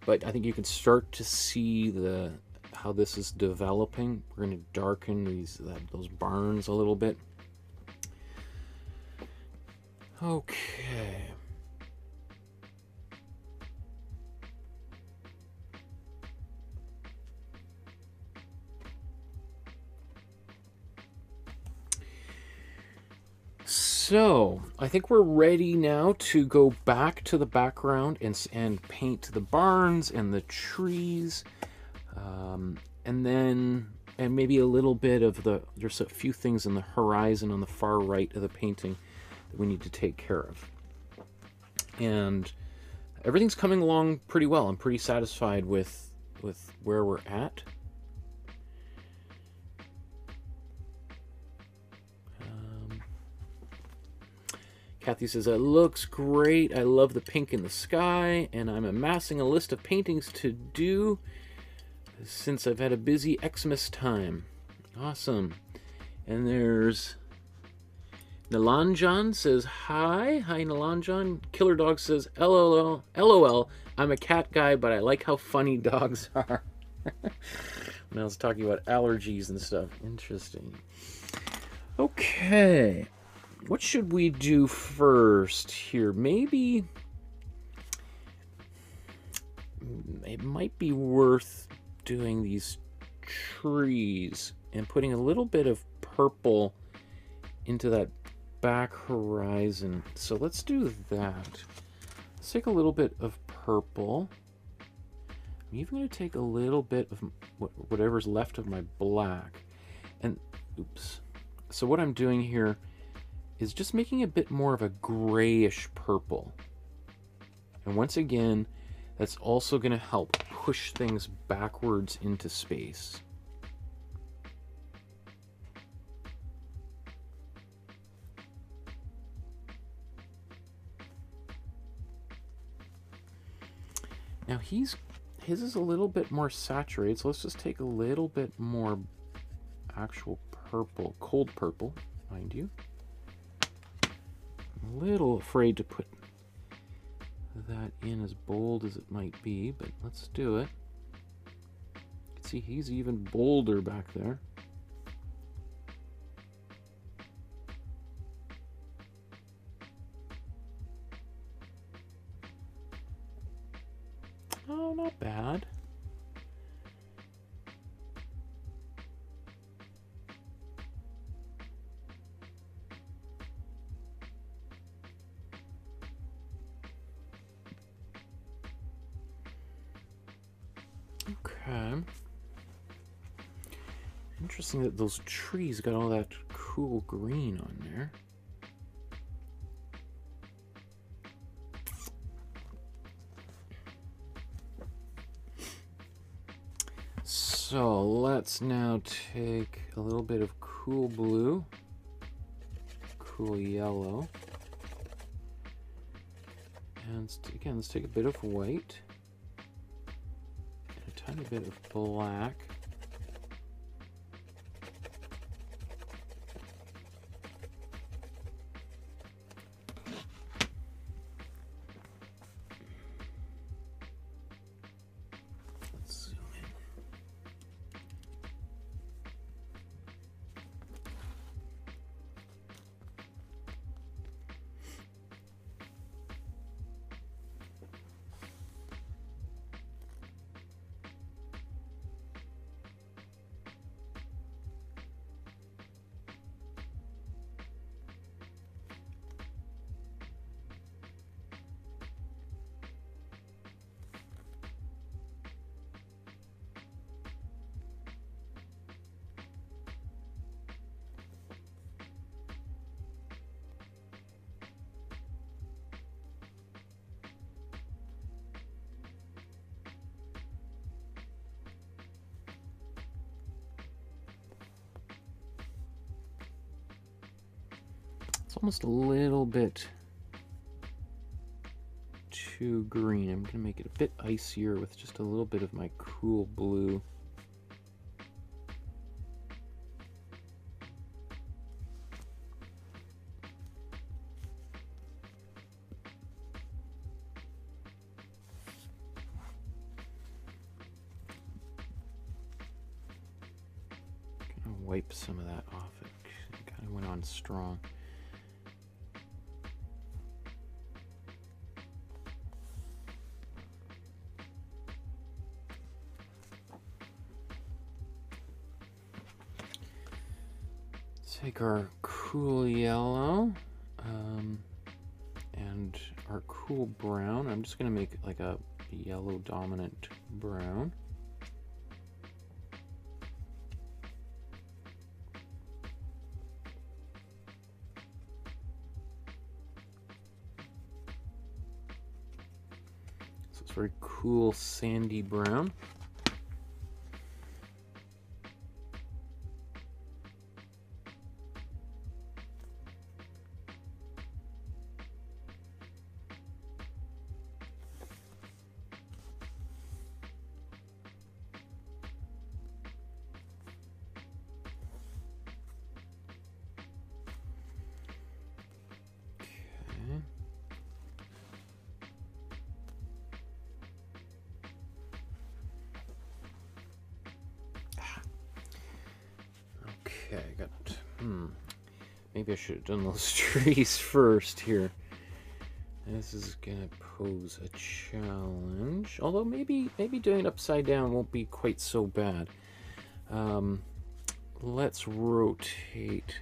But I think you can start to see how this is developing. We're going to darken those barns a little bit. Okay. So, I think we're ready now to go back to the background and paint the barns and the trees. And maybe a little bit of there's a few things in the horizon on the far right of the painting that we need to take care of. And everything's coming along pretty well. I'm pretty satisfied with where we're at. Kathy says, it looks great. I love the pink in the sky, and I'm amassing a list of paintings to do since I've had a busy Xmas time. Awesome. And there's Nalanjan says, hi. Hi, Nalanjan. Killer Dog says, LOL. LOL. I'm a cat guy, but I like how funny dogs are. When I was talking about allergies and stuff. Interesting. Okay. What should we do first here? Maybe it might be worth doing these trees and putting a little bit of purple into that back horizon. So let's do that. Let's take a little bit of purple. I'm even going to take a little bit of whatever's left of my black. And, oops. So what I'm doing here is just making a bit more of a grayish purple. And once again, that's also going to help push things backwards into space. Now his is a little bit more saturated, so let's just take a little bit more actual purple, cold purple, mind you. I'm a little afraid to put that in as bold as it might be, but let's do it. You can see he's even bolder back there. Oh, not bad. Okay. Interesting that those trees got all that cool green on there. So let's now take a little bit of cool blue, cool yellow, and again, let's take a bit of white, and a tiny bit of black. It's almost a little bit too green. I'm going to make it a bit icier with just a little bit of my cool blue. Wipe some of that off. It kind of went on strong. Take our cool yellow and our cool brown. I'm just going to make it like a yellow dominant brown. Very cool sandy brown. Okay, I got, maybe I should have done those trees first here. This is gonna pose a challenge, although maybe doing it upside down won't be quite so bad. Let's rotate.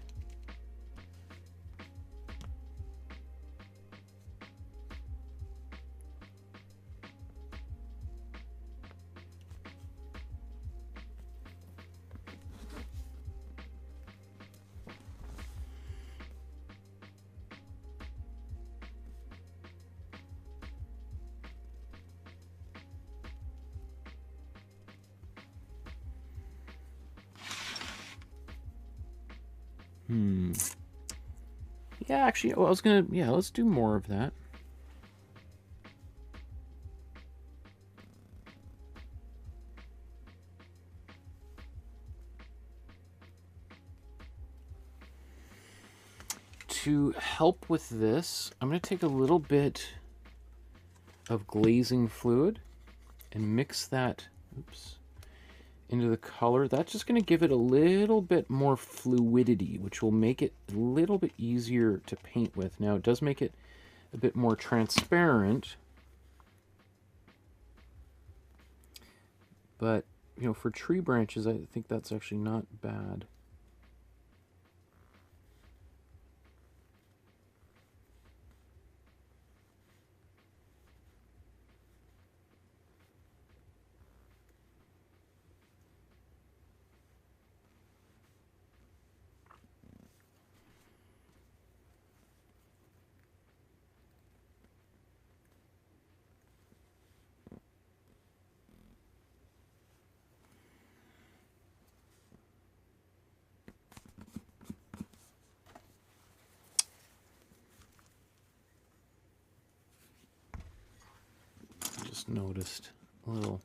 Yeah, actually, well, I was gonna, yeah, let's do more of that. To help with this, I'm gonna take a little bit of glazing fluid and mix that, into the color. That's just going to give it a little bit more fluidity, which will make it a little bit easier to paint with. Now, it does make it a bit more transparent, but, you know, for tree branches, I think that's actually not bad. Noticed a little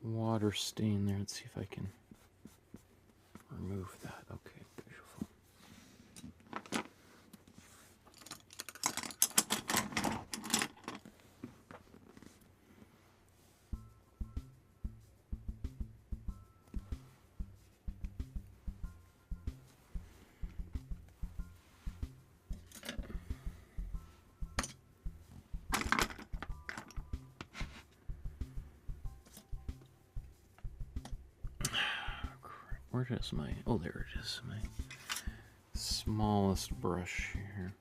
water stain there. Let's see if I can remove that. Okay, beautiful. Where is my, oh, there it is, my smallest brush here.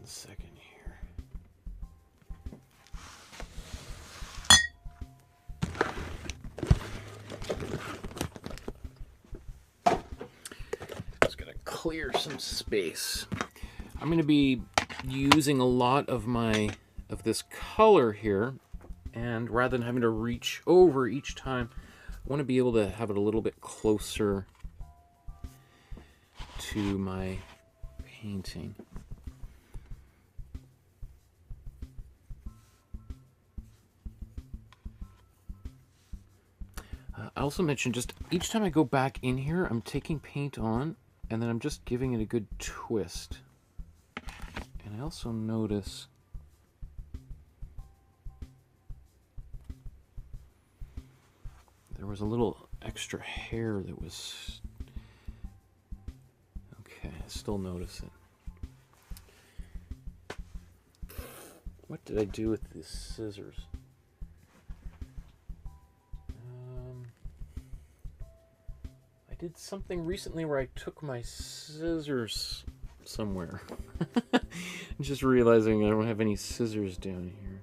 Second here. clear some space. I'm going to be using a lot of this color here, and rather than having to reach over each time, I want to be able to have it a little bit closer to my painting. I also mentioned just each time I go back in here, I'm taking paint on and then I'm just giving it a good twist. And I also notice there was a little extra hair that was... Okay, I still notice it. What did I do with these scissors? I did something recently where I took my scissors somewhere. I'm just realizing I don't have any scissors down here.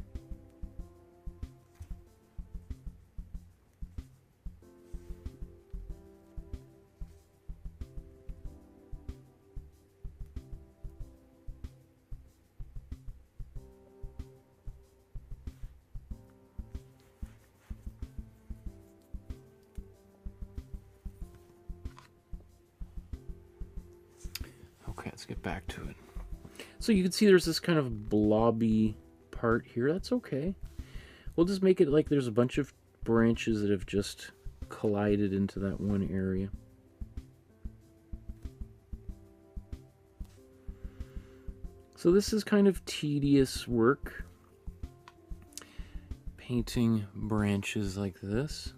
Okay, let's get back to it. So you can see there's this kind of blobby part here. That's okay. We'll just make it like there's a bunch of branches that have just collided into that one area. So this is kind of tedious work, painting branches like this.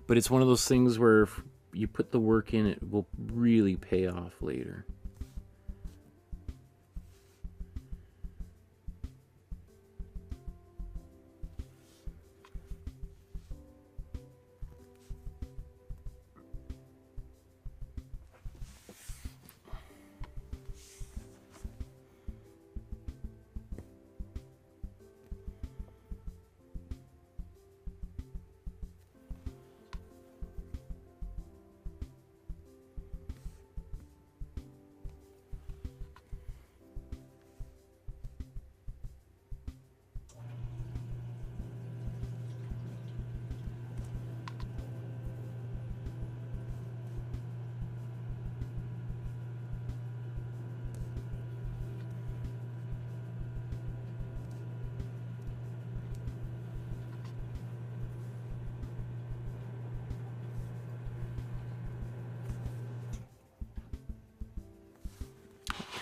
But it's one of those things where if you put the work in, it will really pay off later.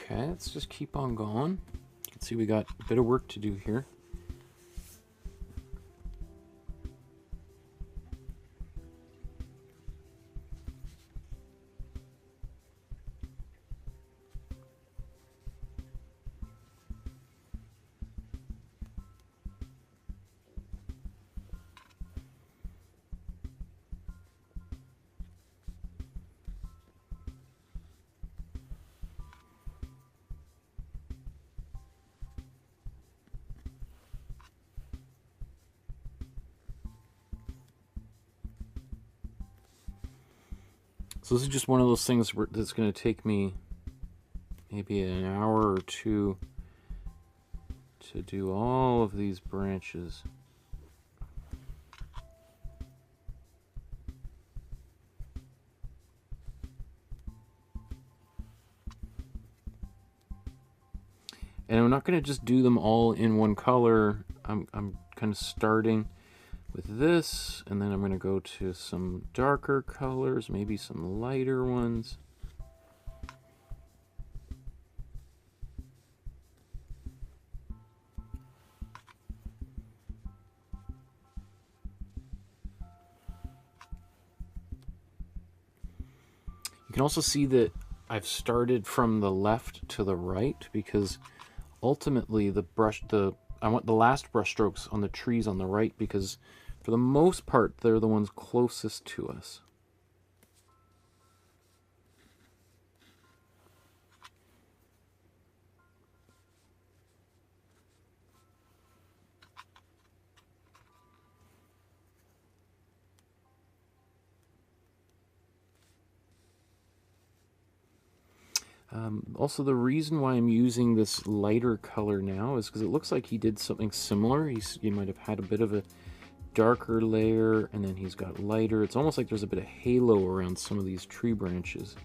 Okay, let's just keep on going. You can see we got a bit of work to do here. So this is just one of those things that's going to take me maybe an hour or two to do all of these branches. And I'm not going to just do them all in one color. I'm kind of starting with this, and then I'm going to go to some darker colors, maybe some lighter ones. You can also see that I've started from the left to the right because ultimately I want the last brush strokes on the trees on the right because for the most part they're the ones closest to us. Also, the reason why I'm using this lighter color now is because it looks like he did something similar. He might have had a bit of a darker layer, and then he's got lighter. It's almost like there's a bit of halo around some of these tree branches.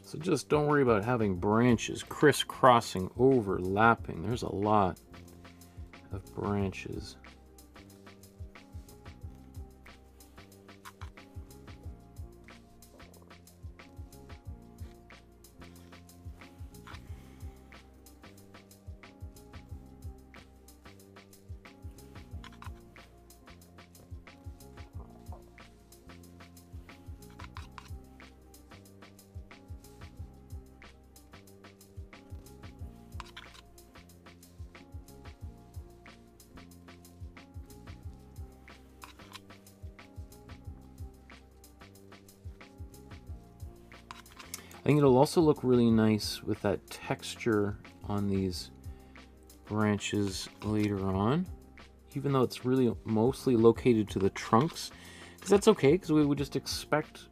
So just don't worry about having branches crisscrossing, overlapping. There's a lot of branches. I think it'll also look really nice with that texture on these branches later on, even though it's really mostly located to the trunks, because that's okay, because we would just expect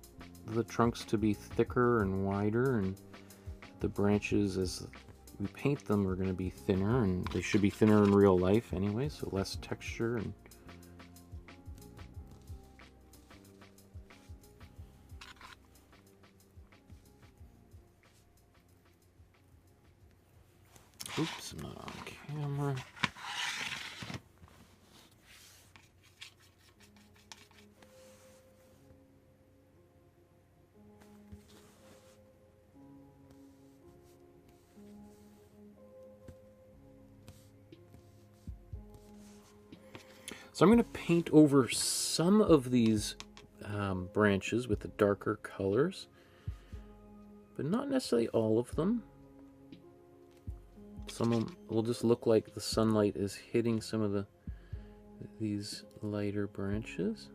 the trunks to be thicker and wider, and the branches, as we paint them, are going to be thinner, and they should be thinner in real life anyway, so less texture. And oops, I'm not on camera. So I'm going to paint over some of these branches with the darker colors, but not necessarily all of them. Some of them will just look like the sunlight is hitting some of these lighter branches.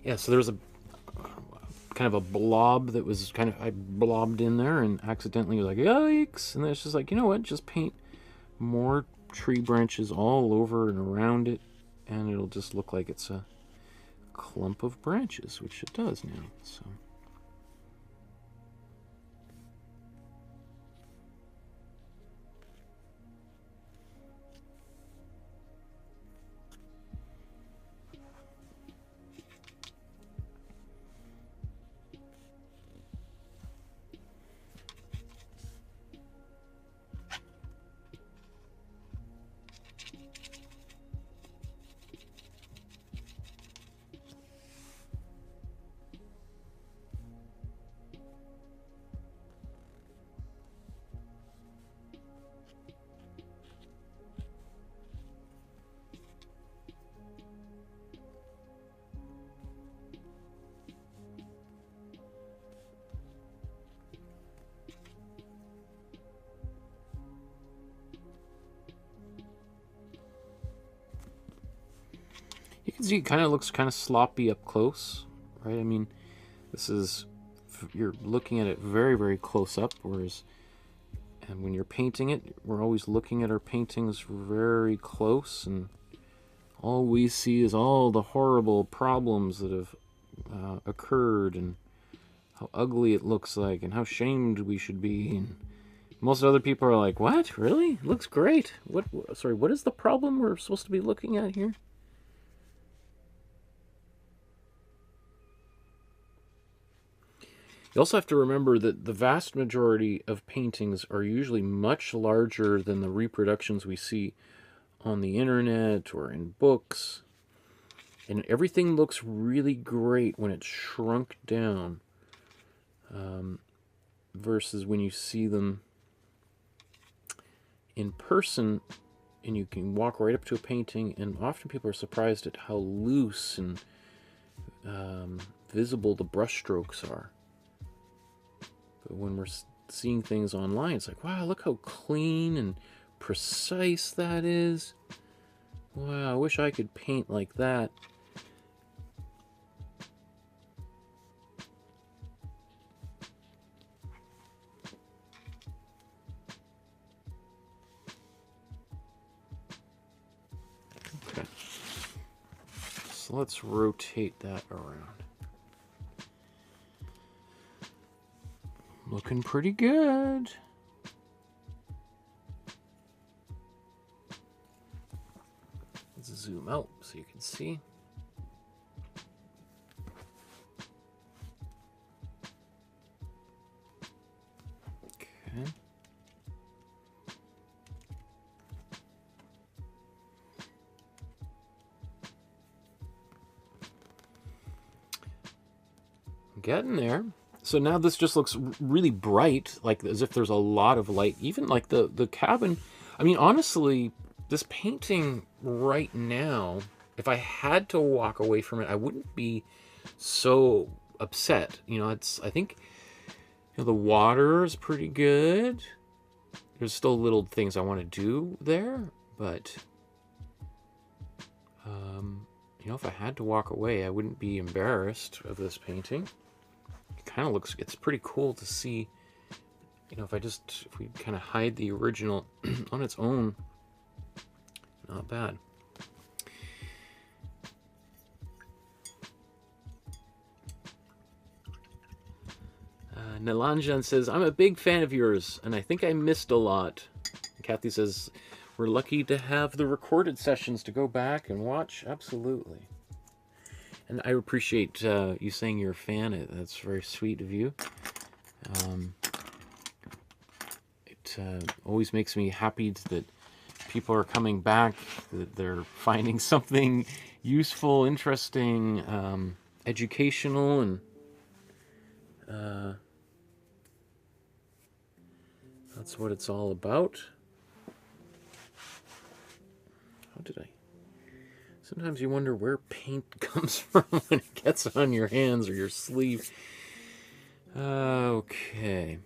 Yeah, so there's a kind of a blob that was kind of, I blobbed in there and accidentally was like, yikes. And then it's just like, you know what, just paint more tree branches all over and around it, and it'll just look like it's a clump of branches, which it does now. So can see it kind of looks kind of sloppy up close, right? I mean, this is, you're looking at it very, very close up, whereas, and when you're painting it, we're always looking at our paintings very close, and all we see is all the horrible problems that have occurred, and how ugly it looks like, and how shamed we should be. And most other people are like, what? Really? It looks great. Sorry, what is the problem we're supposed to be looking at here? You also have to remember that the vast majority of paintings are usually much larger than the reproductions we see on the internet or in books. And everything looks really great when it's shrunk down, versus when you see them in person, and you can walk right up to a painting, and often people are surprised at how loose and visible the brush strokes are. But when we're seeing things online, it's like, wow, look how clean and precise that is. Wow, I wish I could paint like that. Okay. So let's rotate that around. Looking pretty good. Let's zoom out so you can see. Okay. Getting there. So now this just looks really bright, like as if there's a lot of light. Even like the cabin. I mean, honestly, this painting right now, if I had to walk away from it, I wouldn't be so upset. You know, I think, you know, the water is pretty good. There's still little things I want to do there, but you know, if I had to walk away, I wouldn't be embarrassed of this painting. Kind of looks, it's pretty cool to see, you know, if we kind of hide the original on its own, not bad. Nalanjan says, I'm a big fan of yours, and I think I missed a lot. Kathy says, we're lucky to have the recorded sessions to go back and watch. Absolutely. And I appreciate you saying you're a fan. That's very sweet of you. It always makes me happy that people are coming back, that they're finding something useful, interesting, educational, and that's what it's all about. How did I? Sometimes you wonder where paint comes from when it gets on your hands or your sleeve. Okay.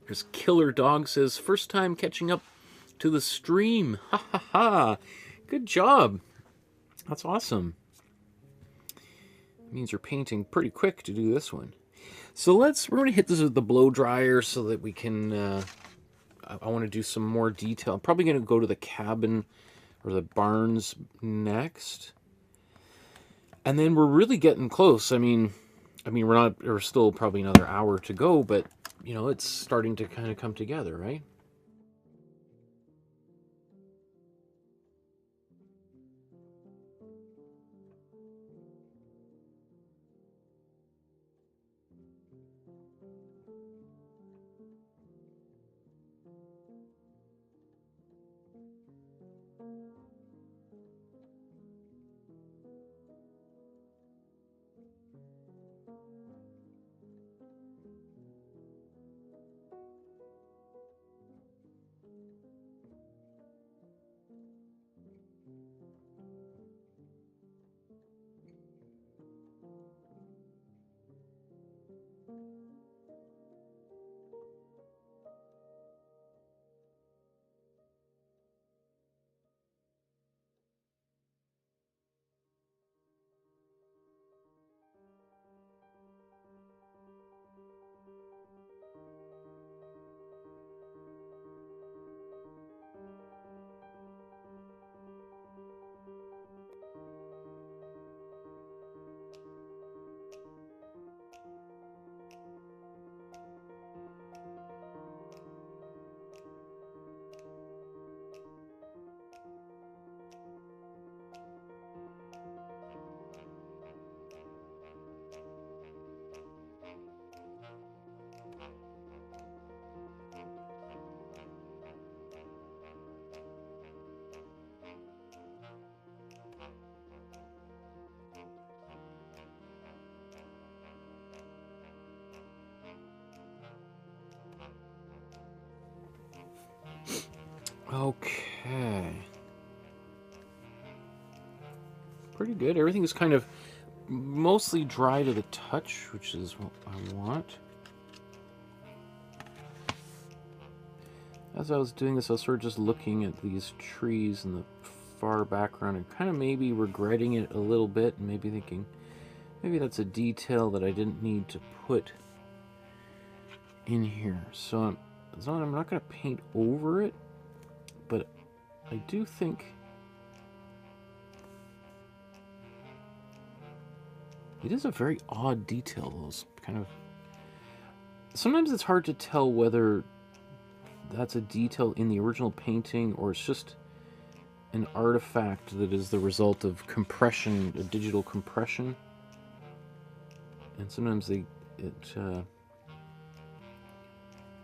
There's Killer Dog says, first time catching up to the stream. Ha ha ha. Good job. That's awesome. It means you're painting pretty quick to do this one. So we're going to hit this with the blow dryer so that we can, I want to do some more detail. I'm probably going to go to the cabin or the barns next. And then we're really getting close. I mean, we're still probably another hour to go, but, you know, it's starting to kind of come together, right? Okay. Pretty good. Everything is kind of mostly dry to the touch, which is what I want. As I was doing this, I was sort of just looking at these trees in the far background and kind of maybe regretting it a little bit, and maybe thinking, maybe that's a detail that I didn't need to put in here. So I'm not going to paint over it, but I do think it is a very odd detail. Those kind of... Sometimes it's hard to tell whether that's a detail in the original painting or it's just an artifact that is the result of compression, a digital compression. And sometimes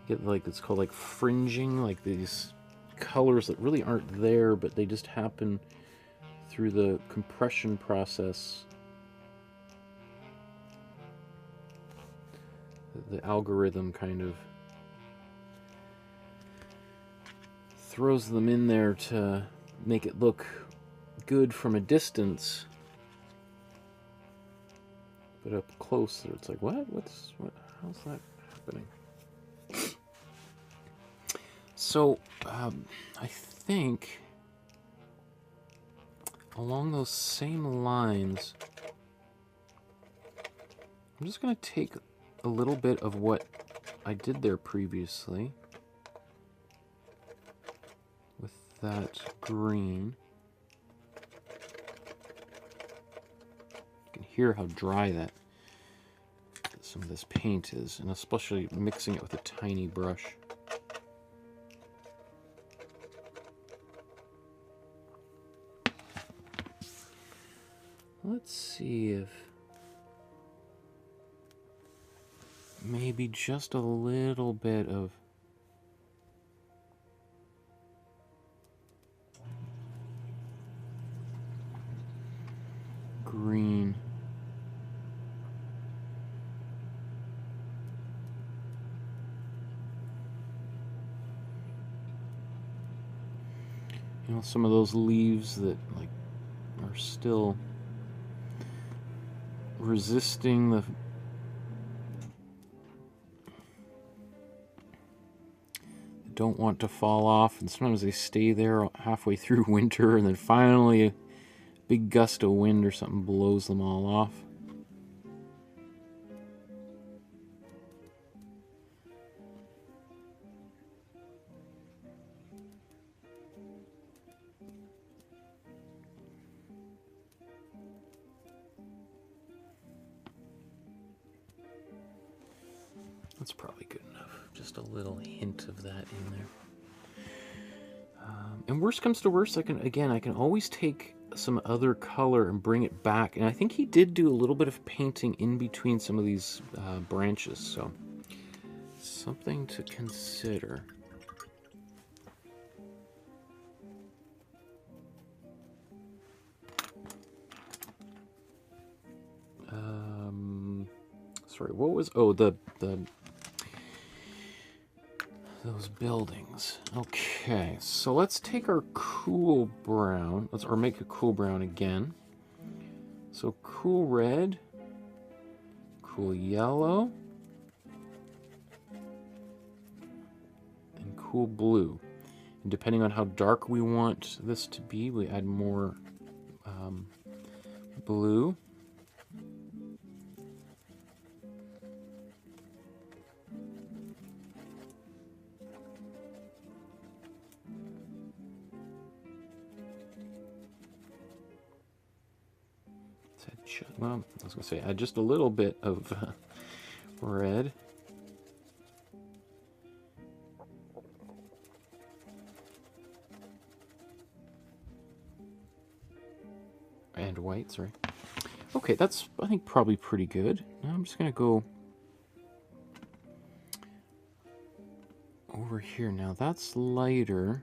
get like, it's called like fringing, like these colors that really aren't there, but they just happen through the compression process. The algorithm kind of throws them in there to make it look good from a distance, but up close it's like, what? How's that happening? So I think along those same lines, I'm just going to take a little bit of what I did there previously with that green. You can hear how dry that some of this paint is, and especially mixing it with a tiny brush. Let's see if maybe just a little bit of green. You know, some of those leaves that like are still resisting the don't want to fall off, and sometimes they stay there halfway through winter, and then finally a big gust of wind or something blows them all off. That's probably good enough. Just a little hint of that in there. And worst comes to worst, I can always take some other color and bring it back. And I think he did do a little bit of painting in between some of these branches, so something to consider. Sorry, what was... Oh, those buildings. Okay, so let's take our cool brown, or make a cool brown again. So cool red, cool yellow, and cool blue. And depending on how dark we want this to be, we add more blue. Well, I was going to say, add just a little bit of red. And white, sorry. Okay, that's, I think, probably pretty good. Now I'm just going to go over here. Now that's lighter.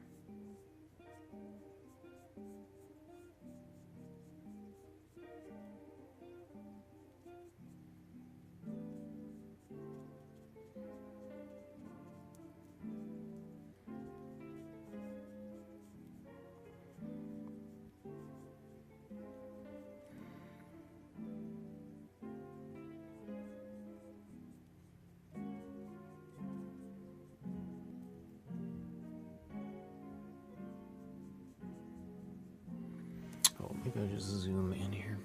just zoom in here.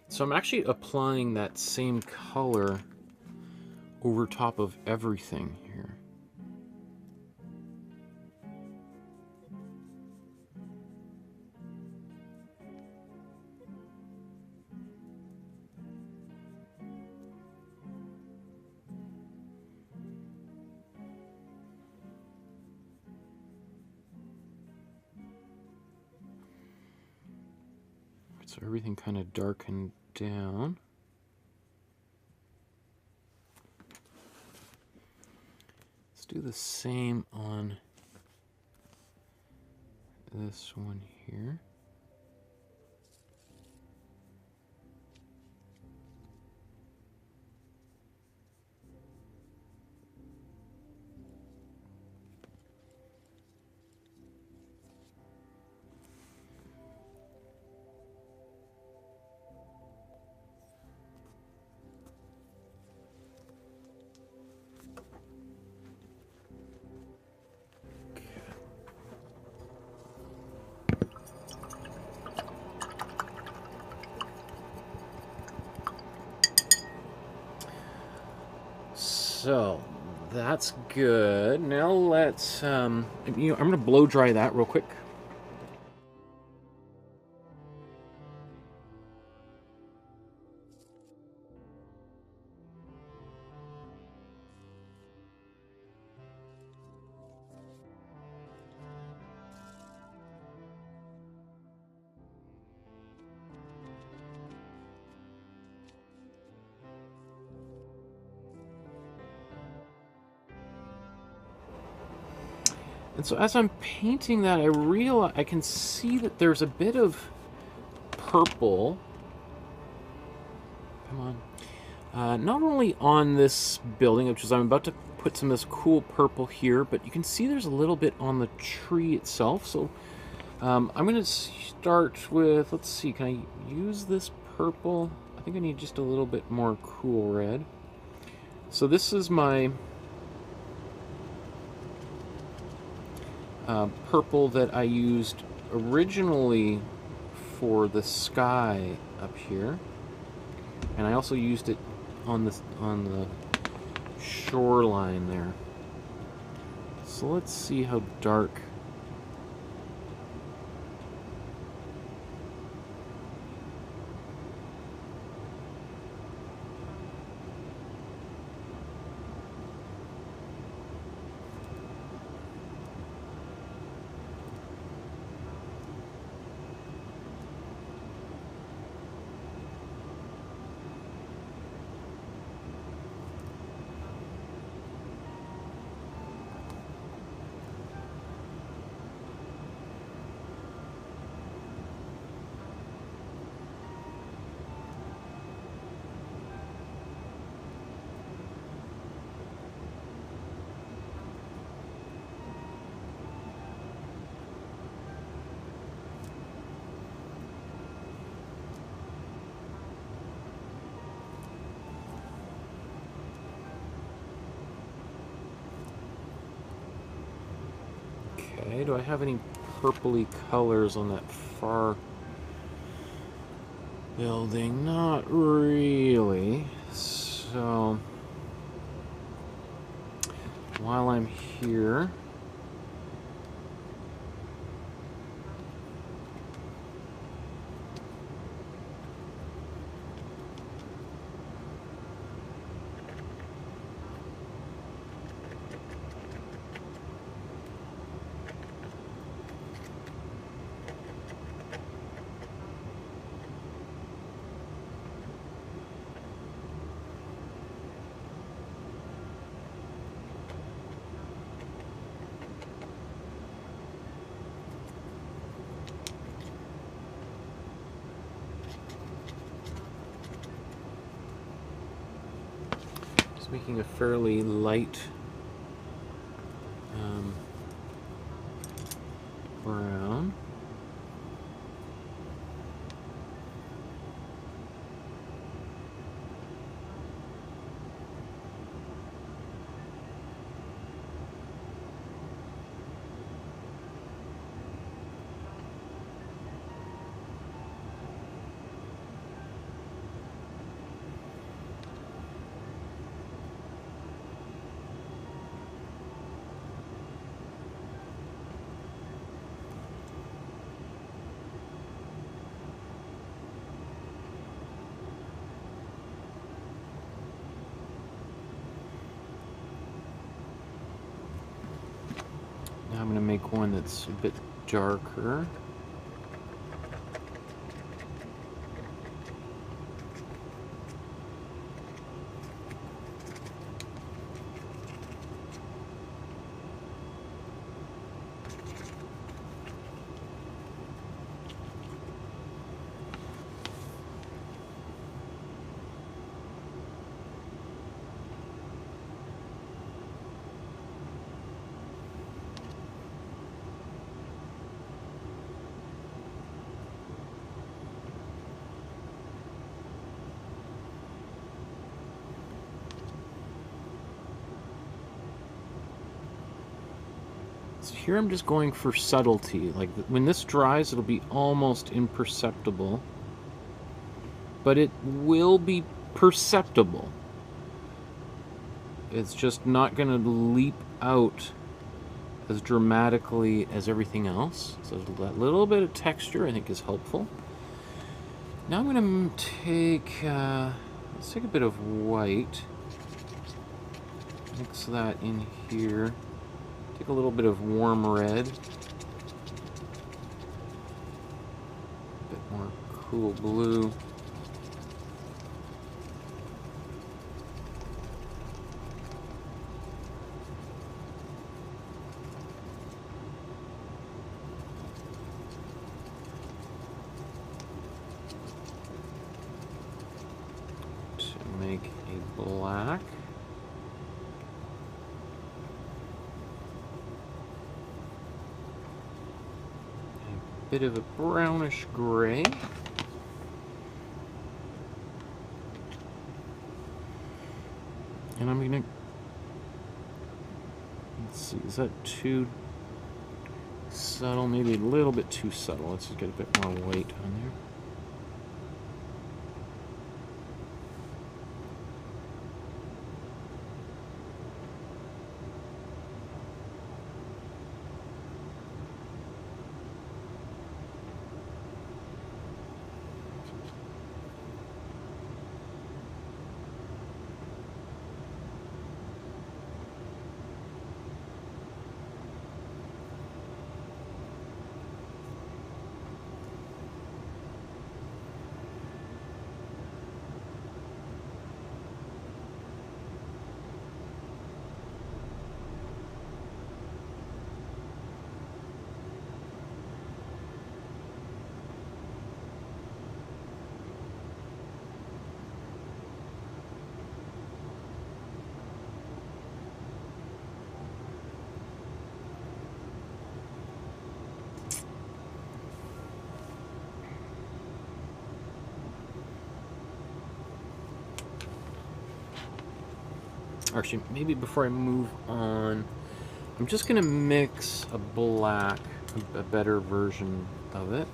So I'm actually applying that same color over top of everything here. So everything kind of darkened down. Let's do the same on this one here. So that's good. Now let's, I'm going to blow dry that real quick. And so as I'm painting that, I can see that there's a bit of purple. Come on. Not only on this building, which is I'm about to put some of this cool purple here, but you can see there's a little bit on the tree itself. So I'm going to start with, let's see, can I use this purple? I think I need just a little bit more cool red. So this is my purple that I used originally for the sky up here, and I also used it on the shoreline there. So let's see how dark. Okay, do I have any purpley colors on that far building? Not really. So while I'm here, making a fairly light brown. make one that's a bit darker. Here I'm just going for subtlety. Like when this dries, it'll be almost imperceptible, but it will be perceptible. It's just not going to leap out as dramatically as everything else. So that little bit of texture I think is helpful. Now I'm going to take, let's take a bit of white, mix that in here. Take a little bit of warm red. A bit more cool blue. To make a black. Bit of a brownish gray. And I'm gonna, let's see, is that too subtle? Maybe a little bit too subtle. Let's just get a bit more white on there. Actually, maybe before I move on, I'm just going to mix a black, a better version of it.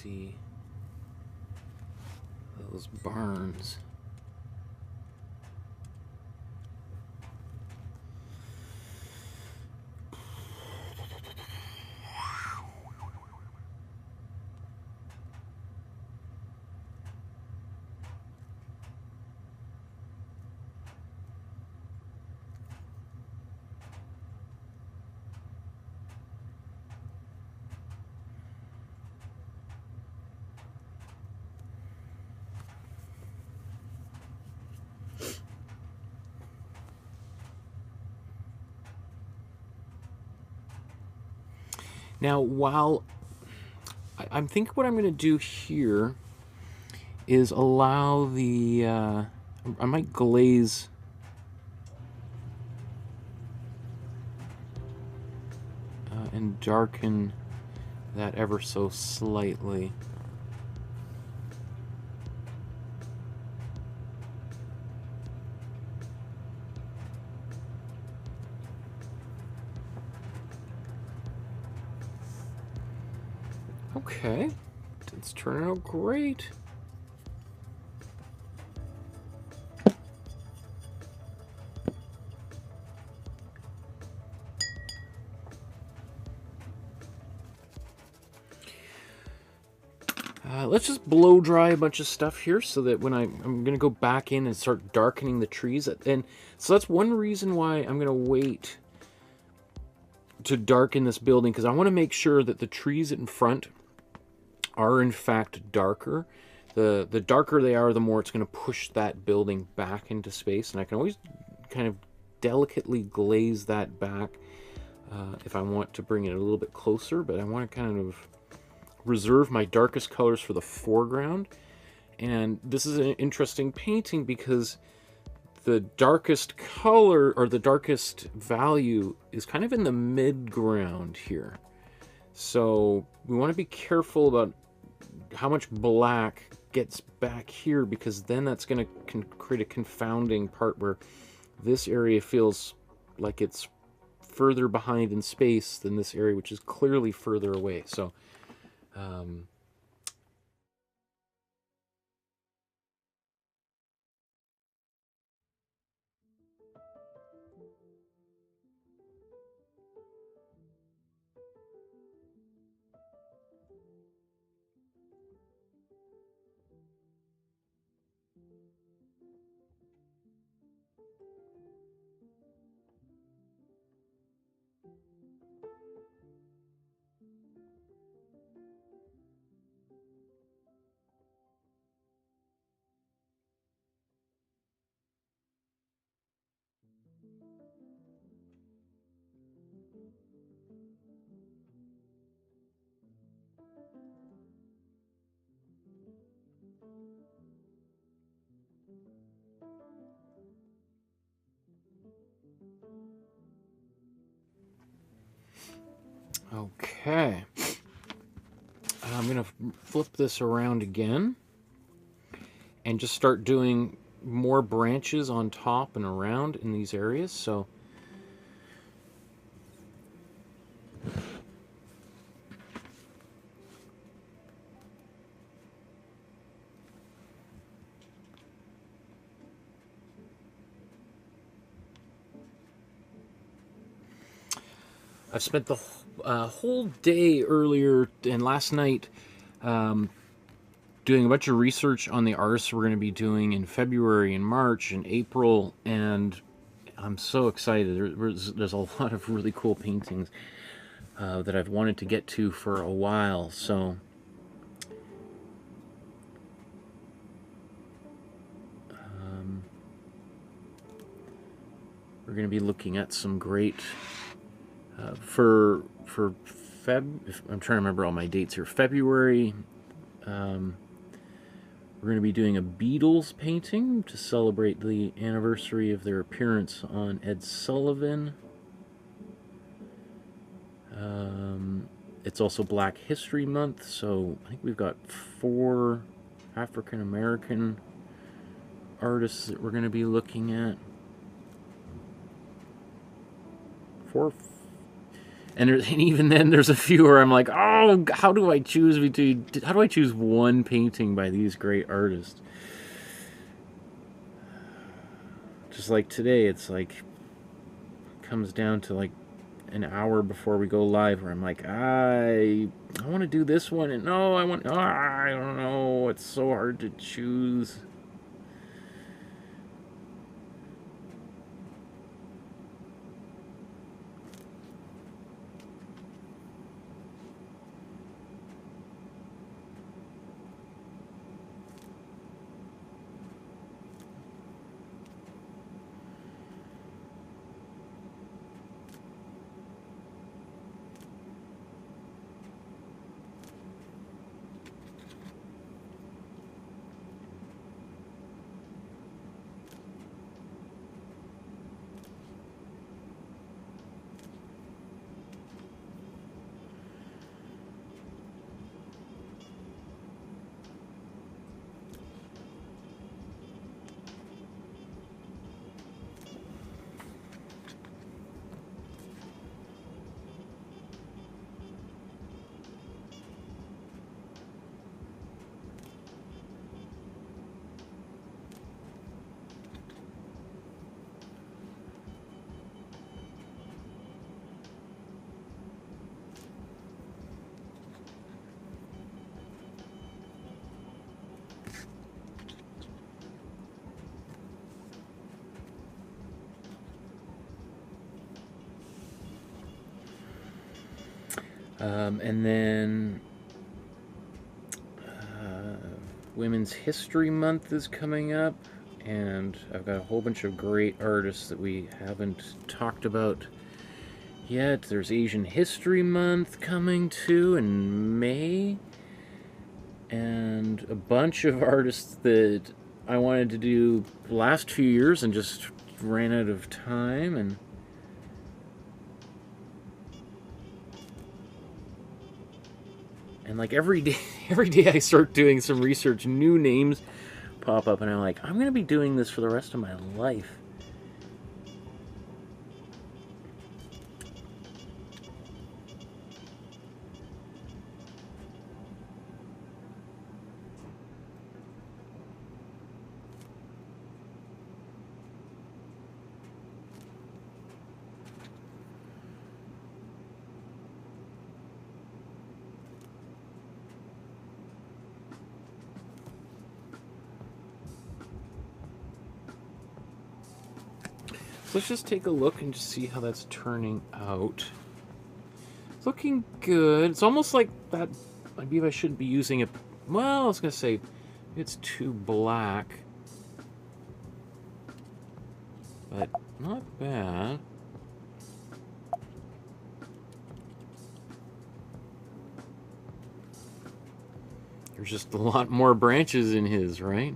see those barns. Now, while I'm thinking what I'm going to do here is allow the, I might glaze and darken that ever so slightly. Okay, it's turning out great. Let's just blow dry a bunch of stuff here so that when I'm going to go back in and start darkening the trees. And so that's one reason why I'm going to wait to darken this building, because I want to make sure that the trees in front are in fact darker. The darker they are, the more it's going to push that building back into space. And I can always kind of delicately glaze that back if I want to bring it a little bit closer, but I want to kind of reserve my darkest colors for the foreground. And this is an interesting painting because the darkest color, or the darkest value, is kind of in the mid-ground here. So we want to be careful about how much black gets back here, because then that's going to create a confounding part where this area feels like it's further behind in space than this area, which is clearly further away. So okay, I'm going to flip this around again and just start doing more branches on top and around in these areas. So I've spent the whole day earlier and last night doing a bunch of research on the artists we're going to be doing in February and March and April, and I'm so excited. There's a lot of really cool paintings that I've wanted to get to for a while. So we're going to be looking at some great for I'm trying to remember all my dates here. February, we're going to be doing a Beatles painting to celebrate the anniversary of their appearance on Ed Sullivan. It's also Black History Month, so I think we've got 4 African American artists that we're going to be looking at. And even then, there's a few where I'm like, oh, how do I choose one painting by these great artists? Just like today, it's like, comes down to like an hour before we go live where I'm like, I want to do this one, and no, I don't know, it's so hard to choose. And then Women's History Month is coming up, and I've got a whole bunch of great artists that we haven't talked about yet. There's Asian History Month coming too in May, and a bunch of artists that I wanted to do the last few years and just ran out of time. And like every day I start doing some research, new names pop up, and I'm like, I'm gonna be doing this for the rest of my life. Let's just take a look and just see how that's turning out. It's looking good. It's almost like that. Maybe I shouldn't be using it. Well, I was gonna say it's too black, but not bad. There's just a lot more branches in his, right?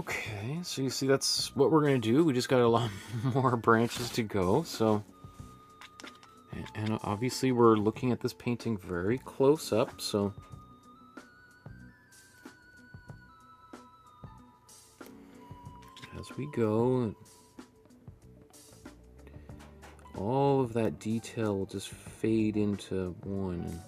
Okay, so you see that's what we're going to do. We just got a lot more branches to go, so... And obviously we're looking at this painting very close up, so... As we go, all of that detail will just fade into one.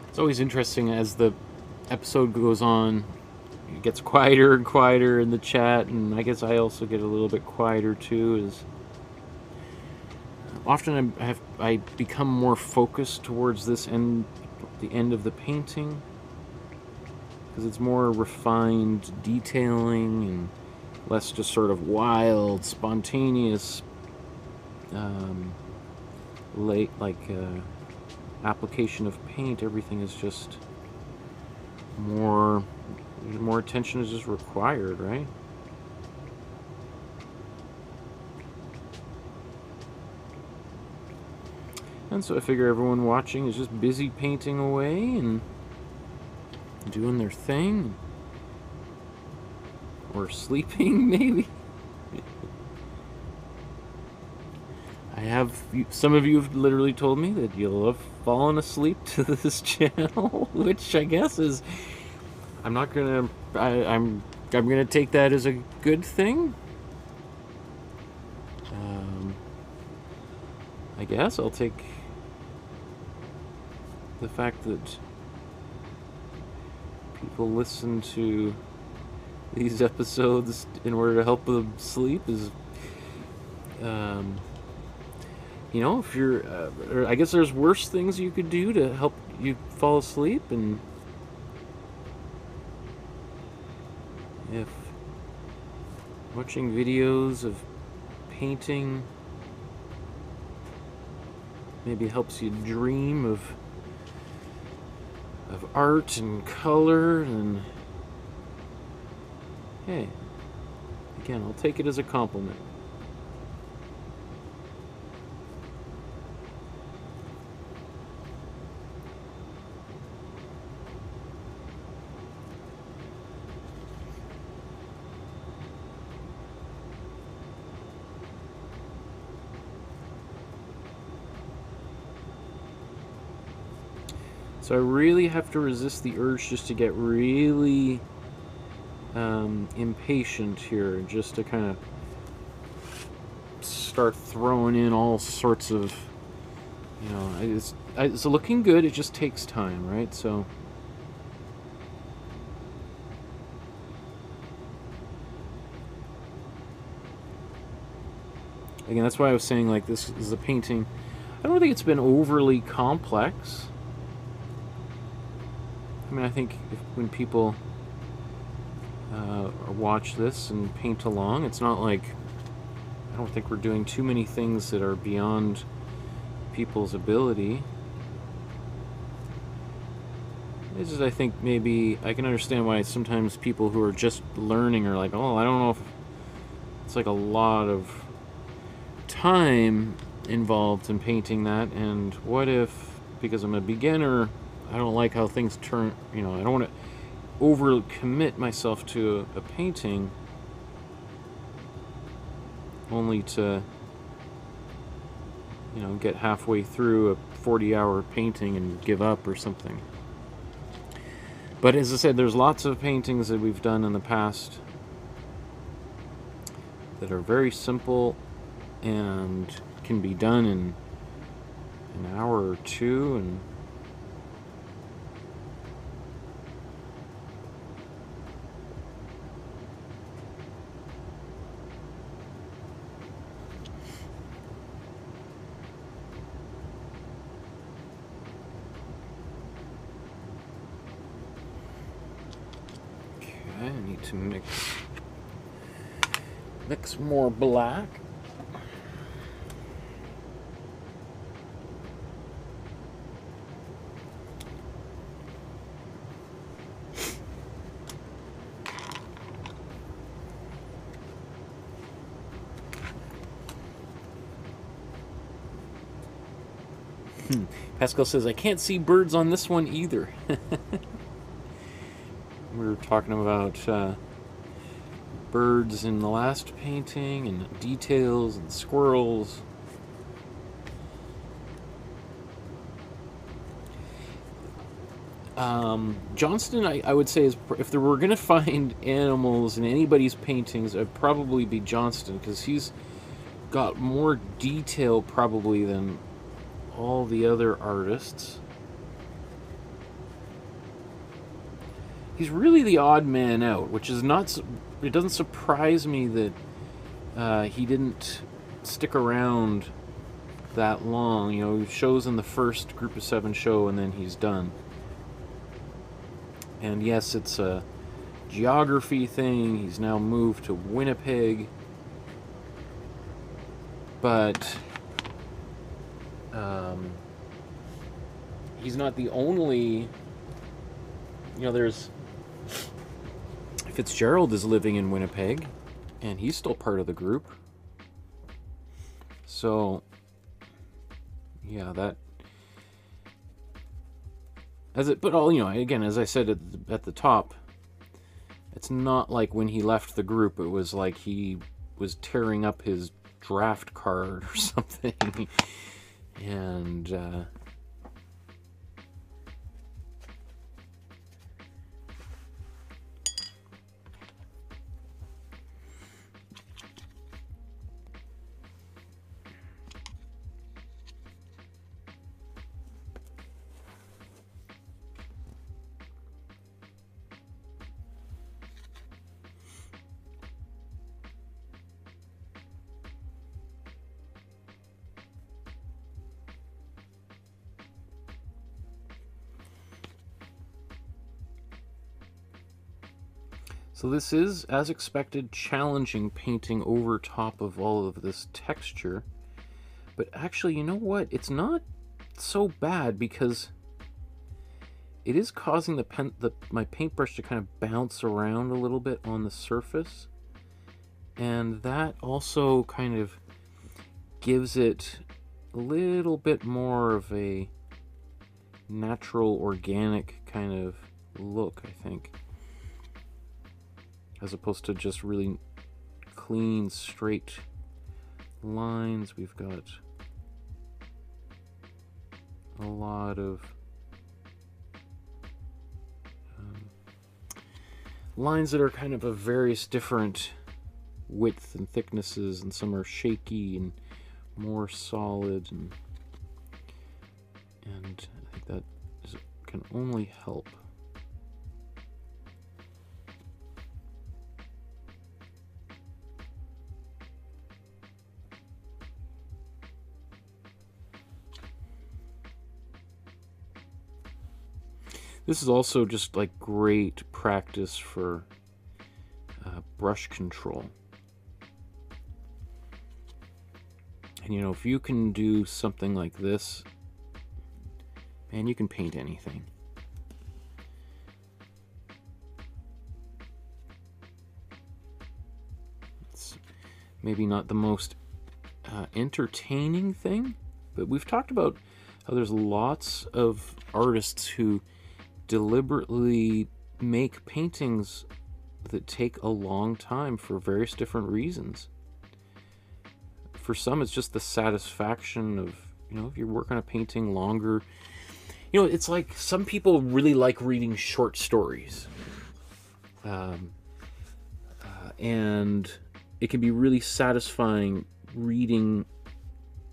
It's always interesting as the episode goes on. It gets quieter and quieter in the chat, and I guess I also get a little bit quieter too. Is often I become more focused towards this end, the end of the painting, because it's more refined detailing and less just sort of wild, spontaneous, application of paint. Everything is just more attention is just required, right? And so I figure everyone watching is just busy painting away and doing their thing, or sleeping maybe. Some of you have literally told me that you'll have fallen asleep to this channel, which I guess is, I'm gonna take that as a good thing. I guess I'll take the fact that people listen to these episodes in order to help them sleep is, you know, if you're, I guess there's worse things you could do to help you fall asleep, and if watching videos of painting maybe helps you dream of art and color, and hey, Again, I'll take it as a compliment. So I really have to resist the urge just to get really impatient here, just to kind of start throwing in all sorts of, you know, it's looking good, it just takes time, right? So again, that's why I was saying, like, this is a painting, I don't think it's been overly complex. I mean, I think when people watch this and paint along, it's not like, I don't think we're doing too many things that are beyond people's ability. This is, I think, maybe, I can understand why sometimes people who are just learning are like, oh, I don't know if it's like a lot of time involved in painting that, and what if, because I'm a beginner, I don't like how things turn, you know, I don't want to over commit myself to a painting only to, you know, get halfway through a 40-hour painting and give up or something. But as I said, there's lots of paintings that we've done in the past that are very simple and can be done in an hour or two, and I need to mix more black. Pascal says, I can't see birds on this one either. We were talking about birds in the last painting, and details, and squirrels. Johnston, I would say, is, if there were going to find animals in anybody's paintings, it'd probably be Johnston, because he's got more detail probably than all the other artists. He's really the odd man out, which is not, it doesn't surprise me that he didn't stick around that long. You know, he shows in the first Group of 7 show and then he's done. And yes, it's a geography thing. He's now moved to Winnipeg. But he's not the only, you know, there's, Fitzgerald is living in Winnipeg, and he's still part of the group. So, yeah, that, as it, but all, you know, again, as I said at the top, it's not like when he left the group, it was like he was tearing up his draft card or something. And, so this is, as expected, challenging painting over top of all of this texture. But actually, you know what? It's not so bad, because it is causing my paintbrush to kind of bounce around a little bit on the surface. And that also kind of gives it a little bit more of a natural, organic kind of look, I think, as opposed to just really clean, straight lines. We've got a lot of lines that are kind of various different width and thicknesses, and some are shaky and more solid, and I think that can only help. This is also just like great practice for brush control. And you know, if you can do something like this, man, you can paint anything. It's maybe not the most entertaining thing, but we've talked about how there's lots of artists who deliberately make paintings that take a long time for various different reasons. For some, it's just the satisfaction of, you know, if you work on a painting longer. You know, it's like some people really like reading short stories. And it can be really satisfying reading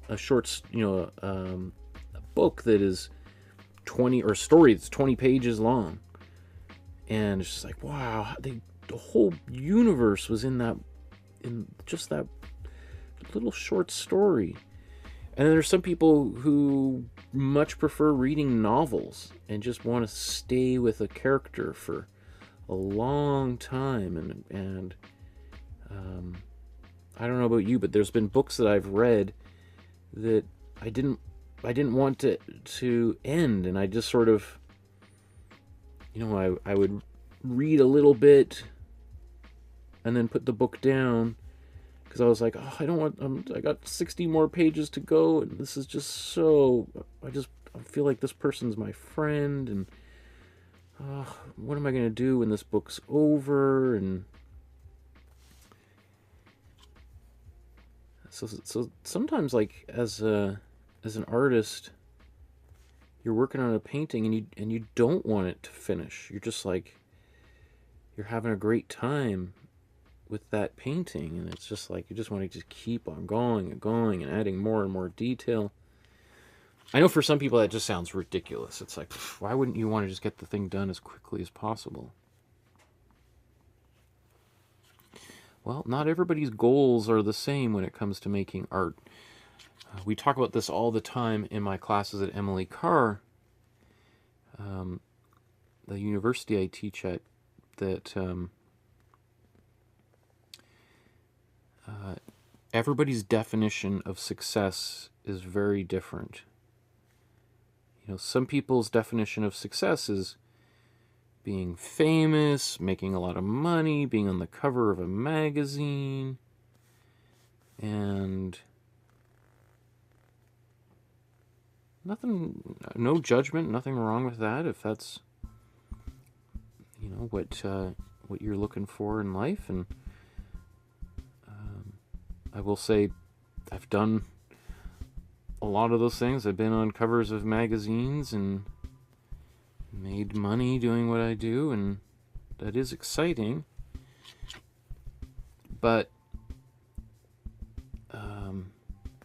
a short, a book that is 20, or a story that's 20 pages long. And it's just like, wow, the whole universe was in just that little short story. And then there's some people who much prefer reading novels and just want to stay with a character for a long time. And I don't know about you, but there's been books that I've read that I didn't want to end, and I just sort of, you know, I would read a little bit and then put the book down, because I was like, oh, I don't want, I got 60 more pages to go, and this is just so, I feel like this person's my friend, and what am I going to do when this book's over? And so sometimes, like, as an artist, you're working on a painting and you don't want it to finish. You're just like, you're having a great time with that painting, and it's just like you just want to just keep on going and going and adding more and more detail. I know for some people that just sounds ridiculous. It's like, why wouldn't you want to just get the thing done as quickly as possible? Well, not everybody's goals are the same when it comes to making art. We talk about this all the time in my classes at Emily Carr, the university I teach at, that everybody's definition of success is very different. You know, some people's definition of success is being famous, making a lot of money, being on the cover of a magazine, and no judgment, nothing wrong with that if that's, you know, what you're looking for in life. And I will say I've done a lot of those things. I've been on covers of magazines and made money doing what I do, and that is exciting. But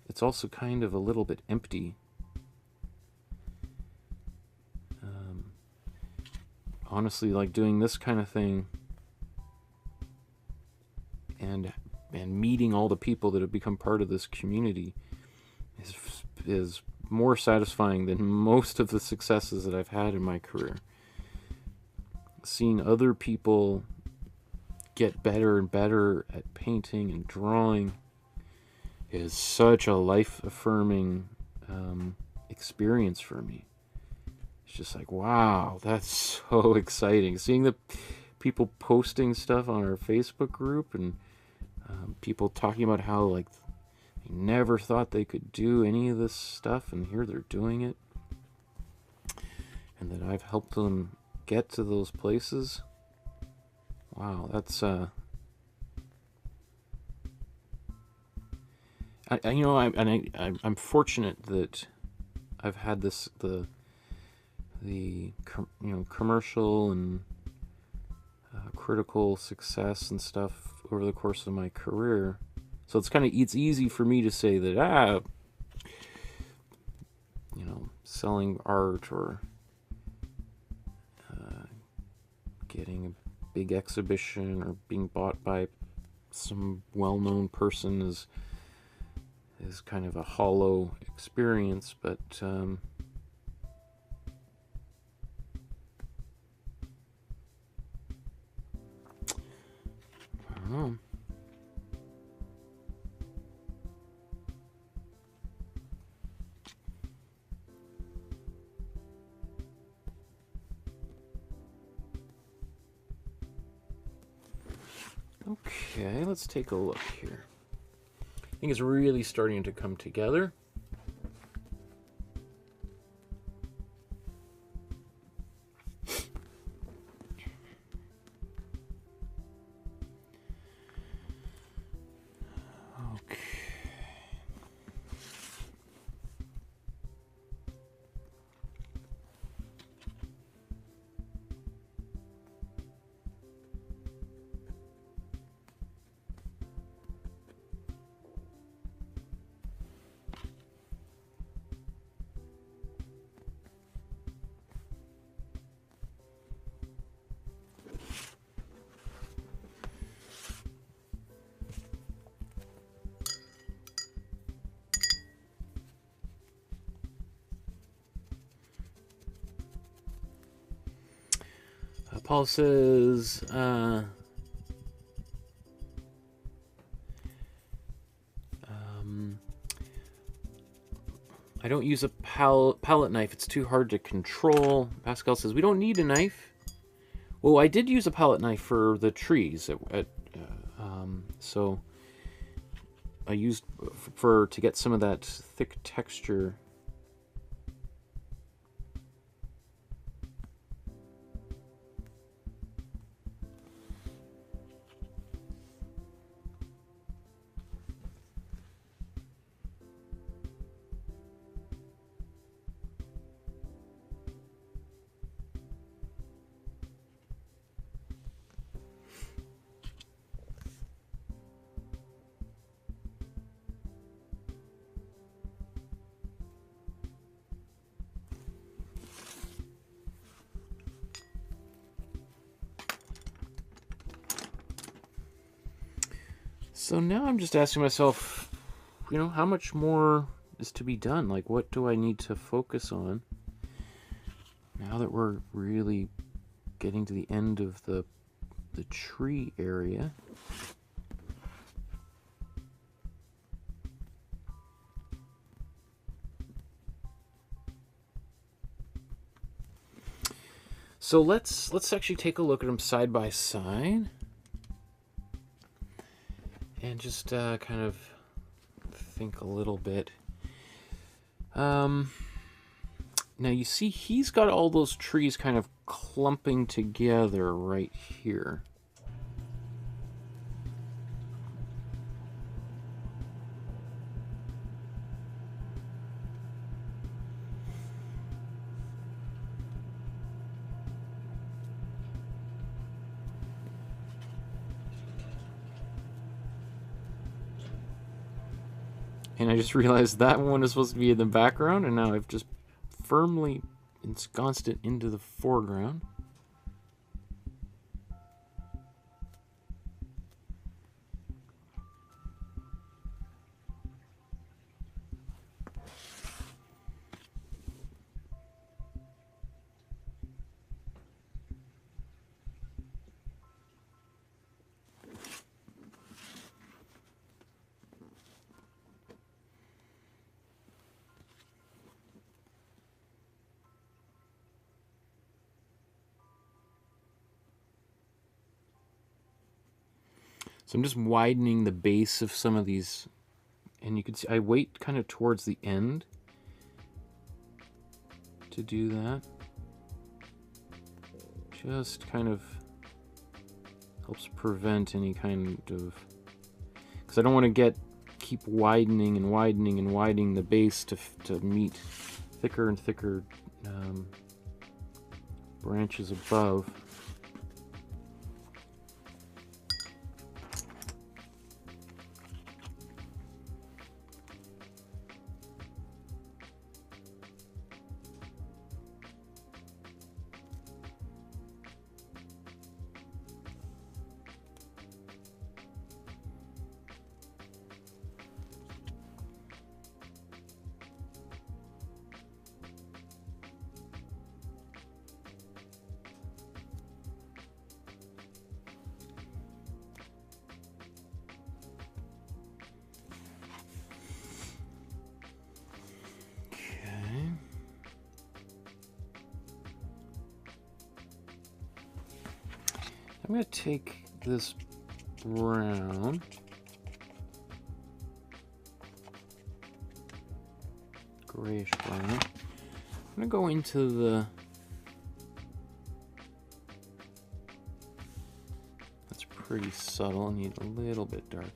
it's also kind of a little bit empty. Honestly, like doing this kind of thing and meeting all the people that have become part of this community is more satisfying than most of the successes that I've had in my career. Seeing other people get better and better at painting and drawing is such a life-affirming experience for me. It's just like, wow, that's so exciting. Seeing the people posting stuff on our Facebook group, and People talking about how, like, they never thought they could do any of this stuff, and here they're doing it. And that I've helped them get to those places. Wow, that's I'm fortunate that I've had the commercial and critical success and stuff over the course of my career. So it's easy for me to say that selling art or getting a big exhibition or being bought by some well-known person is kind of a hollow experience, but I don't know. Okay, let's take a look here. I think it's really starting to come together. Okay. Paul says, I don't use a palette knife. It's too hard to control. Pascal says, we don't need a knife. Well, I did use a palette knife for the trees. So I used to get some of that thick texture. So now I'm just asking myself, how much more is to be done? Like, what do I need to focus on now that we're really getting to the end of the tree area? So let's actually take a look at them side by side. And just kind of think a little bit. Now you see he's got all those trees kind of clumping together right here. And I just realized that one is supposed to be in the background, and now I've just firmly ensconced it into the foreground. So I'm just widening the base of some of these, and you can see I wait kind of towards the end to do that. Just kind of helps prevent any kind of, because I don't want to keep widening and widening and widening the base to meet thicker and thicker branches above. I'm going to take this brown, grayish brown. I'm going to go into the, that's pretty subtle, I need a little bit darker.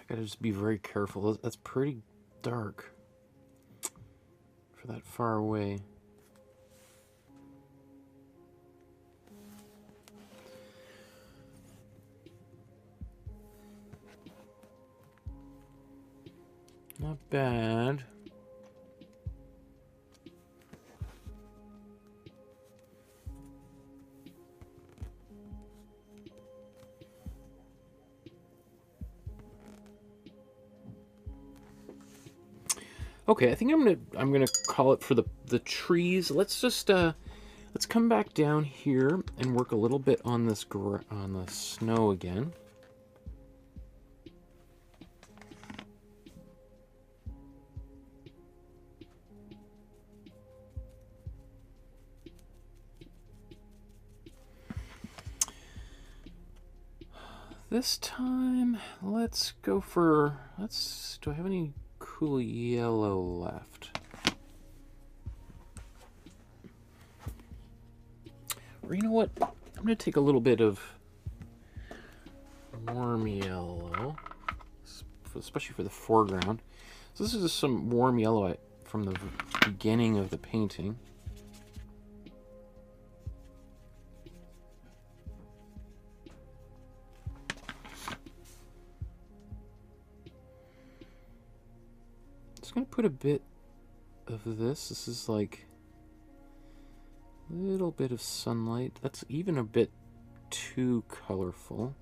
Gotta just be very careful. That's pretty dark for that far away. Not bad. Okay, I think I'm gonna call it for the trees. Let's just let's come back down here and work a little bit on this on the snow again. This time, let's go for, do I have any cool yellow left? Or you know what? I'm going to take a little bit of warm yellow, especially for the foreground. So this is just some warm yellow from the beginning of the painting. Just going to put a bit of this. This is like a little bit of sunlight. That's even a bit too colorful.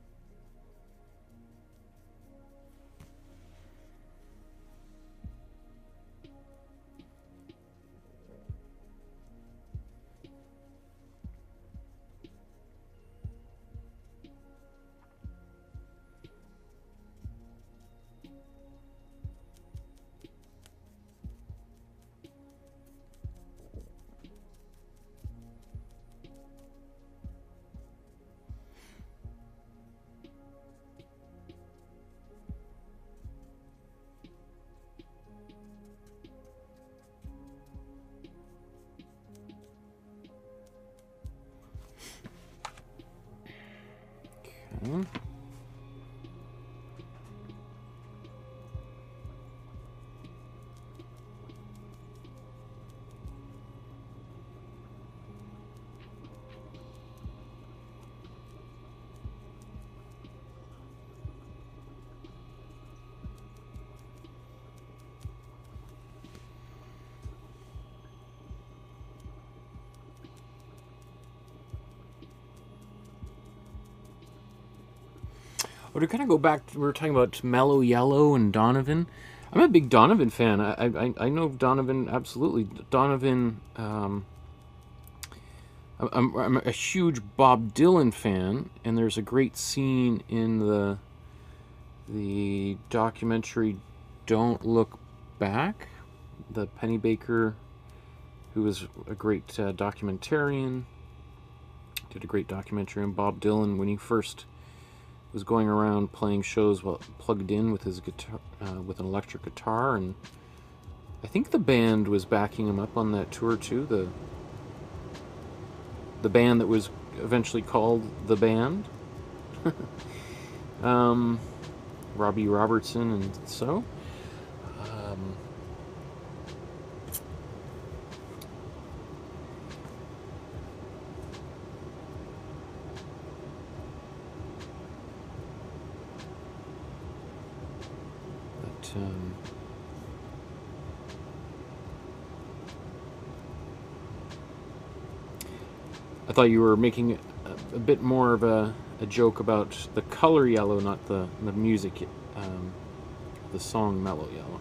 Or to kind of go back, we were talking about Mellow Yellow and Donovan. I'm a big Donovan fan. I know Donovan absolutely. Donovan. I'm a huge Bob Dylan fan, and there's a great scene in the documentary "Don't Look Back." The Pennybaker, who was a great documentarian, did a great documentary on Bob Dylan when he first was going around playing shows while plugged in with his guitar, with an electric guitar, and I think the band was backing him up on that tour too. The band that was eventually called The Band. Robbie Robertson and so. I thought you were making a bit more of a joke about the color yellow, not the music, the song Mellow Yellow.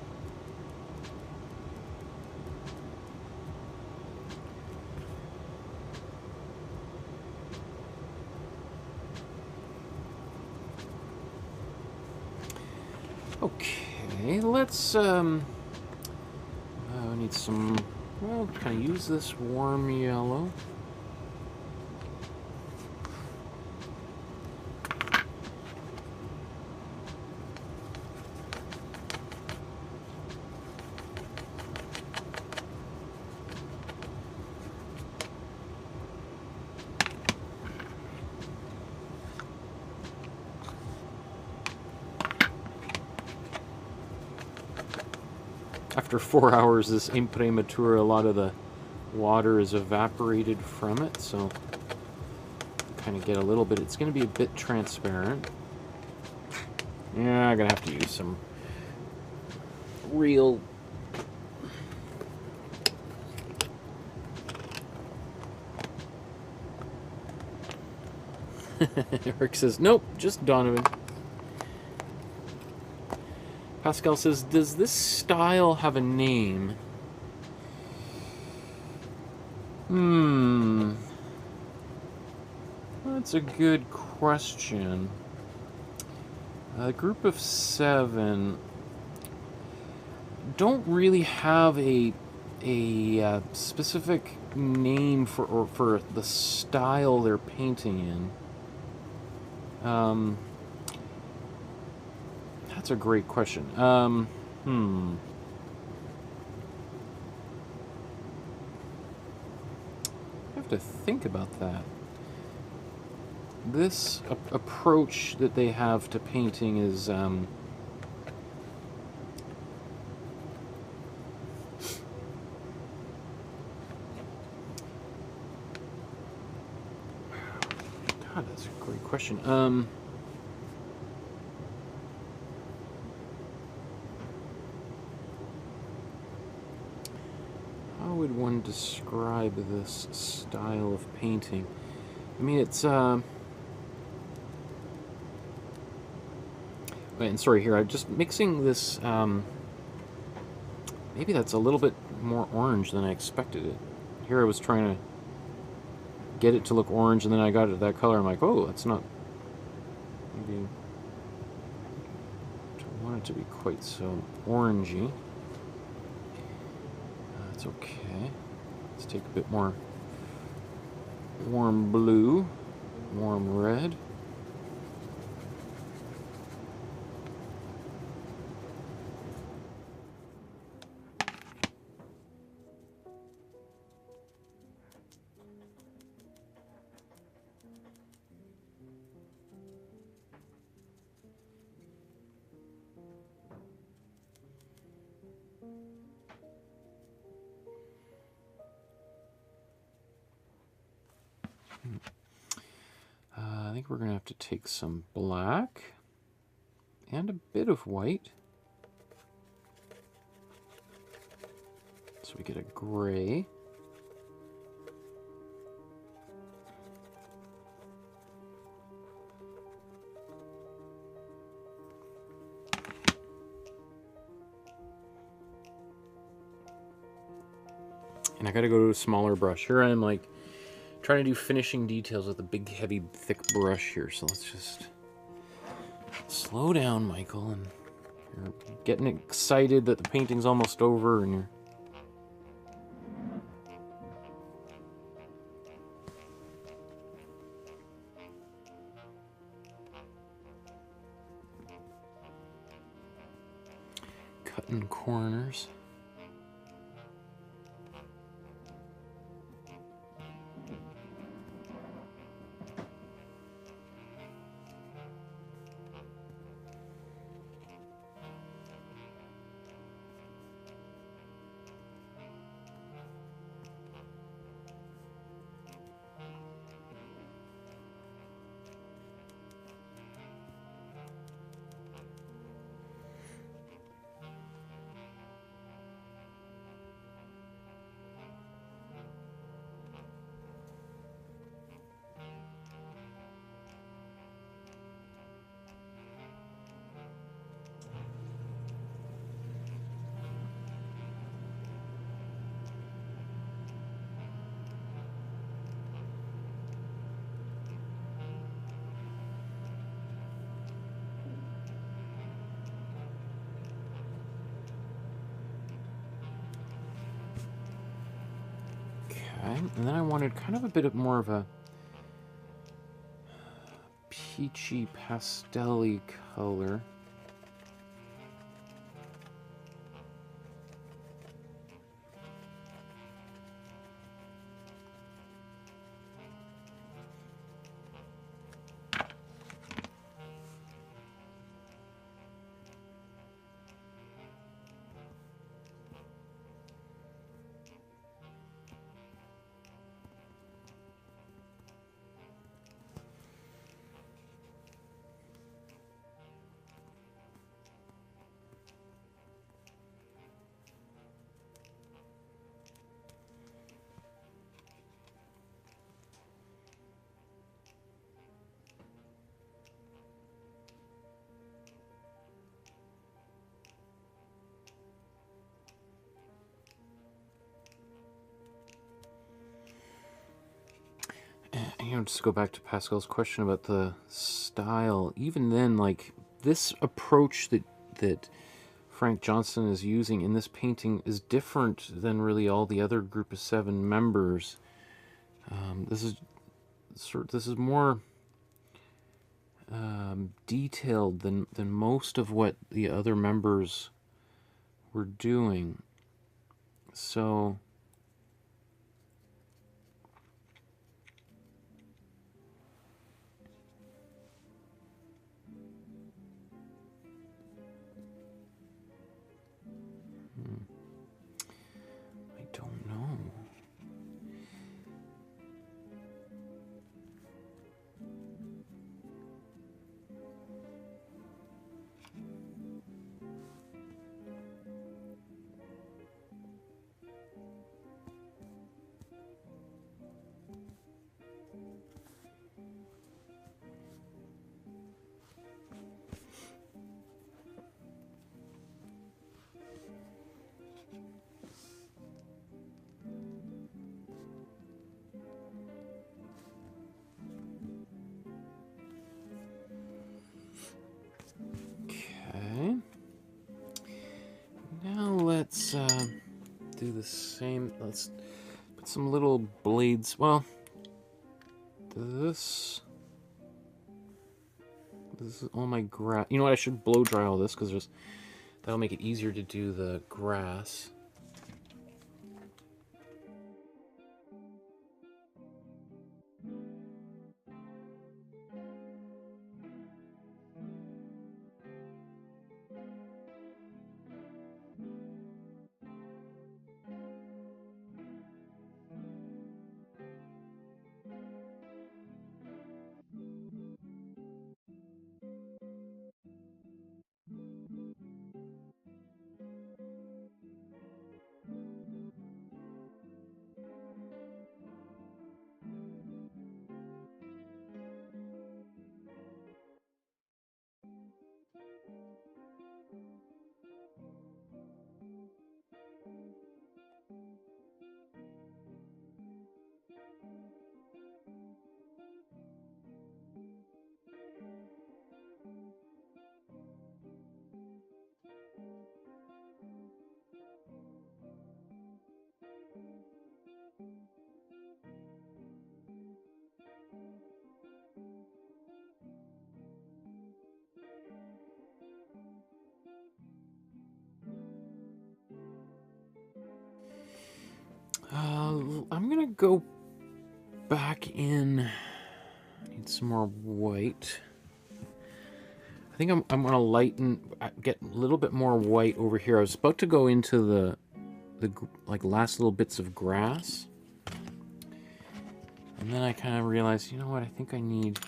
Okay, let's I need some, well, can I use this warm yellow? After 4 hours, this Imprimatura, a lot of the water is evaporated from it, so kind of get a little bit. It's going to be a bit transparent. Yeah, I'm going to have to use some real Eric says, nope, just Donovan. Pascal says, does this style have a name? That's a good question. A group of 7 don't really have a specific name for the style they're painting in. That's a great question. I have to think about that. This approach that they have to painting is God, that's a great question. How would one describe this style of painting? I mean, it's and sorry, here I'm just mixing this. Maybe that's a little bit more orange than I expected it. Here I was trying to get it to look orange, and then I got it that color. I'm like, oh, that's not. Maybe I don't want it to be quite so orangey. That's okay. Let's take a bit more warm blue, warm red. think we're going to have to take some black and a bit of white. So we get a gray. And I gotta go to a smaller brush. Here I am, like, trying to do finishing details with a big, heavy, thick brush here. So let's just slow down, Michael. And you're getting excited that the painting's almost over, and you're... cutting corners. And then I wanted kind of a bit more of a peachy, pastel-y color. Just to go back to Pascal's question about the style, even then, like, this approach that Frank Johnston is using in this painting is different than really all the other Group of Seven members. This is more detailed than most of what the other members were doing. So I don't know. Let's do the same. Let's put some little blades. Well, this is all my grass. You know what? I should blow dry all this because that'll make it easier to do the grass. I'm gonna go back in. I need some more white. I think I'm gonna lighten, get a little bit more white over here. I was about to go into the like last little bits of grass, and then I kind of realized, you know what? I think I need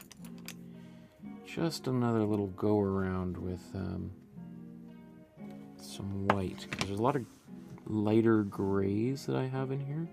just another little go around with some white, because there's a lot of lighter grays that I have in here.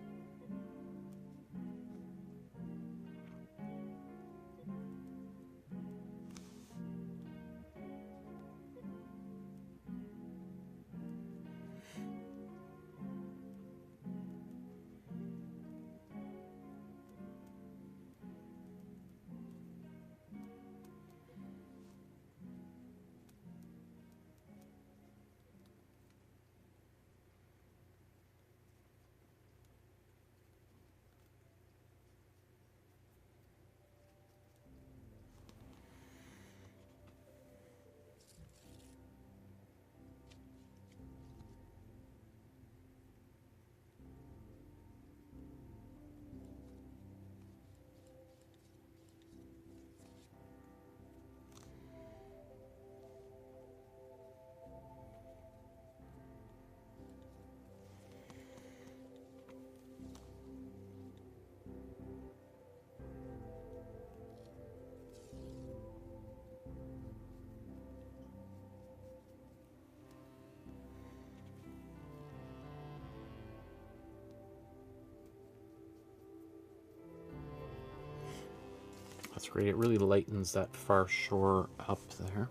That's great. It really lightens that far shore up there.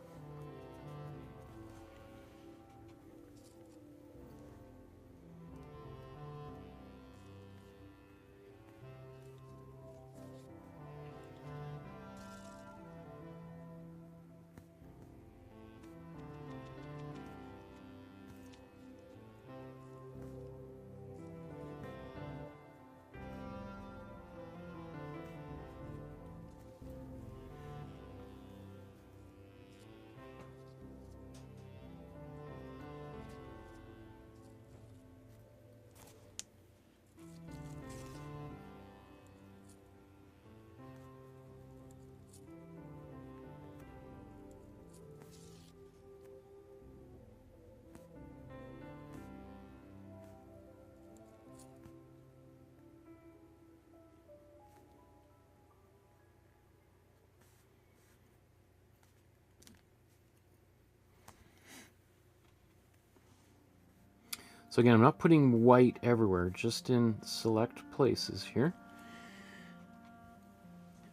So again, I'm not putting white everywhere, just in select places here.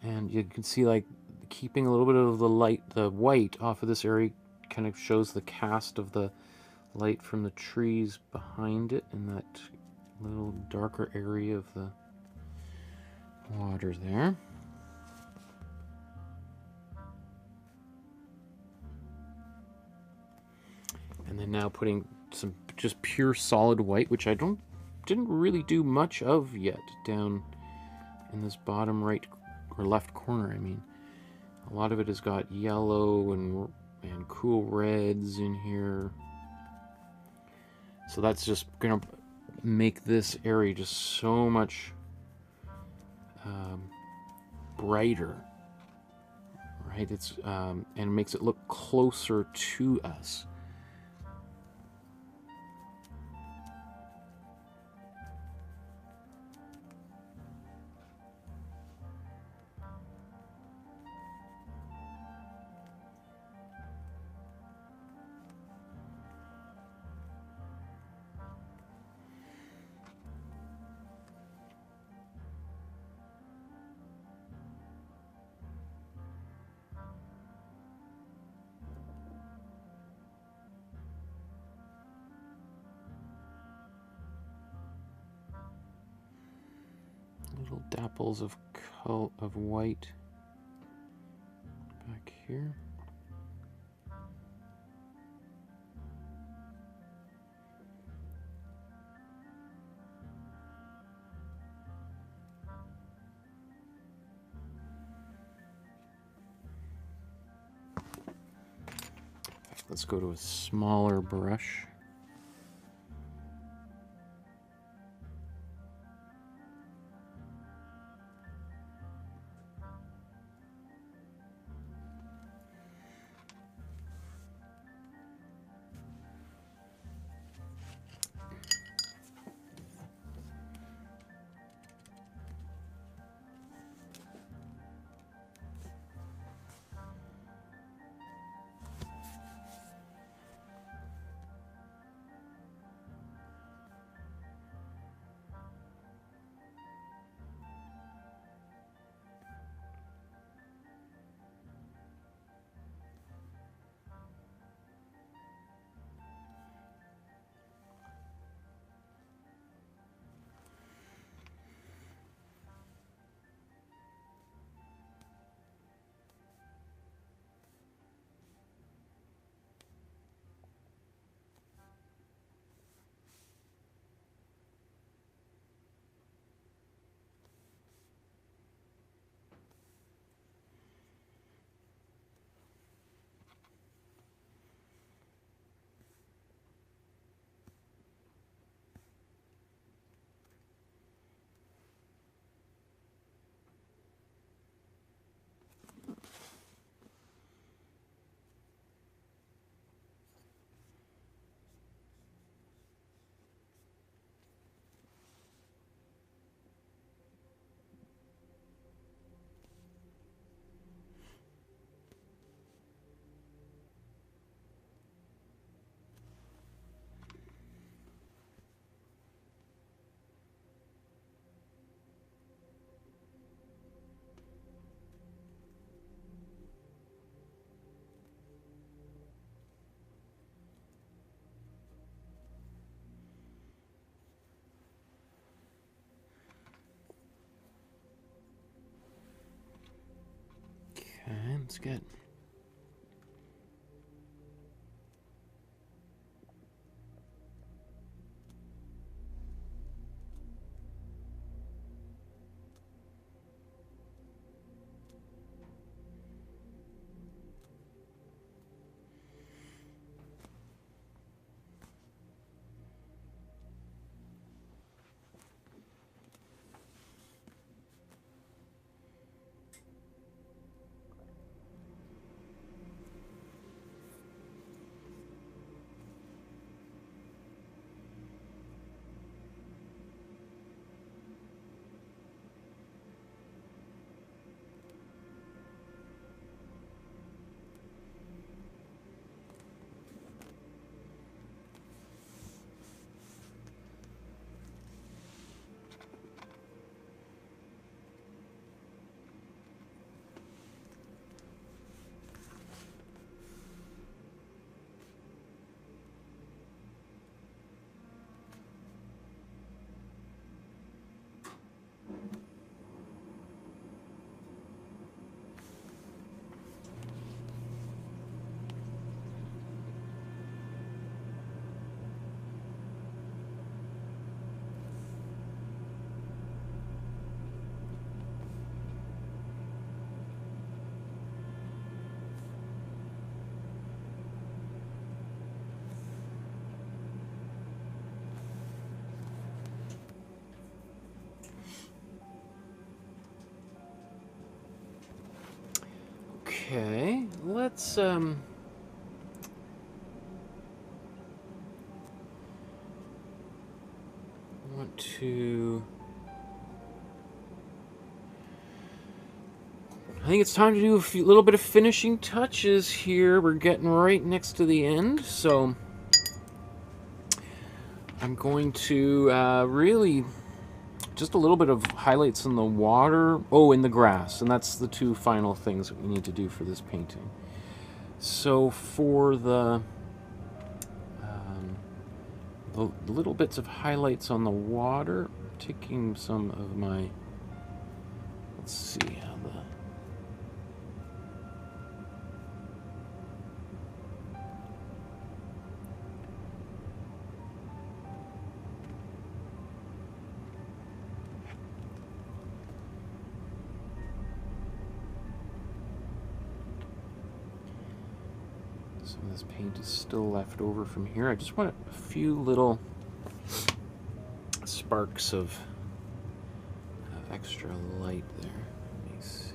And you can see, like, keeping a little bit of the white off of this area kind of shows the cast of the light from the trees behind it in that little darker area of the water there. And then now putting some just pure solid white, which I didn't really do much of yet down in this bottom right or left corner. I mean, a lot of it has got yellow and cool reds in here. So that's just gonna make this area just so much brighter, right? It's and makes it look closer to us. Little dapples of white back here. Let's go to a smaller brush. That's good. Okay, let's want to. I think it's time to do a little bit of finishing touches here. We're getting right next to the end, so I'm going to really just a little bit of highlights in the water. Oh, in the grass, and that's the two final things that we need to do for this painting. So for the little bits of highlights on the water, taking some of my, let's see how the, some of this paint is still left over from here. I just want a few little sparks of extra light there. Let me see.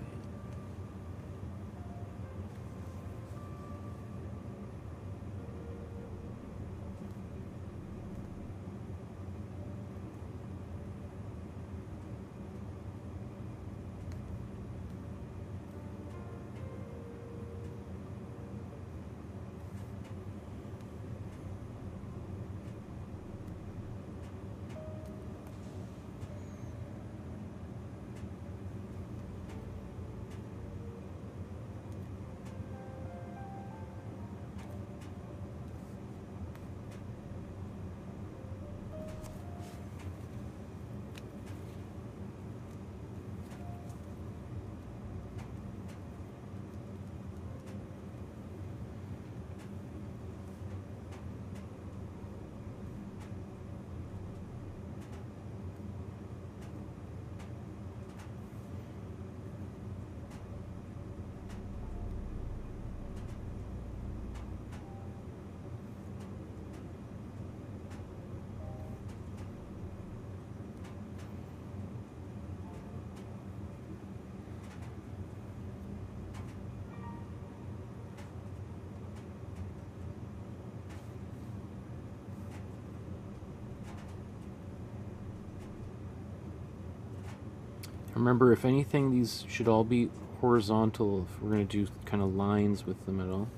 Remember, if anything, these should all be horizontal if we're going to do kind of lines with them at all.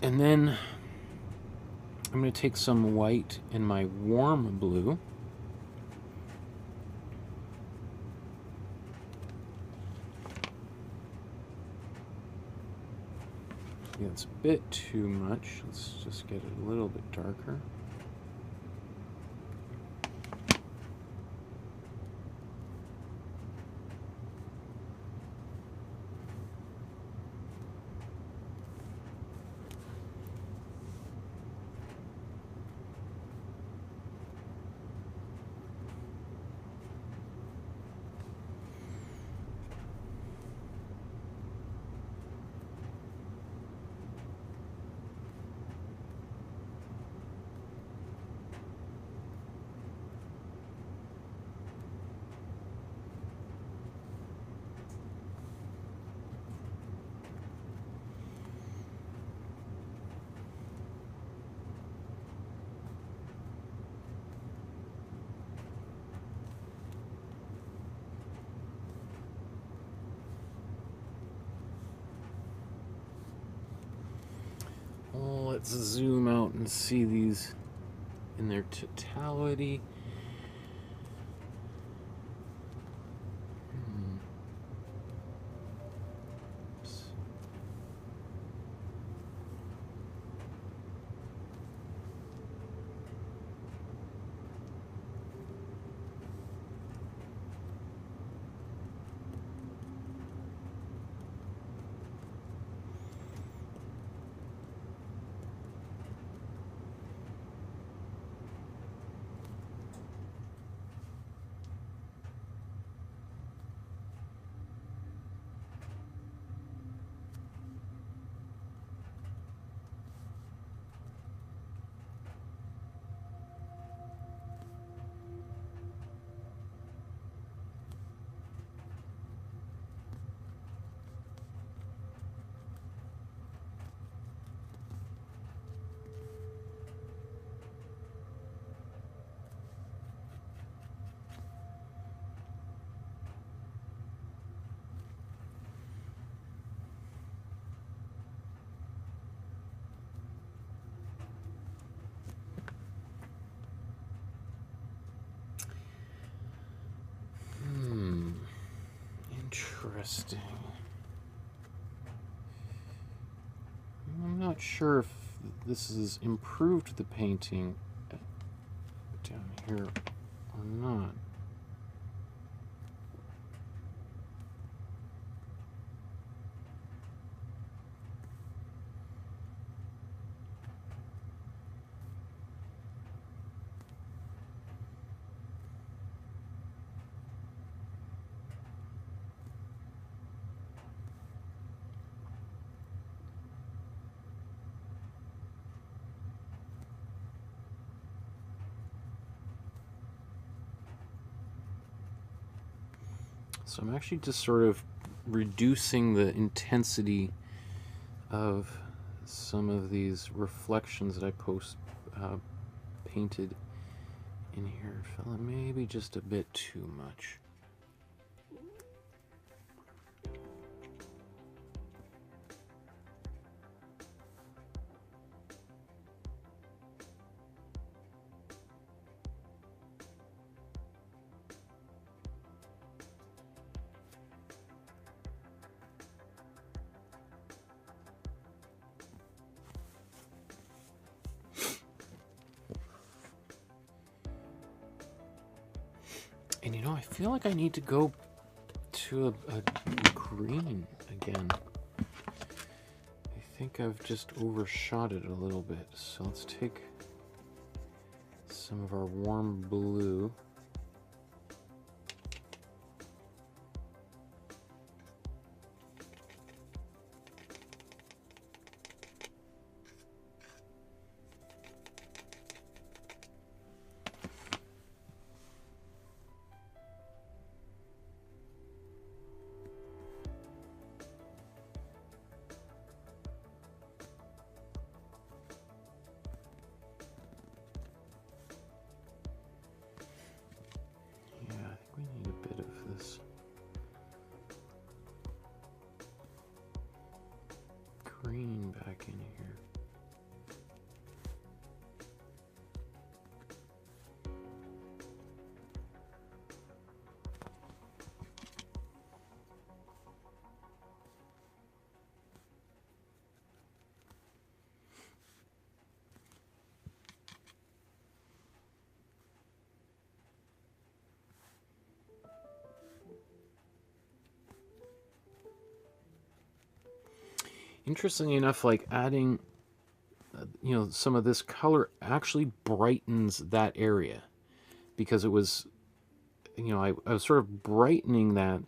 And then I'm going to take some white in my warm blue. Yeah, it's a bit too much. Let's just get it a little bit darker. let's zoom out and see these in their totality. Interesting. I'm not sure if this has improved the painting down here or not. So I'm actually just sort of reducing the intensity of some of these reflections that I painted in here. It felt maybe just a bit too much. And you know, I feel like I need to go to a green again. I think I've just overshot it a little bit. So let's take some of our warm blue. Green back in here. Interestingly enough, like adding, you know, some of this color actually brightens that area, because it was, you know, I was sort of brightening that,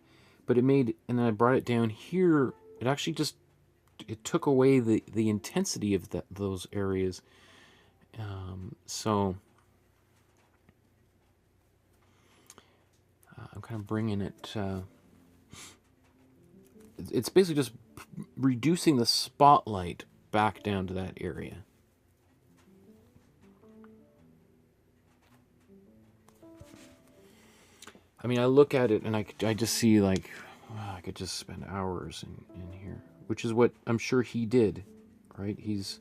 but it made, and then I brought it down here. It actually just, it took away the intensity of those areas. So I'm kind of bringing it. It's basically just reducing the spotlight back down to that area. I mean, I look at it and I just see like, oh, I could just spend hours in here, which is what I'm sure he did, right? He's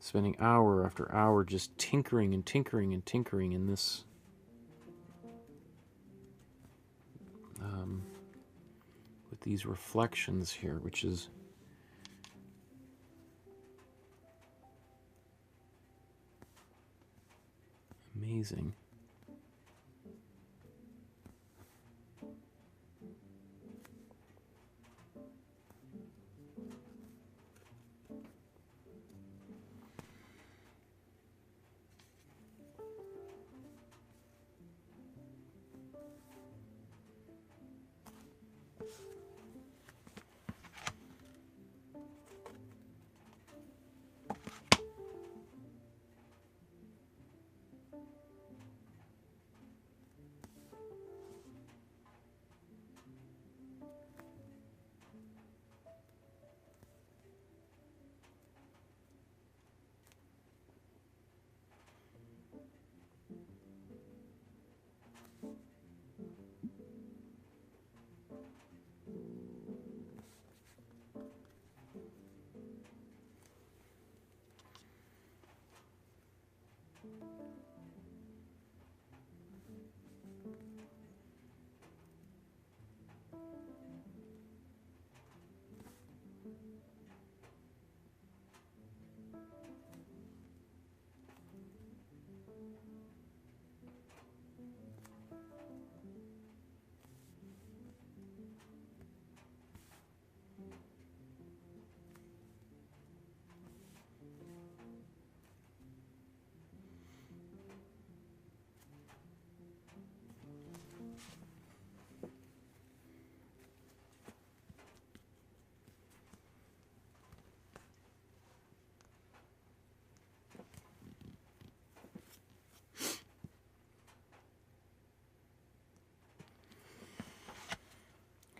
spending hour after hour just tinkering and tinkering and tinkering in this with these reflections here, which is amazing.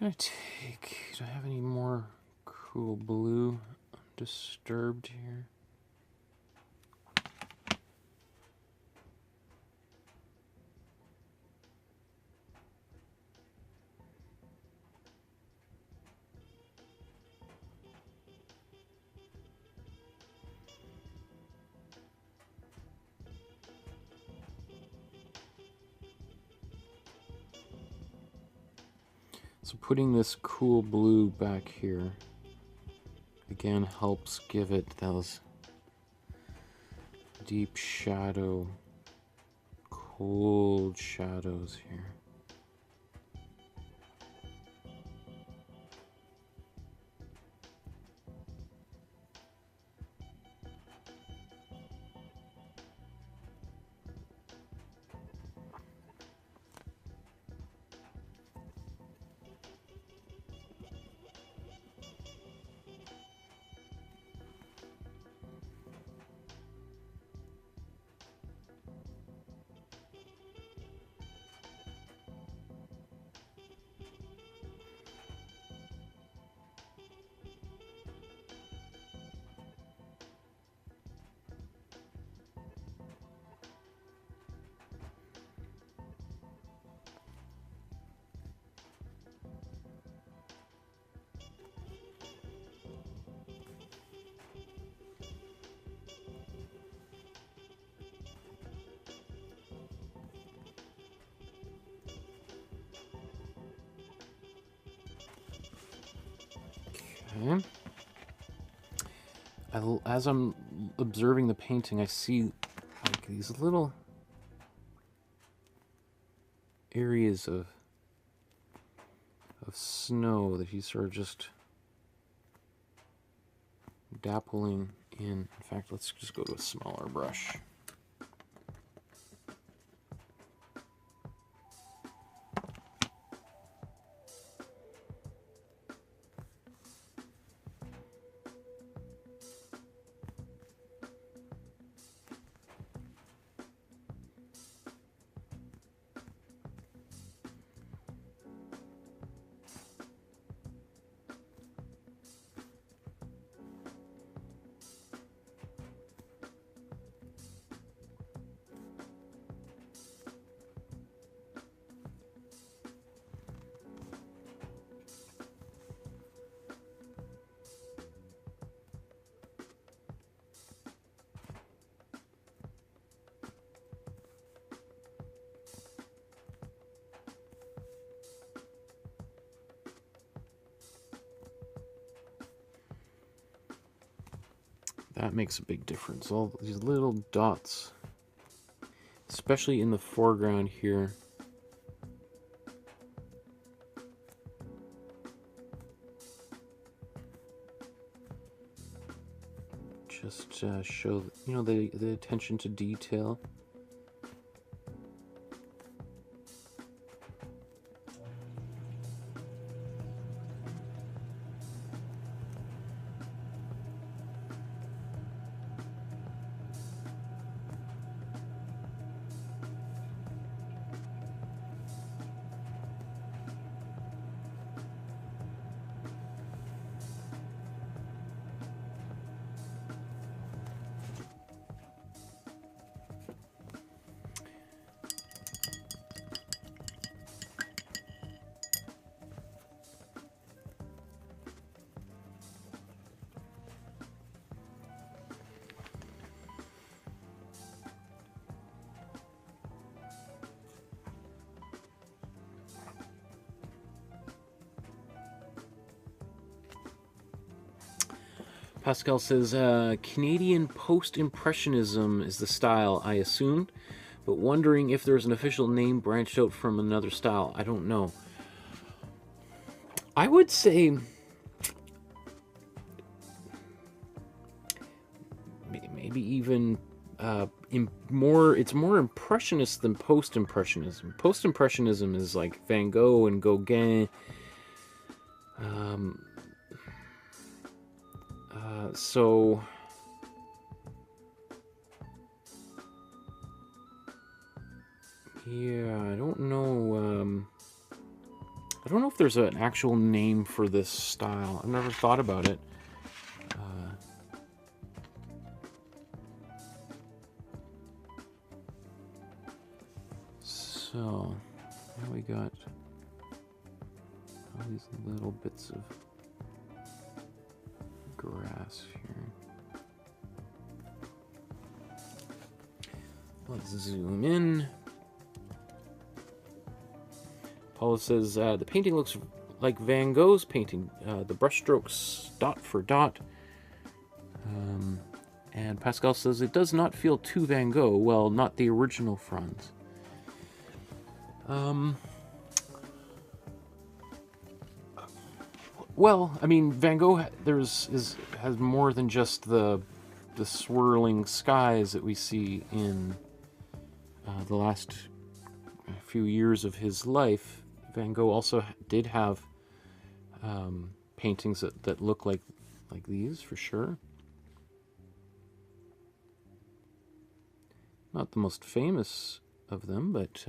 I'm gonna take, do I have any more cool blue undisturbed here? So putting this cool blue back here again helps give it those deep shadow, cold shadows here. Okay. As I'm observing the painting, I see like these little areas of snow that he's sort of just dappling in. In fact, let's just go to a smaller brush. That makes a big difference. All these little dots, especially in the foreground here. Just show, you know, the attention to detail. Pascal says, Canadian post-impressionism is the style, I assumed, but wondering if there's an official name branched out from another style. I don't know. I would say maybe even it's more impressionist than post-impressionism. Post-impressionism is like Van Gogh and Gauguin. So yeah, I don't know. I don't know if there's an actual name for this style. I've never thought about it. So now we got all these little bits of grass here. Let's zoom in. Paula says, the painting looks like Van Gogh's painting, the brushstrokes dot for dot. And Pascal says, it does not feel too Van Gogh. Well, not the original Franz. Well, I mean, Van Gogh has more than just the swirling skies that we see in the last few years of his life. Van Gogh also did have paintings that look like these, for sure. Not the most famous of them, but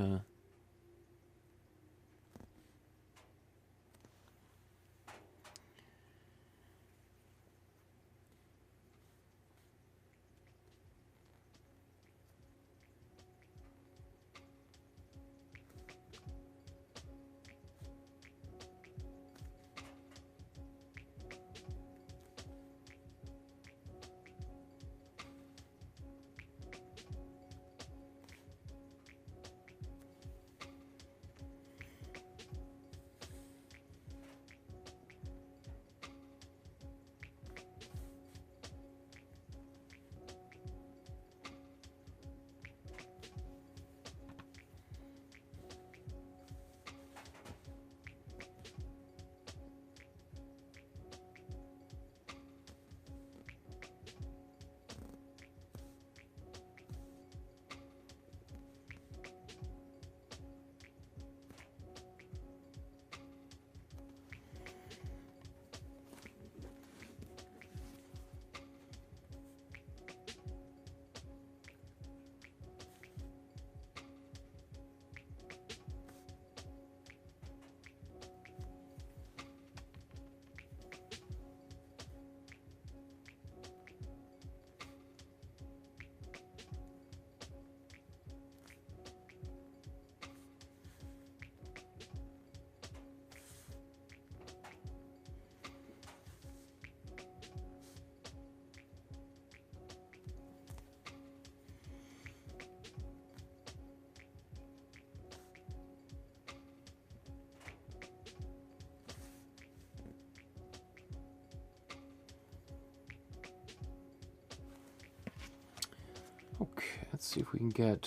let's see if we can get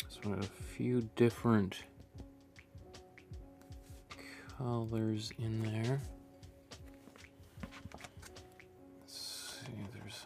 so a few different colors in there. Let's see, there's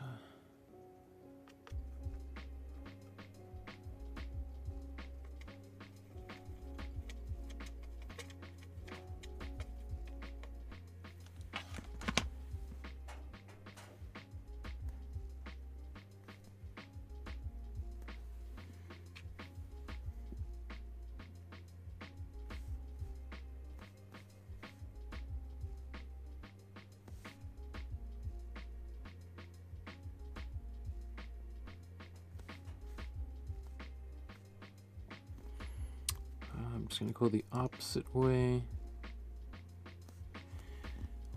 I'm just going to go the opposite way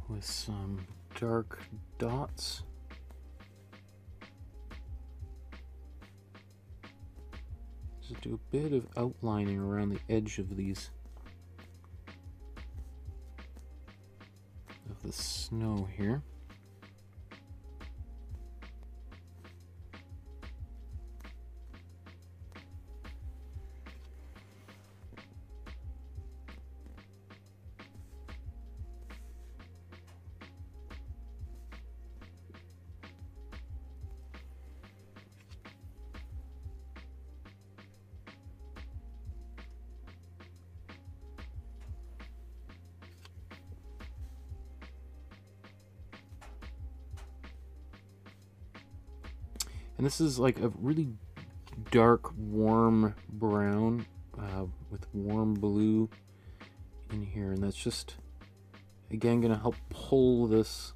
with some dark dots. Just do a bit of outlining around the edge of these, of the snow here. And this is like a really dark, warm brown with warm blue in here. And that's just, again, going to help pull this,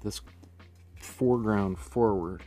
this foreground forward.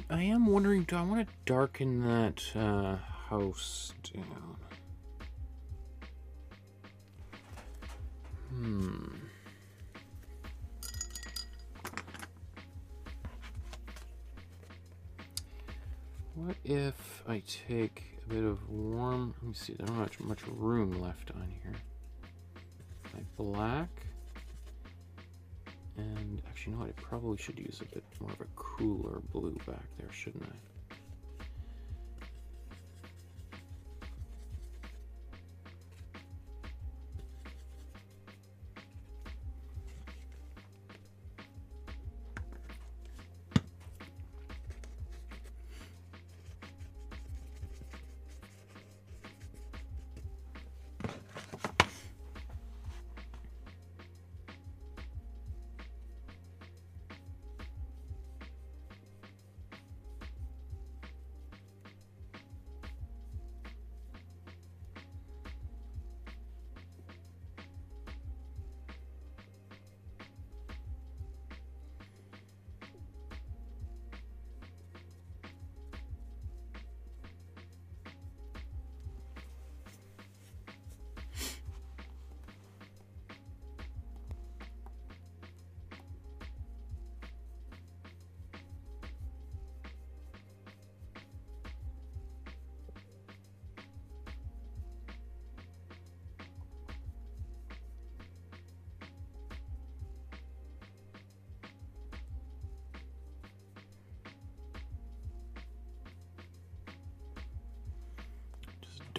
I am wondering, do I want to darken that house down? What if I take a bit of warm, let me see, I don't have much room left on here. Like black. And actually, no, I probably should use a bit more of a cooler blue back there, shouldn't I?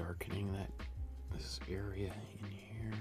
darkening this area in here.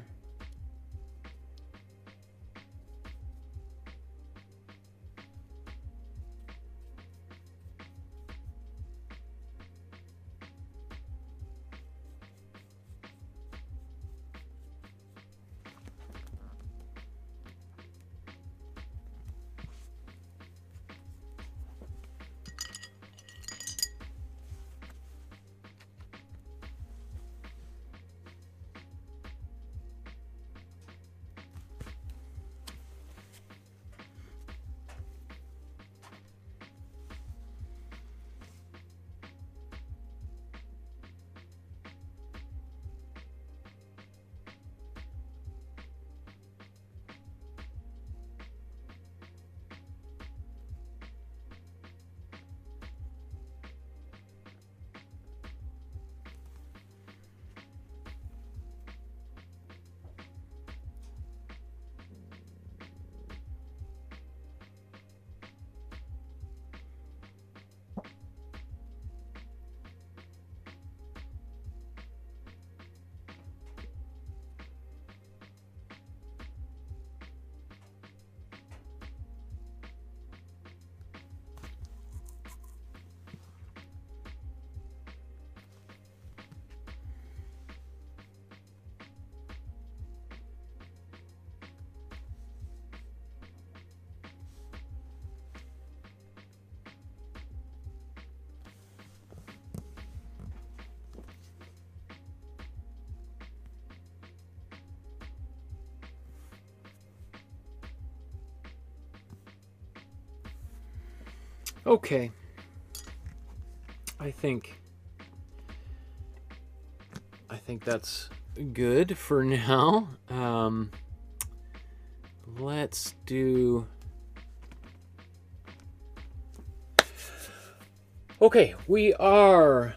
Okay. I think that's good for now. Let's do... Okay, we are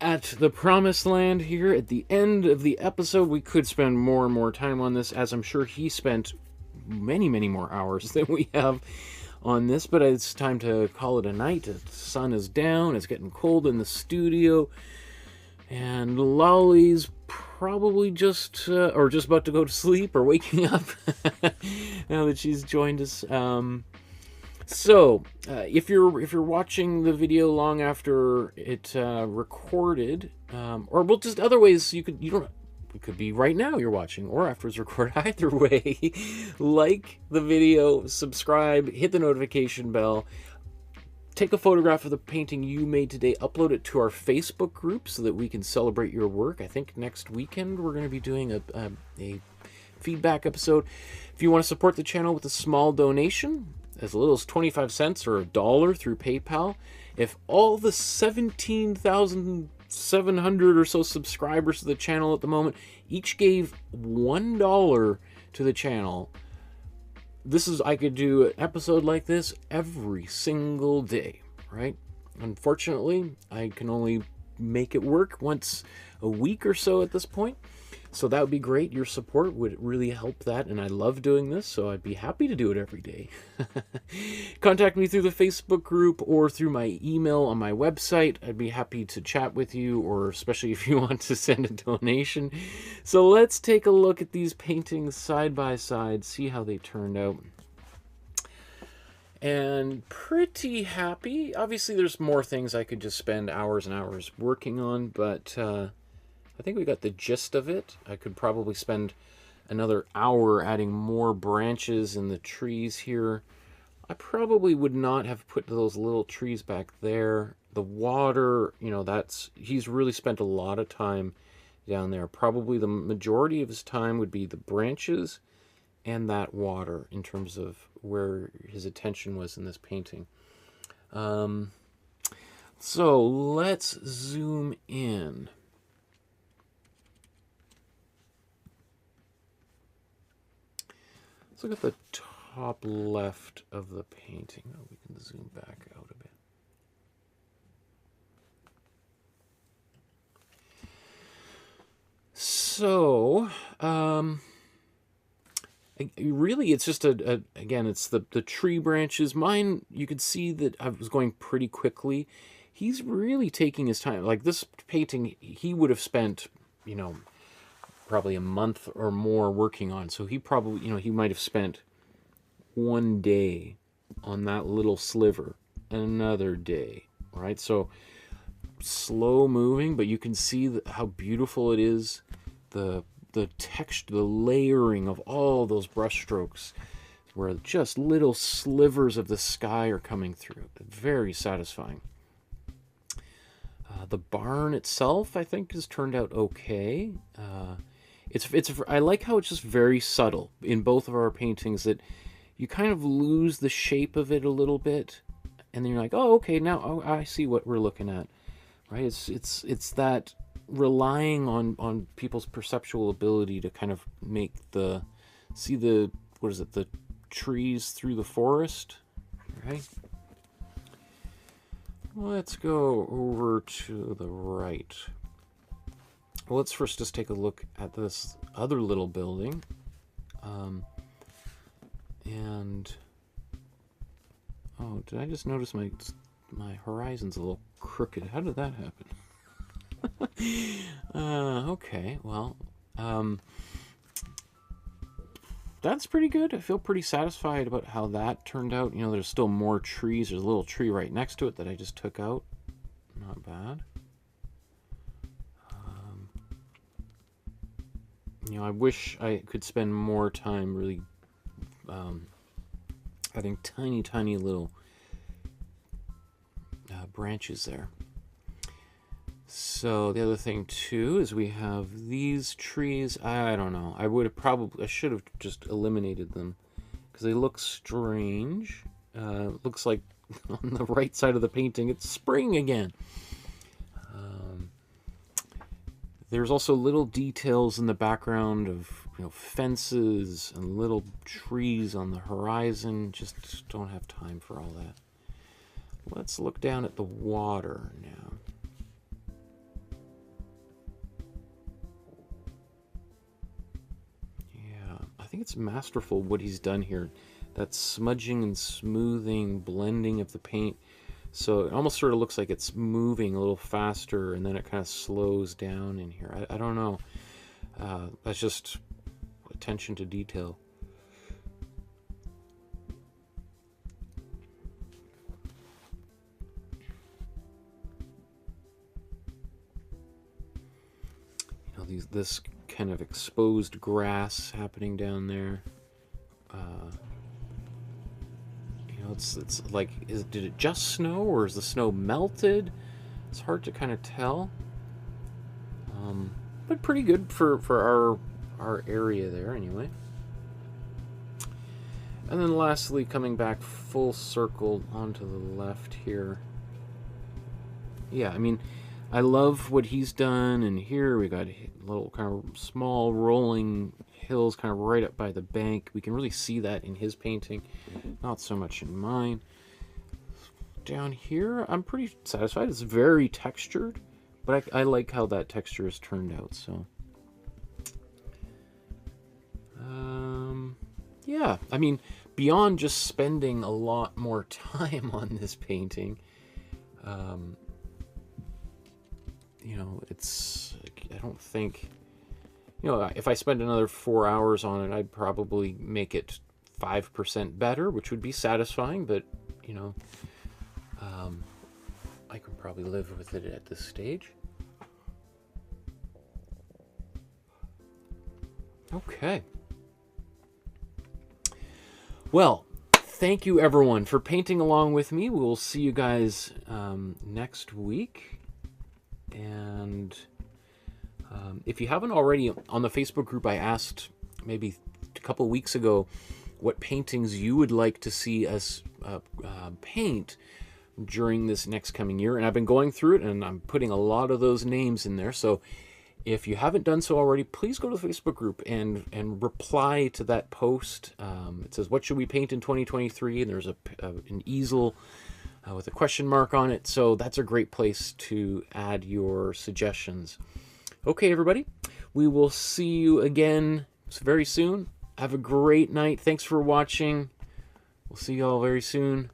at the promised land here at the end of the episode. We could spend more and more time on this, as I'm sure he spent many, many more hours than we have on this, but it's time to call it a night. The sun is down, it's getting cold in the studio, and Lolly's probably just about to go to sleep or waking up now that she's joined us. So if you're watching the video long after it recorded, or well, just other ways it could be right now you're watching, or after it's recorded. Either way, like the video, subscribe, hit the notification bell, take a photograph of the painting you made today, upload it to our Facebook group so that we can celebrate your work. I think next weekend we're going to be doing a feedback episode. If you want to support the channel with a small donation, as little as 25 cents or $1 through PayPal, if all the 17,700 or so subscribers to the channel at the moment each gave $1 to the channel, I could do an episode like this every single day, right? Unfortunately, I can only make it work once a week or so at this point. So that would be great. Your support would really help that, and I love doing this, so I'd be happy to do it every day. Contact me through the Facebook group or through my email on my website. I'd be happy to chat with you, or especially if you want to send a donation. So let's take a look at these paintings side by side, see how they turned out. And pretty happy. Obviously, there's more things I could just spend hours and hours working on, but I think we got the gist of it. I could probably spend another hour adding more branches in the trees here. I probably would not have put those little trees back there. The water, he's really spent a lot of time down there. Probably the majority of his time would be the branches and that water in terms of where his attention was in this painting. So let's zoom in. Let's look at the top left of the painting. Oh, we can zoom back out a bit. So, really, it's just again, it's the tree branches. Mine, you could see that I was going pretty quickly. he's really taking his time. Like this painting, he would have spent, you know, probably a month or more working on. So he probably, you know, he might have spent one day on that little sliver, another day, right? So slow moving, but you can see how beautiful it is. The texture, the layering of all those brush strokes, where just little slivers of the sky are coming through. Very satisfying. The barn itself, I think, has turned out okay. I like how it's just very subtle in both of our paintings, that you kind of lose the shape of it a little bit, and then you're like, oh, okay, now I see what we're looking at, right? It's that relying on people's perceptual ability to kind of make see the trees through the forest, right? Let's go over to the right. Well, let's first just take a look at this other little building. And oh, did I just notice my horizon's a little crooked? How did that happen? Okay, well, that's pretty good. I feel pretty satisfied about how that turned out. You know, there's still more trees. There's a little tree right next to it that I just took out. Not bad. You know, I wish I could spend more time really having tiny little branches there. So the other thing too is we have these trees. I don't know. I should have just eliminated them because they look strange. Looks like on the right side of the painting it's spring again. There's also little details in the background of, you know, fences and little trees on the horizon. Just don't have time for all that. Let's look down at the water now. Yeah, I think it's masterful what he's done here. That smudging and smoothing, blending of the paint. So it almost sort of looks like it's moving a little faster, and then it kind of slows down in here. I don't know. That's just attention to detail. You know, this kind of exposed grass happening down there. It's like, did it just snow, or is the snow melted? It's hard to kind of tell. But pretty good for our area there anyway. And then lastly, coming back full circle onto the left here. Yeah, I mean, I love what he's done, and here we got little kind of small rolling hills kind of right up by the bank. We can really see that in his painting, not so much in mine. Down here, I'm pretty satisfied. It's very textured, but I like how that texture has turned out. So, yeah, I mean, beyond just spending a lot more time on this painting, you know, I don't think, you know, if I spend another 4 hours on it, I'd probably make it 5% better, which would be satisfying, but, you know, I could probably live with it at this stage. Okay. Well, thank you everyone for painting along with me. We'll see you guys next week. And if you haven't already, on the Facebook group, I asked maybe a couple weeks ago what paintings you would like to see us paint during this next coming year. And I've been going through it, and I'm putting a lot of those names in there. So if you haven't done so already, please go to the Facebook group and reply to that post. It says, what should we paint in 2023? And there's an easel with a question mark on it. So that's a great place to add your suggestions. Okay, everybody, we will see you again very soon. Have a great night. Thanks for watching. We'll see you all very soon.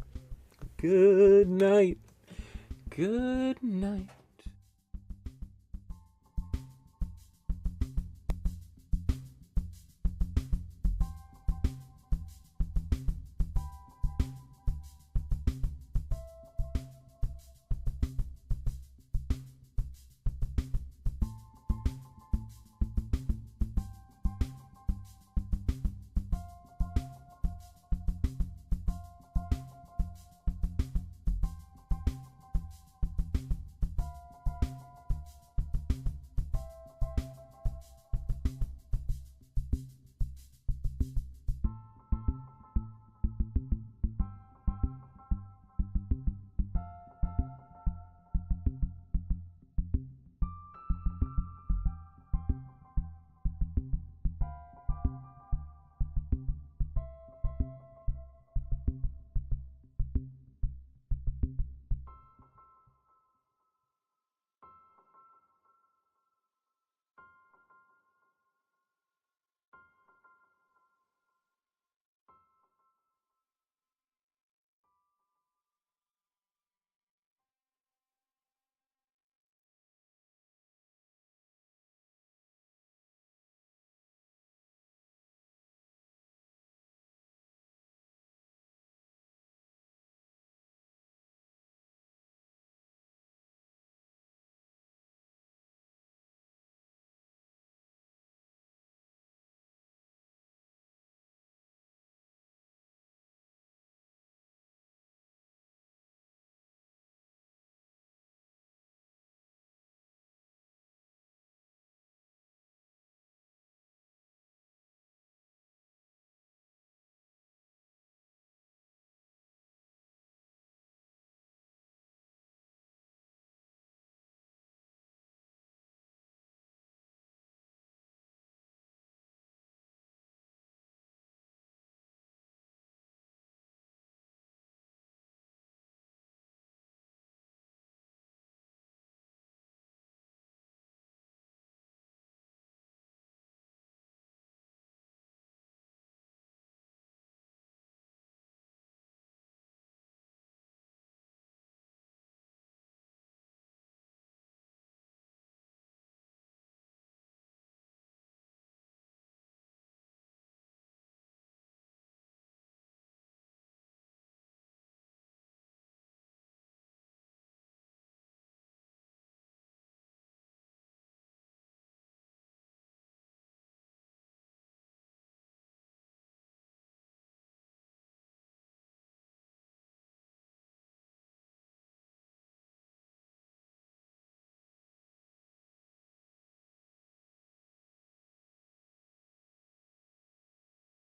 Good night. Good night.